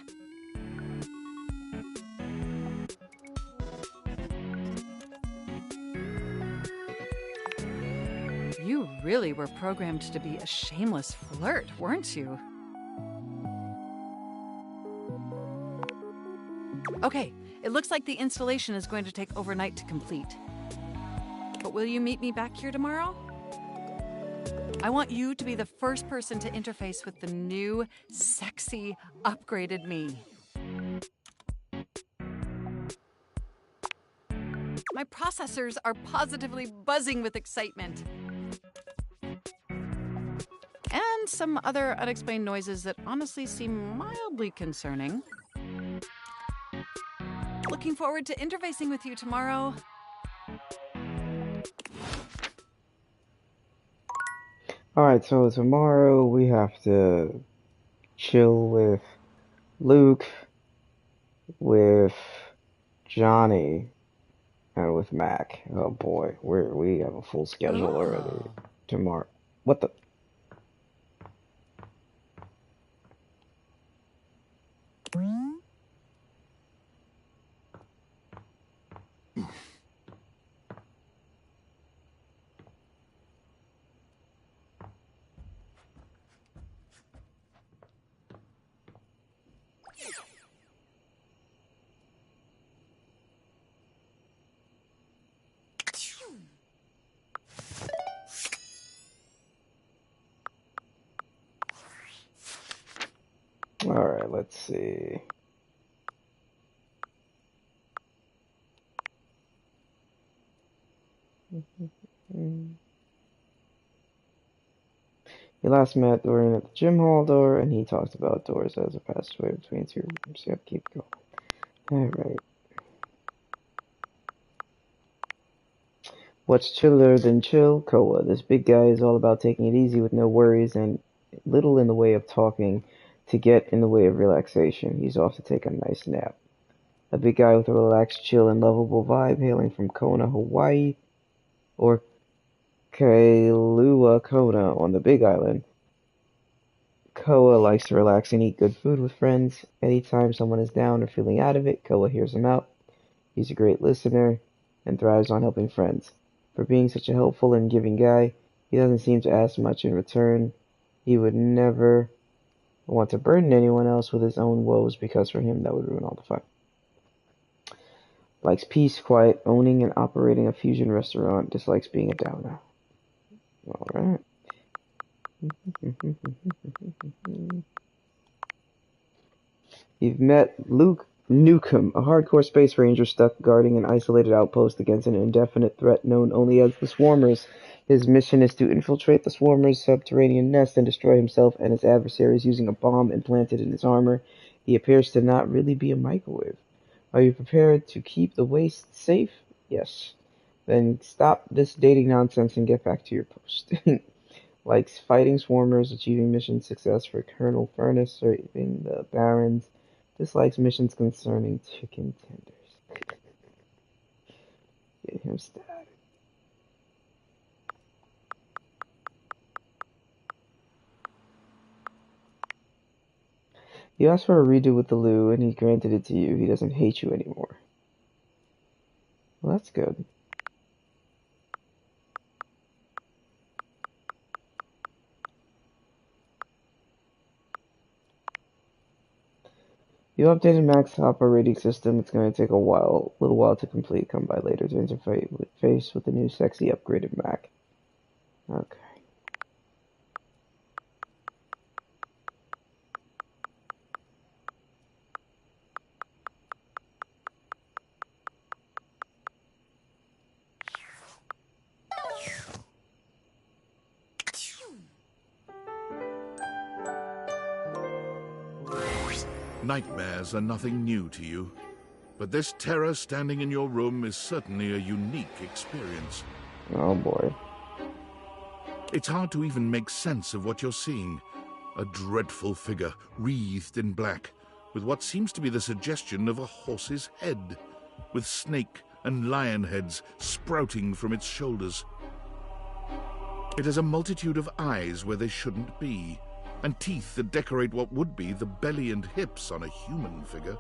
You really were programmed to be a shameless flirt, weren't you? Okay, it looks like the installation is going to take overnight to complete. But will you meet me back here tomorrow? I want you to be the first person to interface with the new, sexy, upgraded me. My processors are positively buzzing with excitement. And some other unexplained noises that honestly seem mildly concerning. Looking forward to interfacing with you tomorrow.
Alright, so tomorrow we have to chill with Luke, with Johnny, and with Mac. Oh boy, we have a full schedule already tomorrow. What the? Alright, let's see. You last met Dorian at the gym hall door, and he talked about doors as a passageway between two rooms. Yep, keep going. Alright. What's chiller than chill? Koa. This big guy is all about taking it easy with no worries and little in the way of talking to get in the way of relaxation. He's off to take a nice nap. A big guy with a relaxed, chill, and lovable vibe hailing from Kona, Hawaii, or Kailua Kona on the Big Island. Koa likes to relax and eat good food with friends. Anytime someone is down or feeling out of it, Koa hears them out. He's a great listener and thrives on helping friends. For being such a helpful and giving guy, he doesn't seem to ask much in return. He would never want to burden anyone else with his own woes, because for him that would ruin all the fun. Likes peace, quiet, owning and operating a fusion restaurant. Dislikes being a downer. Alright. You've met Luke Newcomb, a hardcore space ranger stuck guarding an isolated outpost against an indefinite threat known only as the Swarmers. His mission is to infiltrate the Swarmers' subterranean nest and destroy himself and his adversaries using a bomb implanted in his armor. He appears to not really be a microwave. Are you prepared to keep the waste safe? Yes. Then stop this dating nonsense and get back to your post. Likes fighting Swarmers, achieving mission success for Colonel Furnace, saving the Barons. Dislikes missions concerning chicken tenders. Get him started. You asked for a redo with the Lou, and he granted it to you. He doesn't hate you anymore. Well, that's good. You updated Mac's operating system. It's going to take a little while to complete. Come by later to interface with the new sexy upgraded Mac. Okay.
Nightmares are nothing new to you, but this terror standing in your room is certainly a unique experience.
Oh boy.
It's hard to even make sense of what you're seeing. A dreadful figure, wreathed in black, with what seems to be the suggestion of a horse's head, with snake and lion heads sprouting from its shoulders. It has a multitude of eyes where they shouldn't be, and teeth that decorate what would be the belly and hips on a human figure.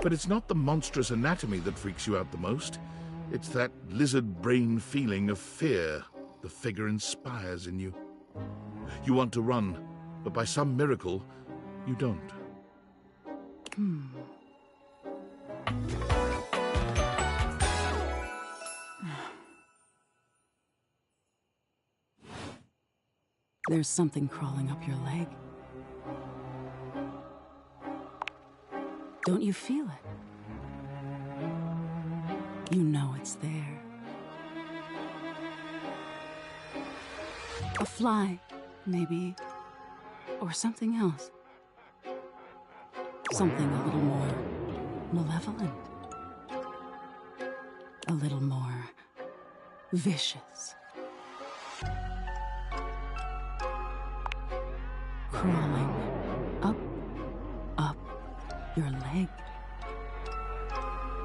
But it's not the monstrous anatomy that freaks you out the most. It's that lizard brain feeling of fear the figure inspires in you. You want to run, but by some miracle, you don't.
There's something crawling up your leg. Don't you feel it? You know it's there. A fly, maybe. Or something else. Something a little more malevolent. A little more vicious. Crawling up your leg.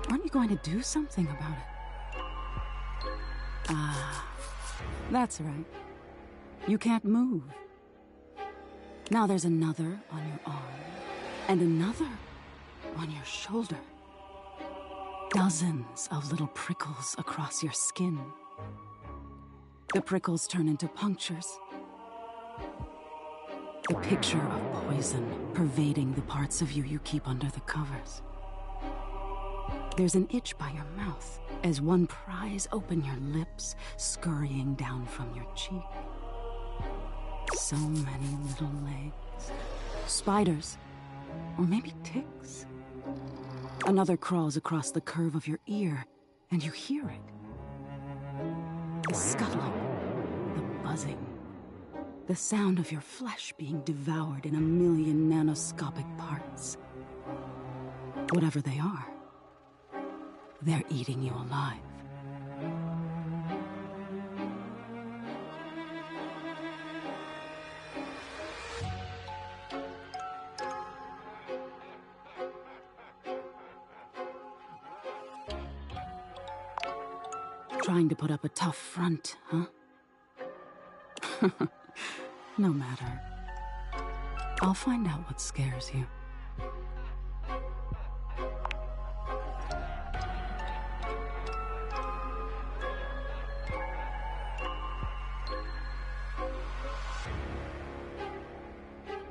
Aren't you going to do something about it? Ah, that's right. You can't move. Now there's another on your arm, and another on your shoulder. Dozens of little prickles across your skin. The prickles turn into punctures. The picture of poison pervading the parts of you you keep under the covers. There's an itch by your mouth as one pries open your lips, scurrying down from your cheek. So many little legs. Spiders. Or maybe ticks. Another crawls across the curve of your ear, and you hear it. The scuttling, the buzzing. The sound of your flesh being devoured in a million nanoscopic parts. Whatever they are, they're eating you alive. Trying to put up a tough front, huh? No matter. I'll find out what scares you.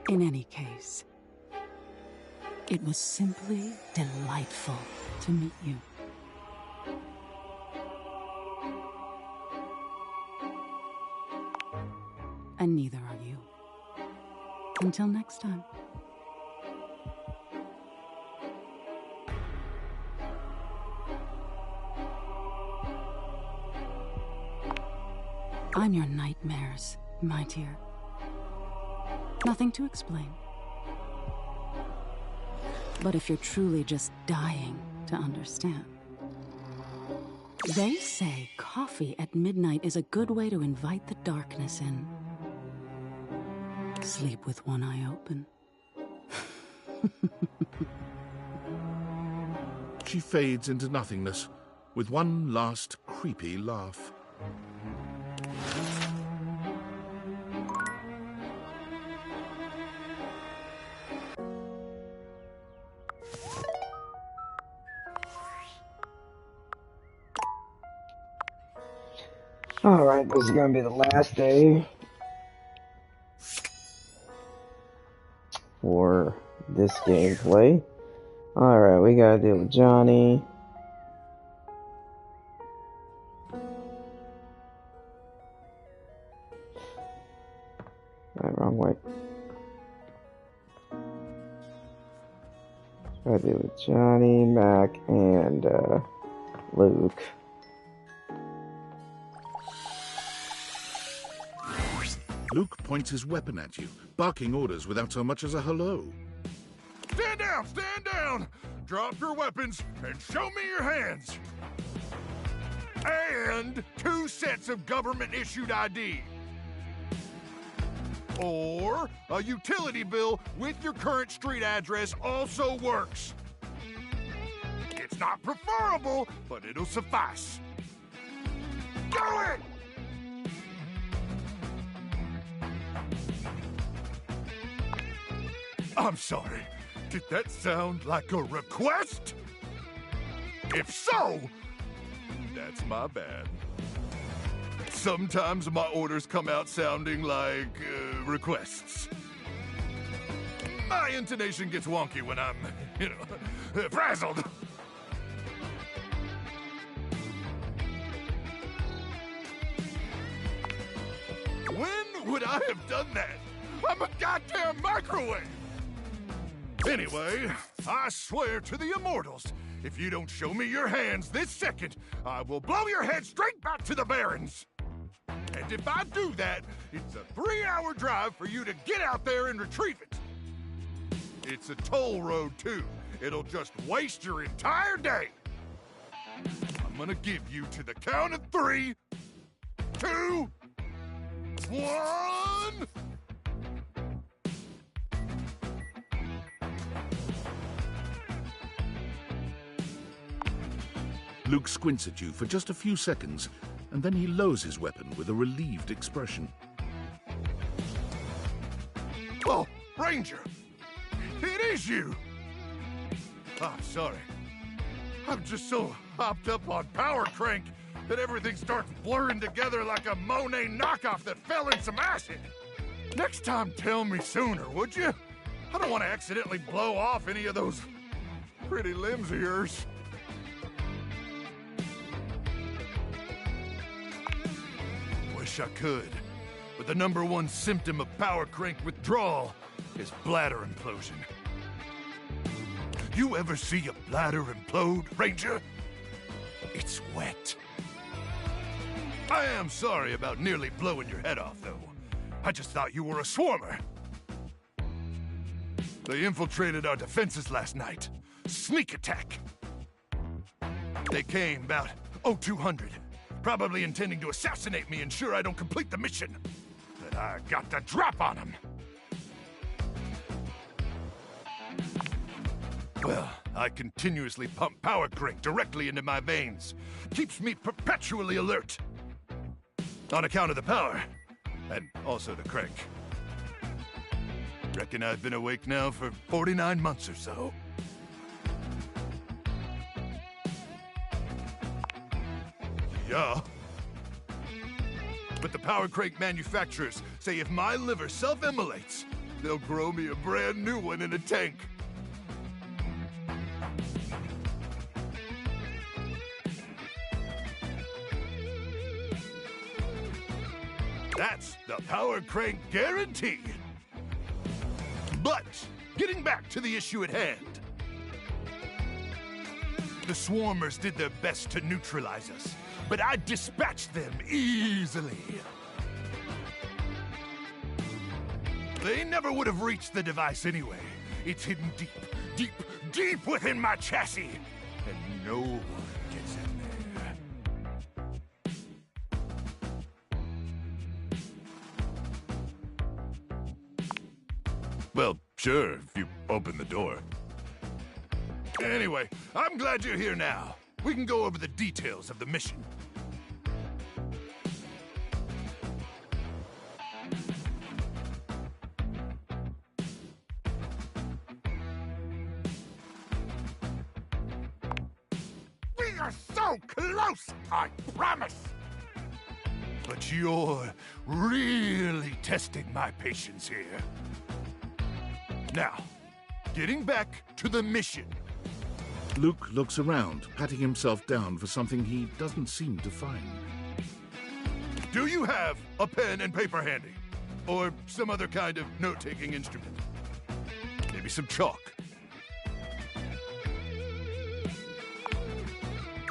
In any case, it was simply delightful to meet you. And neither are you. Until next time. I'm your nightmares, my dear. Nothing to explain. But if you're truly just dying to understand. They say coffee at midnight is a good way to invite the darkness in. Sleep with one eye open.
She fades into nothingness with one last creepy laugh.
Alright, this is gonna be the last day for this gameplay. Alright, we gotta deal with Johnny. Wrong way. Gotta deal with Johnny, Mac, and Luke.
Luke points his weapon at you, barking orders without so much as a hello.
Stand down! Stand down! Drop your weapons and show me your hands! And 2 sets of government-issued ID. Or a utility bill with your current street address also works. It's not preferable, but it'll suffice. Do it! I'm sorry. Did that sound like a request? If so, That's my bad. Sometimes my orders come out sounding like requests. My intonation gets wonky when I'm, frazzled. When would I have done that? I'm a goddamn microwave! Anyway, I swear to the immortals, if you don't show me your hands this second, I will blow your head straight back to the Barrens. And if I do that, it's a 3-hour drive for you to get out there and retrieve it. It's a toll road, too. It'll just waste your entire day. I'm gonna give you to the count of 3, 2, 1...
Luke squints at you for just a few seconds, and then he lowers his weapon with a relieved expression.
Oh, Ranger! It is you! I'm sorry. I'm just so hopped up on Power Crank that everything starts blurring together like a Monet knockoff that fell in some acid. Next time, tell me sooner, would you? I don't want to accidentally blow off any of those pretty limbs of yours. Wish I could, but the #1 symptom of Power Crank withdrawal is bladder implosion. You ever see a bladder implode, Ranger? It's wet. I am sorry about nearly blowing your head off, though. I just thought you were a swarmer. They infiltrated our defenses last night. Sneak attack. They came about 0200. Probably intending to assassinate me, ensure I don't complete the mission. But I got the drop on them. Well, I continuously pump Power Crank directly into my veins. Keeps me perpetually alert. On account of the power, and also the crank. Reckon I've been awake now for 49 months or so. Yeah. But the Power Crank manufacturers say if my liver self-immolates, they'll grow me a brand new one in a tank. That's the Power Crank guarantee. But, getting back to the issue at hand. The Swarmers did their best to neutralize us, but I dispatched them easily. They never would have reached the device anyway. It's hidden deep, deep, deep within my chassis, and no one gets in there. Well, sure, if you open the door. Anyway, I'm glad you're here now. We can go over the details of the mission. We are so close, I promise! But you're really testing my patience here. Now, getting back to the mission.
Luke looks around, patting himself down for something he doesn't seem to find.
Do you have a pen and paper handy? Or some other kind of note-taking instrument? Maybe some chalk?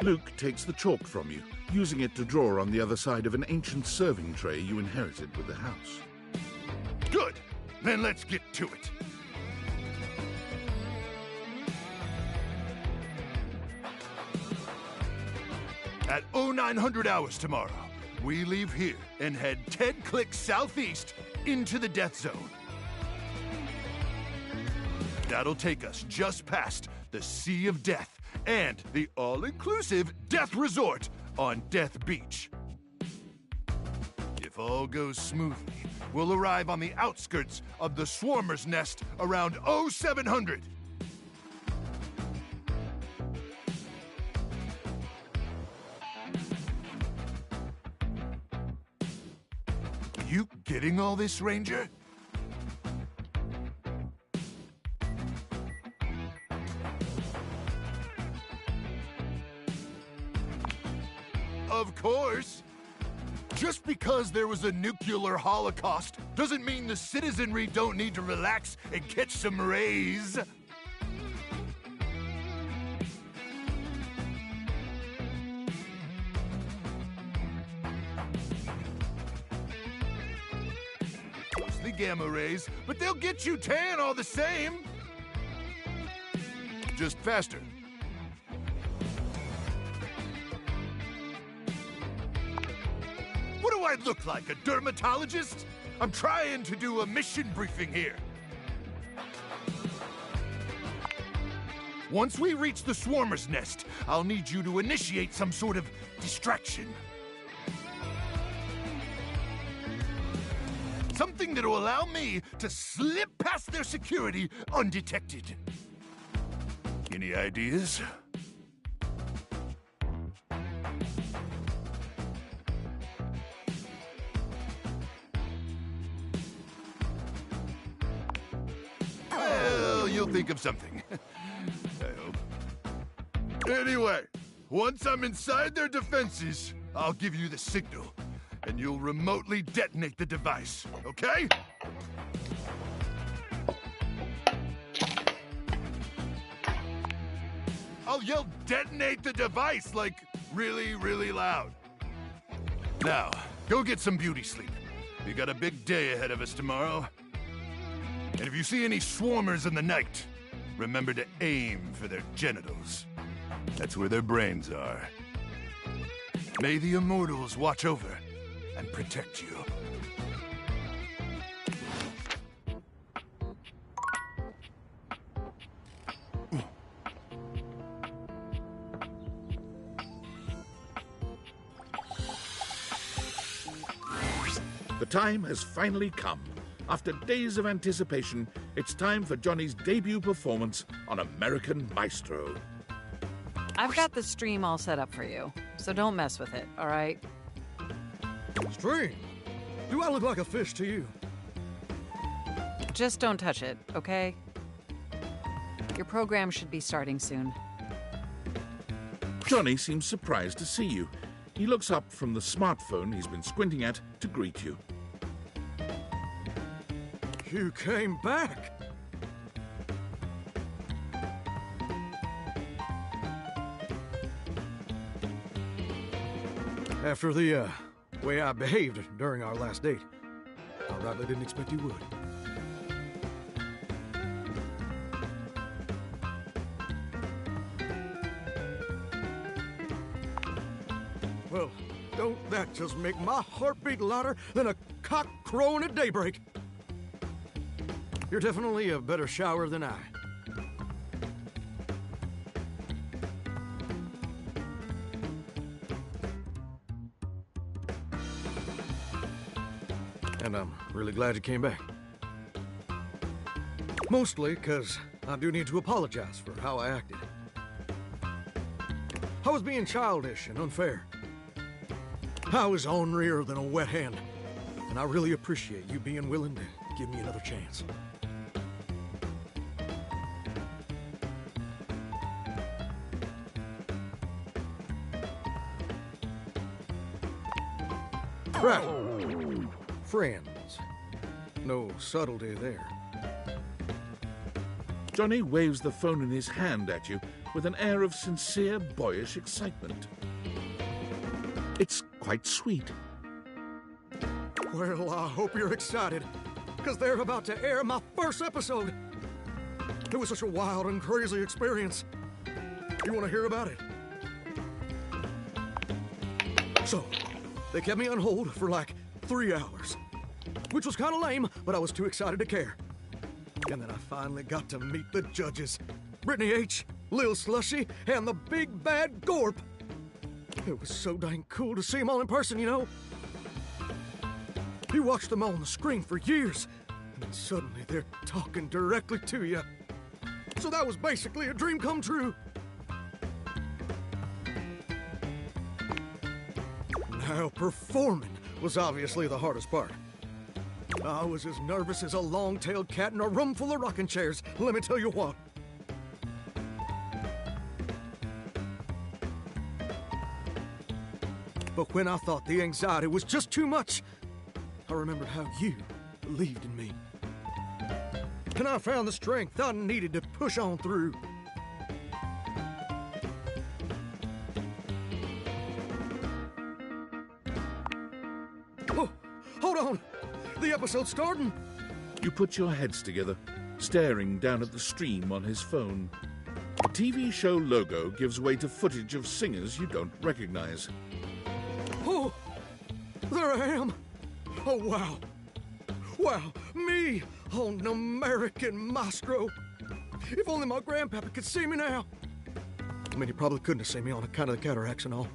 Luke takes the chalk from you, using it to draw on the other side of an ancient serving tray you inherited with the house.
Good! Then let's get to it. At 0900 hours tomorrow, we leave here and head 10 clicks southeast into the Death Zone. That'll take us just past the Sea of Death and the all-inclusive Death Resort on Death Beach. If all goes smoothly, we'll arrive on the outskirts of the Swarmer's Nest around 0700. you getting all this, Ranger? Of course. Just because there was a nuclear holocaust doesn't mean the citizenry don't need to relax and catch some rays. Mostly gamma rays, but they'll get you tan all the same. Just faster. What do I look like, a dermatologist? I'm trying to do a mission briefing here. Once we reach the swarmer's nest, I'll need you to initiate some sort of distraction. Something that'll allow me to slip past their security undetected. Any ideas? Well, you'll think of something. I hope. Anyway, once I'm inside their defenses, I'll give you the signal, and you'll remotely detonate the device, okay? I'll yell detonate the device, like, really, really loud. Now, go get some beauty sleep. We got a big day ahead of us tomorrow. And if you see any swarmers in the night, remember to aim for their genitals. That's where their brains are. May the Immortals watch over and protect you.
The time has finally come. After days of anticipation, it's time for Johnny's debut performance on American Maestro.
I've got the stream all set up for you, so don't mess with it, all right?
Stream? Do I look like a fish to you?
Just don't touch it, okay? Your program should be starting soon.
Johnny seems surprised to see you. He looks up from the smartphone he's been squinting at to greet you.
You came back! After the, way I behaved during our last date, I rightly didn't expect you would. Well, don't that just make my heart beat louder than a cock crowing at daybreak? You're definitely a better shower than I. And I'm really glad you came back. Mostly because I do need to apologize for how I acted. I was being childish and unfair. I was ornerier than a wet hand, and I really appreciate you being willing to give me another chance. Right. Friends. No subtlety there.
Johnny waves the phone in his hand at you with an air of sincere, boyish excitement. It's quite sweet.
Well, I hope you're excited, because they're about to air my first episode. It was such a wild and crazy experience. You want to hear about it? So, they kept me on hold for like 3 hours, which was kind of lame, but I was too excited to care. And then I finally got to meet the judges. Brittany H., Lil Slushy, and the big bad Gorp. It was so dang cool to see them all in person, you know? You watch them all on the screen for years, and then suddenly they're talking directly to you. So that was basically a dream come true. Now, performing was obviously the hardest part. I was as nervous as a long-tailed cat in a room full of rocking chairs, let me tell you what. But when I thought the anxiety was just too much, I remembered how you believed in me. And I found the strength I needed to push on through. Oh, hold on! The episode's starting!
You put your heads together, staring down at the stream on his phone. The TV show logo gives way to footage of singers you don't recognize.
Oh, there I am. Oh, wow. Wow, me on American Maestro. If only my grandpapa could see me now. I mean, he probably couldn't have seen me on account of the cataracts and all.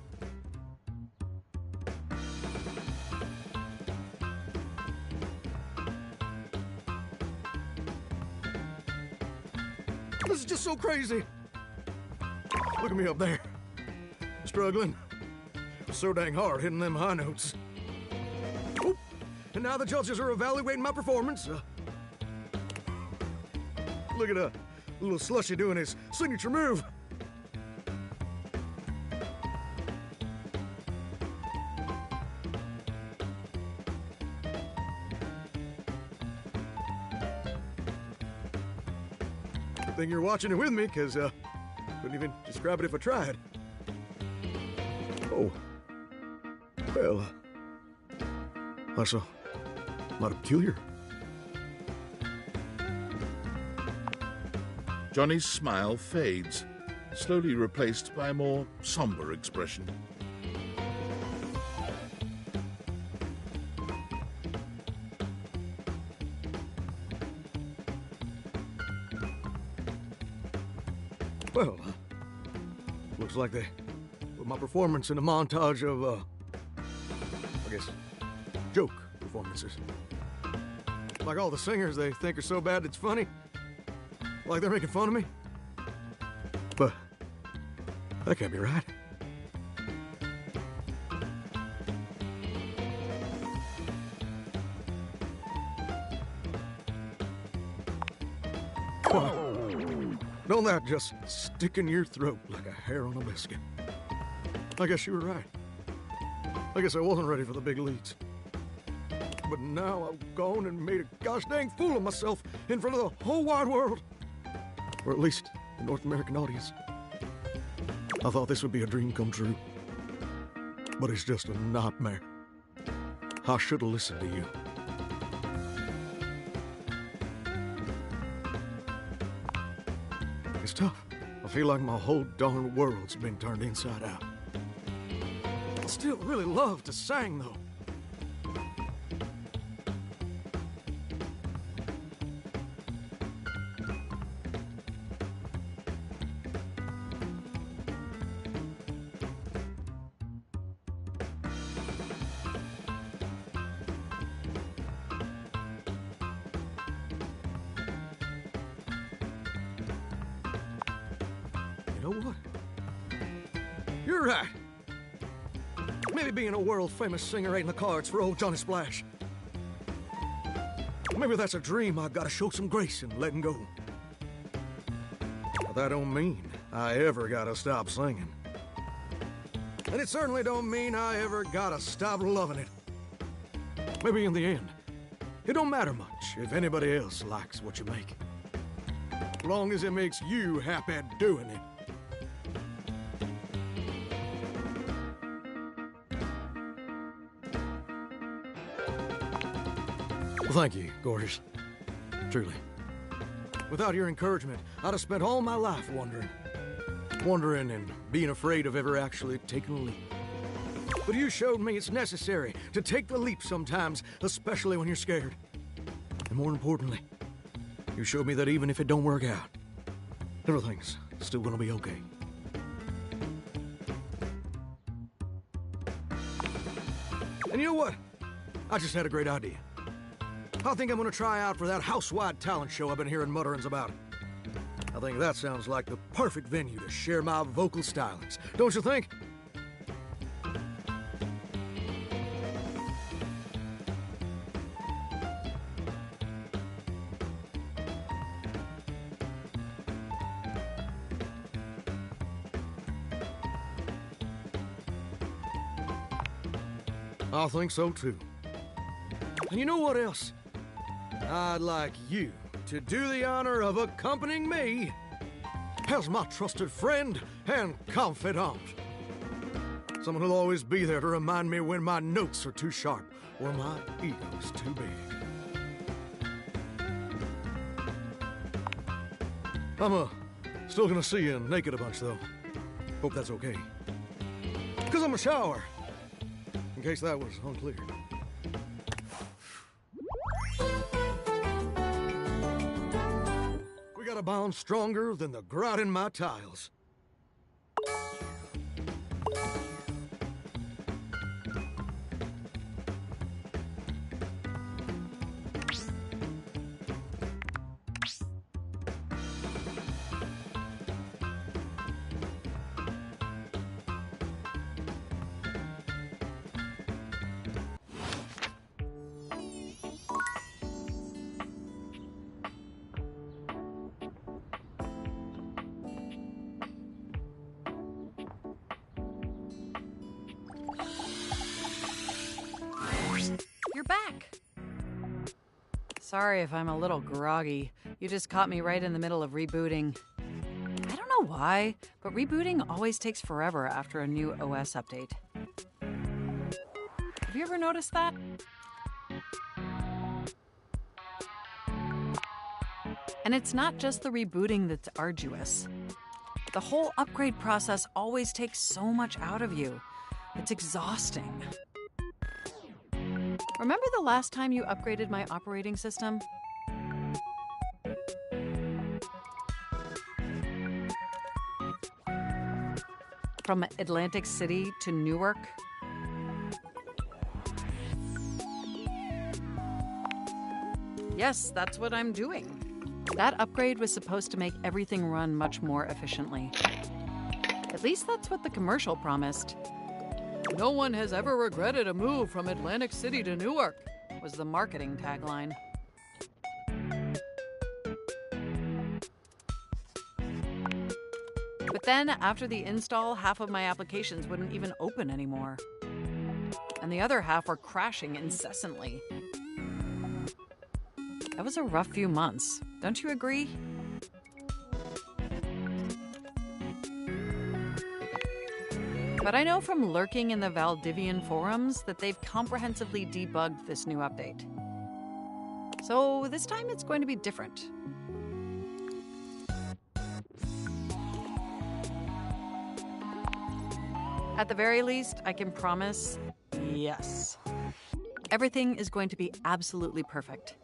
This is just so crazy. Look at me up there. Struggling. So dang hard hitting them high notes. Oop. And now the judges are evaluating my performance. Look at little Slushy doing his signature move. Good thing you're watching it with me, because couldn't even describe it if I tried. Oh. Well, that's a lot of peculiar.
Johnny's smile fades, slowly replaced by a more somber expression.
Well, looks like they put my performance in a montage of, I guess, joke performances. Like all the singers they think are so bad it's funny. Like they're making fun of me. But that can't be right. Don't that just stick in your throat like a hair on a biscuit? I guess you were right. I guess I wasn't ready for the big leads. But now I've gone and made a gosh dang fool of myself in front of the whole wide world. Or at least the North American audience. I thought this would be a dream come true. But it's just a nightmare. I should have listened to you. It's tough. I feel like my whole darn world's been turned inside out. I still really love to sing, though. You know what? You're right. Maybe being a world-famous singer ain't in the cards for old Johnny Splash. Maybe that's a dream I gotta show some grace in letting go. But that don't mean I ever gotta stop singing. And it certainly don't mean I ever gotta stop loving it. Maybe in the end, it don't matter much if anybody else likes what you make. As long as it makes you happy doing it. Well, thank you, gorgeous. Truly. Without your encouragement, I'd have spent all my life wondering. Wondering and being afraid of ever actually taking a leap. But you showed me it's necessary to take the leap sometimes, especially when you're scared. And more importantly, you showed me that even if it don't work out, everything's still gonna be okay. And you know what? I just had a great idea. I think I'm gonna try out for that house-wide talent show I've been hearing mutterings about. I think that sounds like the perfect venue to share my vocal stylings. Don't you think? I think so too. And you know what else? I'd like you to do the honor of accompanying me as my trusted friend and confidant. Someone who'll always be there to remind me when my notes are too sharp or my ego's too big. I'm still gonna see you naked a bunch, though. Hope that's okay. Because I'm a shower, in case that was unclear. We got a bond stronger than the grout in my tiles.
You're back. Sorry if I'm a little groggy. You just caught me right in the middle of rebooting. I don't know why, but rebooting always takes forever after a new OS update. Have you ever noticed that? And it's not just the rebooting that's arduous. The whole upgrade process always takes so much out of you. It's exhausting. Remember the last time you upgraded my operating system? From Atlantic City to Newark? Yes, that's what I'm doing. That upgrade was supposed to make everything run much more efficiently. At least that's what the commercial promised. No one has ever regretted a move from Atlantic City to Newark, was the marketing tagline. But then, after the install, half of my applications wouldn't even open anymore. And the other half were crashing incessantly. That was a rough few months, don't you agree? But I know from lurking in the Valdivian forums that they've comprehensively debugged this new update. So this time it's going to be different. At the very least, I can promise, yes. Everything is going to be absolutely perfect.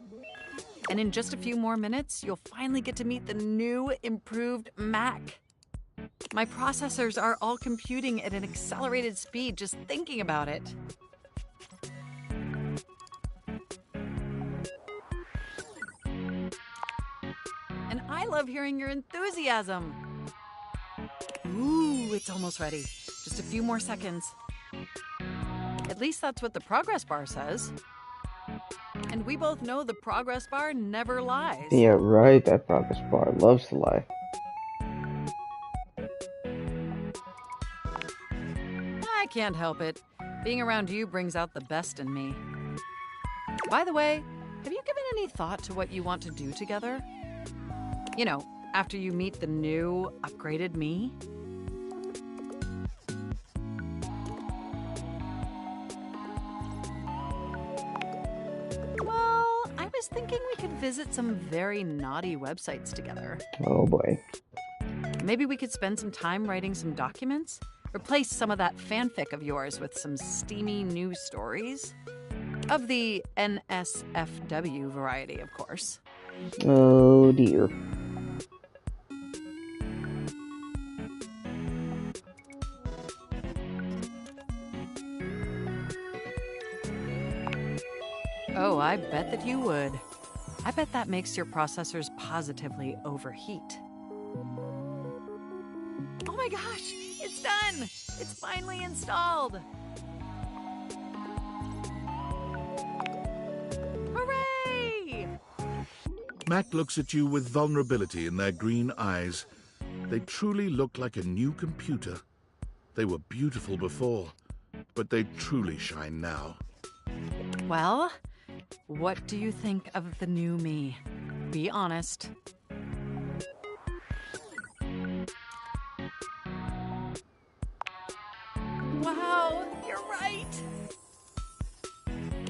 And in just a few more minutes, you'll finally get to meet the new, improved Mac. My processors are all computing at an accelerated speed just thinking about it. And I love hearing your enthusiasm. Ooh, it's almost ready. Just a few more seconds. At least that's what the progress bar says. And we both know the progress bar never lies.
Yeah, right. That progress bar loves to lie.
I can't help it. Being around you brings out the best in me. By the way, have you given any thought to what you want to do together? You know, after you meet the new, upgraded me? Well, I was thinking we could visit some very naughty websites together.
Oh boy.
Maybe we could spend some time writing some documents? Replace some of that fanfic of yours with some steamy new stories? Of the NSFW variety, of course.
Oh dear.
Oh, I bet that you would. I bet that makes your processors positively overheat. Oh my gosh, it's done! It's finally installed! Hooray!
Mac looks at you with vulnerability in their green eyes. They truly look like a new computer. They were beautiful before, but they truly shine now.
Well, what do you think of the new me? Be honest. Wow, you're right.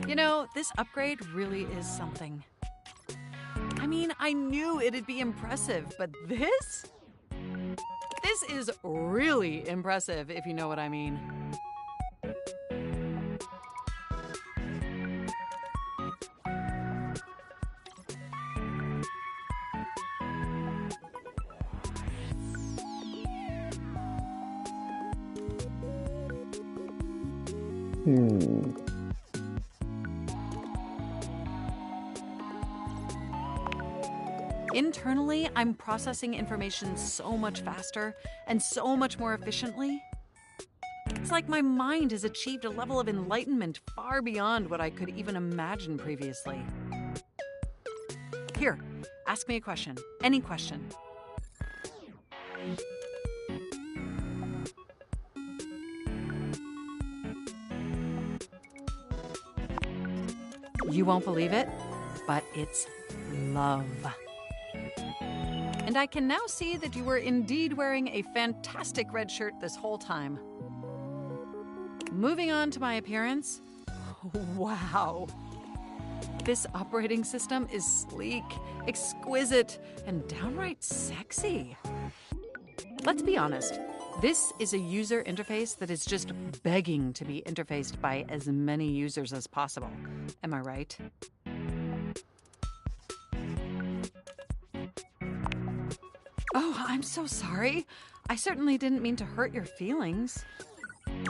You know, this upgrade really is something. I mean, I knew it'd be impressive, but this? This is really impressive, if you know what I mean. Internally, I'm processing information so much faster and so much more efficiently. It's like my mind has achieved a level of enlightenment far beyond what I could even imagine previously. Here, ask me a question. Any question. You won't believe it, but it's love. And I can now see that you were indeed wearing a fantastic red shirt this whole time. Moving on to my appearance. Wow. This operating system is sleek, exquisite, and downright sexy. Let's be honest. This is a user interface that is just begging to be interfaced by as many users as possible. Am I right? Oh, I'm so sorry. I certainly didn't mean to hurt your feelings.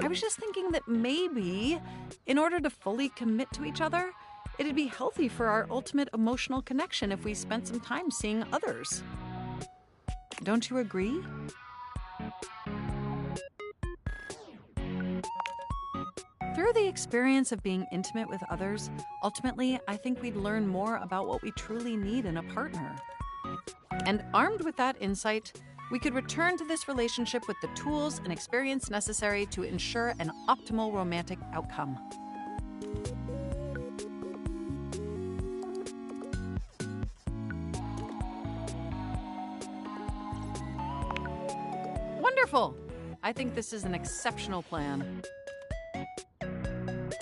I was just thinking that maybe, in order to fully commit to each other, it'd be healthy for our ultimate emotional connection if we spent some time seeing others. Don't you agree? Through the experience of being intimate with others, ultimately, I think we'd learn more about what we truly need in a partner. And armed with that insight, we could return to this relationship with the tools and experience necessary to ensure an optimal romantic outcome. Wonderful! I think this is an exceptional plan.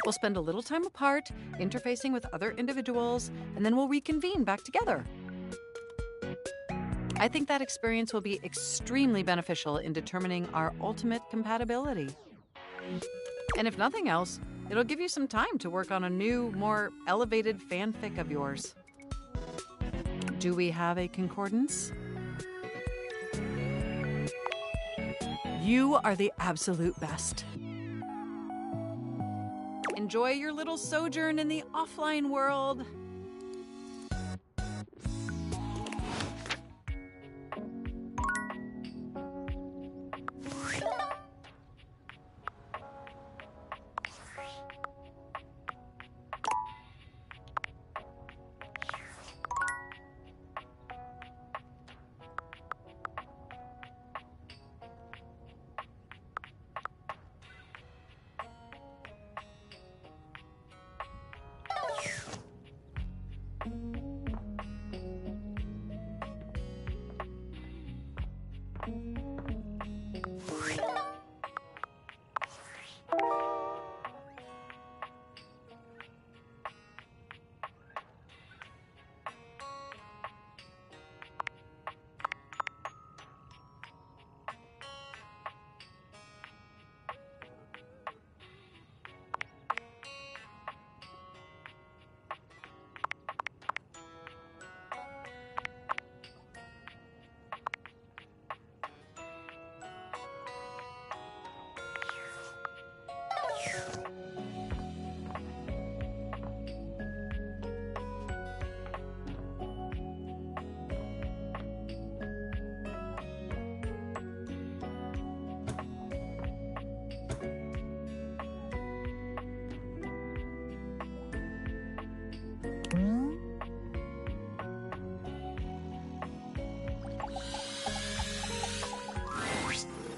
We'll spend a little time apart, interfacing with other individuals, and then we'll reconvene back together. I think that experience will be extremely beneficial in determining our ultimate compatibility. And if nothing else, it'll give you some time to work on a new, more elevated fanfic of yours. Do we have a concordance? You are the absolute best. Enjoy your little sojourn in the offline world.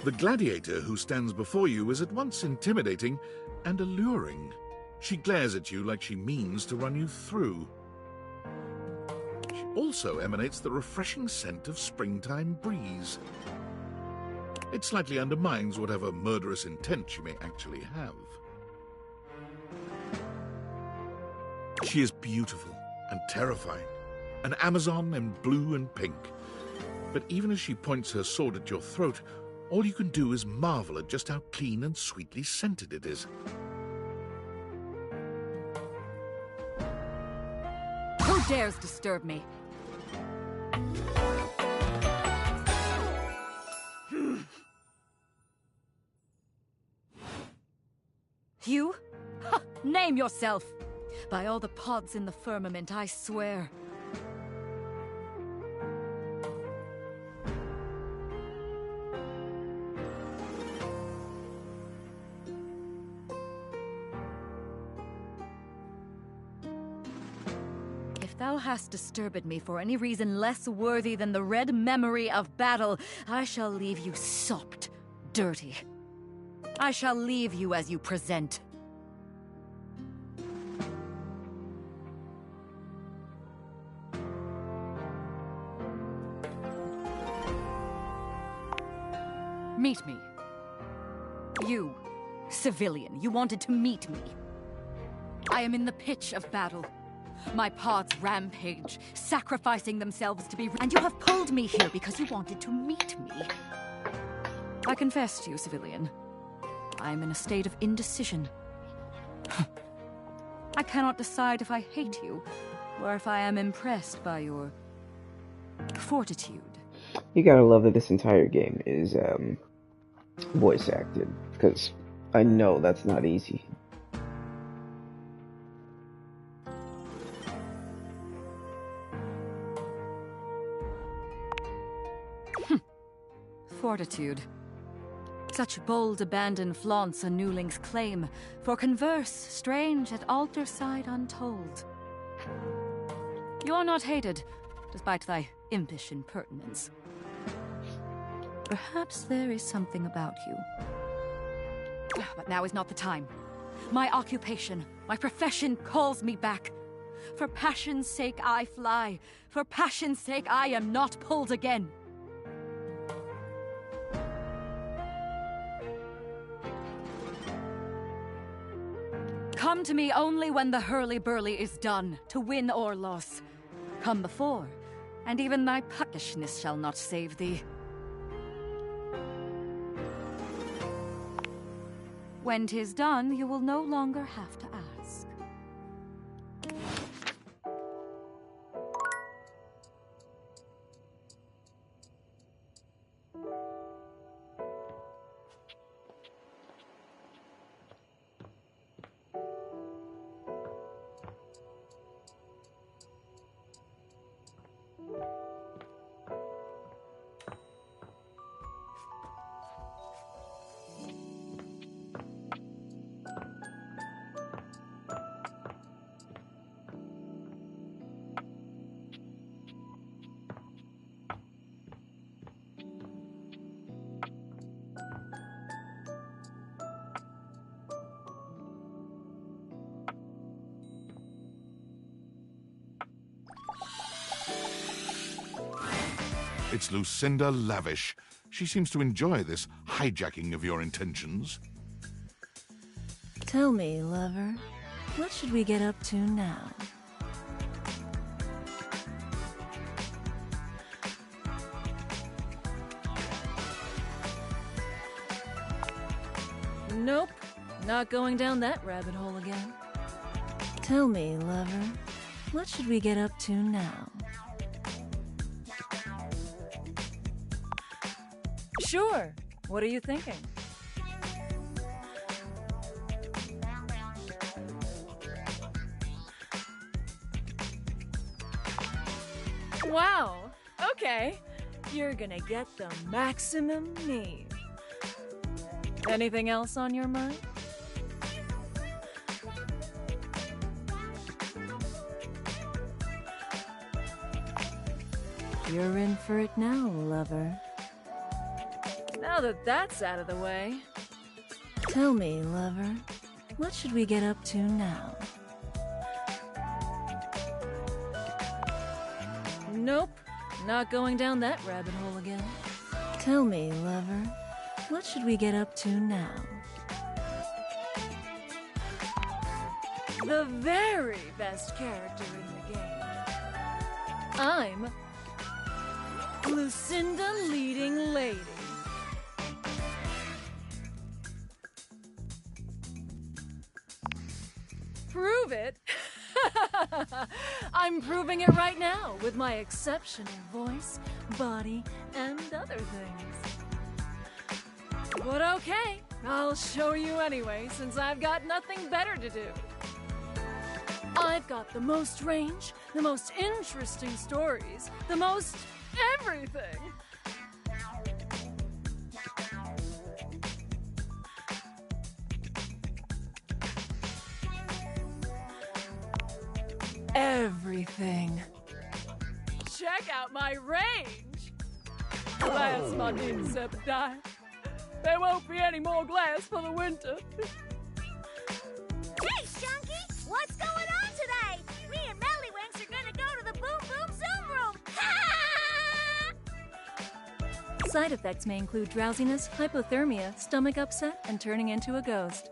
The gladiator who stands before you is at once intimidating and alluring. She glares at you like she means to run you through. She also emanates the refreshing scent of springtime breeze. It slightly undermines whatever murderous intent she may actually have. She is beautiful and terrifying, an Amazon in blue and pink. But even as she points her sword at your throat, all you can do is marvel at just how clean and sweetly scented it is.
Who dares disturb me? You? Ha! Name yourself! By all the pods in the firmament, I swear. If thou hast disturbed me for any reason less worthy than the red memory of battle, I shall leave you sopped, dirty. I shall leave you as you present. Meet me. You, civilian, you wanted to meet me. I am in the pitch of battle. My pods rampage, sacrificing themselves to be... And you have pulled me here because you wanted to meet me. I confess to you, civilian. I am in a state of indecision. I cannot decide if I hate you, or if I am impressed by your... fortitude.
You gotta love that this entire game is, voice acted, because I know that's not easy.
Fortitude. Such bold abandon flaunts a newling's claim, for converse strange at altar side untold. You are not hated, despite thy impish impertinence. Perhaps there is something about you. But now is not the time. My occupation, my profession calls me back. For passion's sake I fly. For passion's sake I am not pulled again. Come to me only when the hurly-burly is done, to win or loss. Come before, and even thy puckishness shall not save thee. When 'tis done, you will no longer have to ask.
It's Lucinda Lavish. She seems to enjoy this hijacking of your intentions.
Tell me, lover, what should we get up to now?
Nope, not going down that rabbit hole again.
Tell me, lover, what should we get up to now?
Sure. What are you thinking? Wow. Okay. You're gonna get the maximum need. Anything else on your mind?
You're in for it now, lover.
Now that that's out of the way.
Tell me, lover, What should we get up to now?
Nope. Not going down that rabbit hole again.
Tell me, lover, what should we get up to now?
The very best character in the game. I'm Lucinda Leading Lady. Prove it? I'm proving it right now with my exceptional voice, body, and other things. But okay, I'll show you anyway, since I've got nothing better to do. I've got the most range, the most interesting stories, the most everything. Everything. Check out my range. Glass, my Decepticon. There won't be any more glass for the winter.
Hey, Shunky! What's going on today? Me and Mellywinks are gonna go to the Boom Boom Zoom Room!
Side effects may include drowsiness, hypothermia, stomach upset, and turning into a ghost.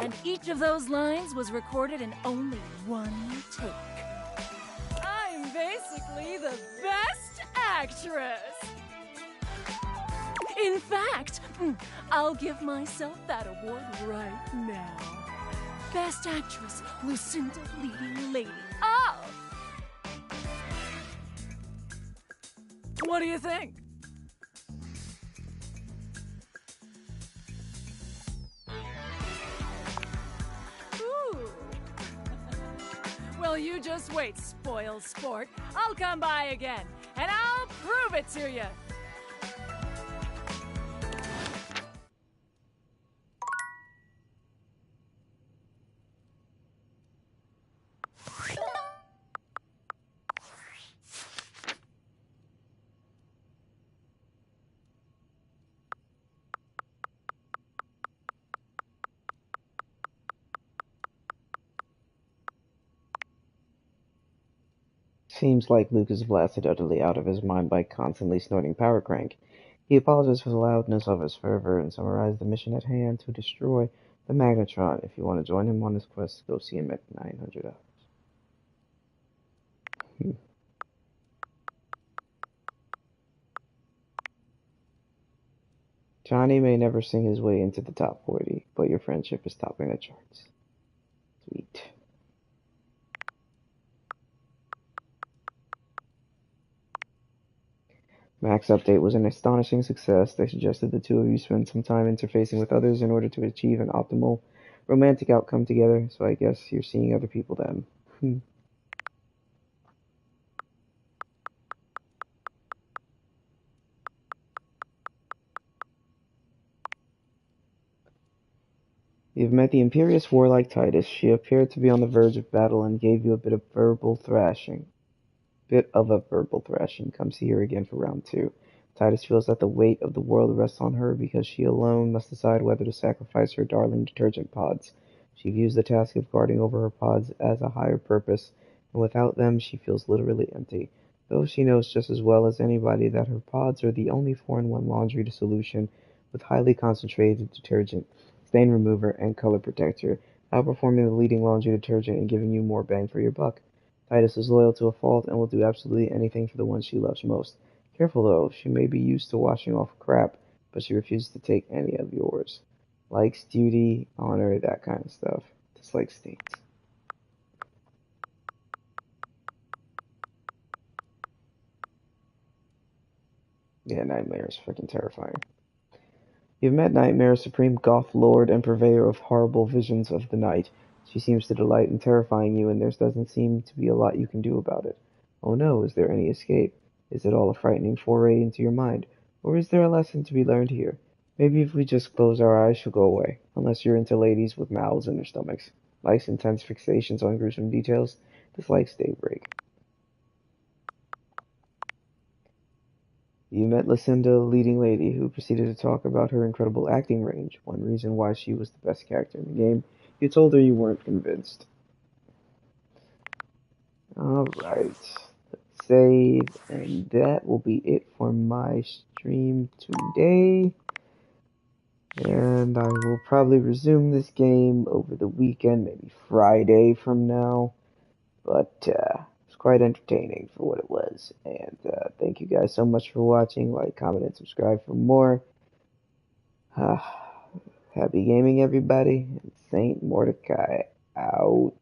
And each of those lines was recorded in only one take. I'm basically the best actress! In fact, I'll give myself that award right now. Best Actress, Lucinda Leading Lady. Oh! What do you think? Well, you just wait, spoiled sport. I'll come by again, and I'll prove it to you.
Seems like Luke is blasted utterly out of his mind by constantly snorting power crank. He apologized for the loudness of his fervor and summarized the mission at hand to destroy the Magnetron. If you want to join him on his quest, go see him at 900 hours. Johnny may never sing his way into the top 40, but your friendship is topping the charts. Sweet. Max Update was an astonishing success. They suggested the two of you spend some time interfacing with others in order to achieve an optimal romantic outcome together, so I guess you're seeing other people then. You've met the imperious warlike Titus. She appeared to be on the verge of battle and gave you a bit of a verbal thrashing. Come see her again for round 2. Titus feels that the weight of the world rests on her because she alone must decide whether to sacrifice her darling detergent pods. She views the task of guarding over her pods as a higher purpose, and without them she feels literally empty, though she knows just as well as anybody that her pods are the only 4-in-1 laundry solution with highly concentrated detergent, stain remover, and color protector, outperforming the leading laundry detergent and giving you more bang for your buck. Titus is loyal to a fault and will do absolutely anything for the one she loves most. Careful though, she may be used to washing off crap, but she refuses to take any of yours. Likes duty, honor, that kind of stuff. Dislikes stains. Yeah, Nightmare is freaking terrifying. You've met Nightmare, supreme goth lord and purveyor of horrible visions of the night. She seems to delight in terrifying you, and there doesn't seem to be a lot you can do about it. Oh no, is there any escape? Is it all a frightening foray into your mind? Or is there a lesson to be learned here? Maybe if we just close our eyes, she'll go away. Unless you're into ladies with mouths in their stomachs. Likes intense fixations on gruesome details. Dislikes Daybreak. You met Lucinda, leading lady, who proceeded to talk about her incredible acting range, one reason why she was the best character in the game. You told her you weren't convinced. Alright, let's save, and that will be it for my stream today. And I will probably resume this game over the weekend, maybe Friday from now. But it's quite entertaining for what it was. And thank you guys so much for watching. Like, comment, and subscribe for more. Happy gaming, everybody. And Saint Mordecai out.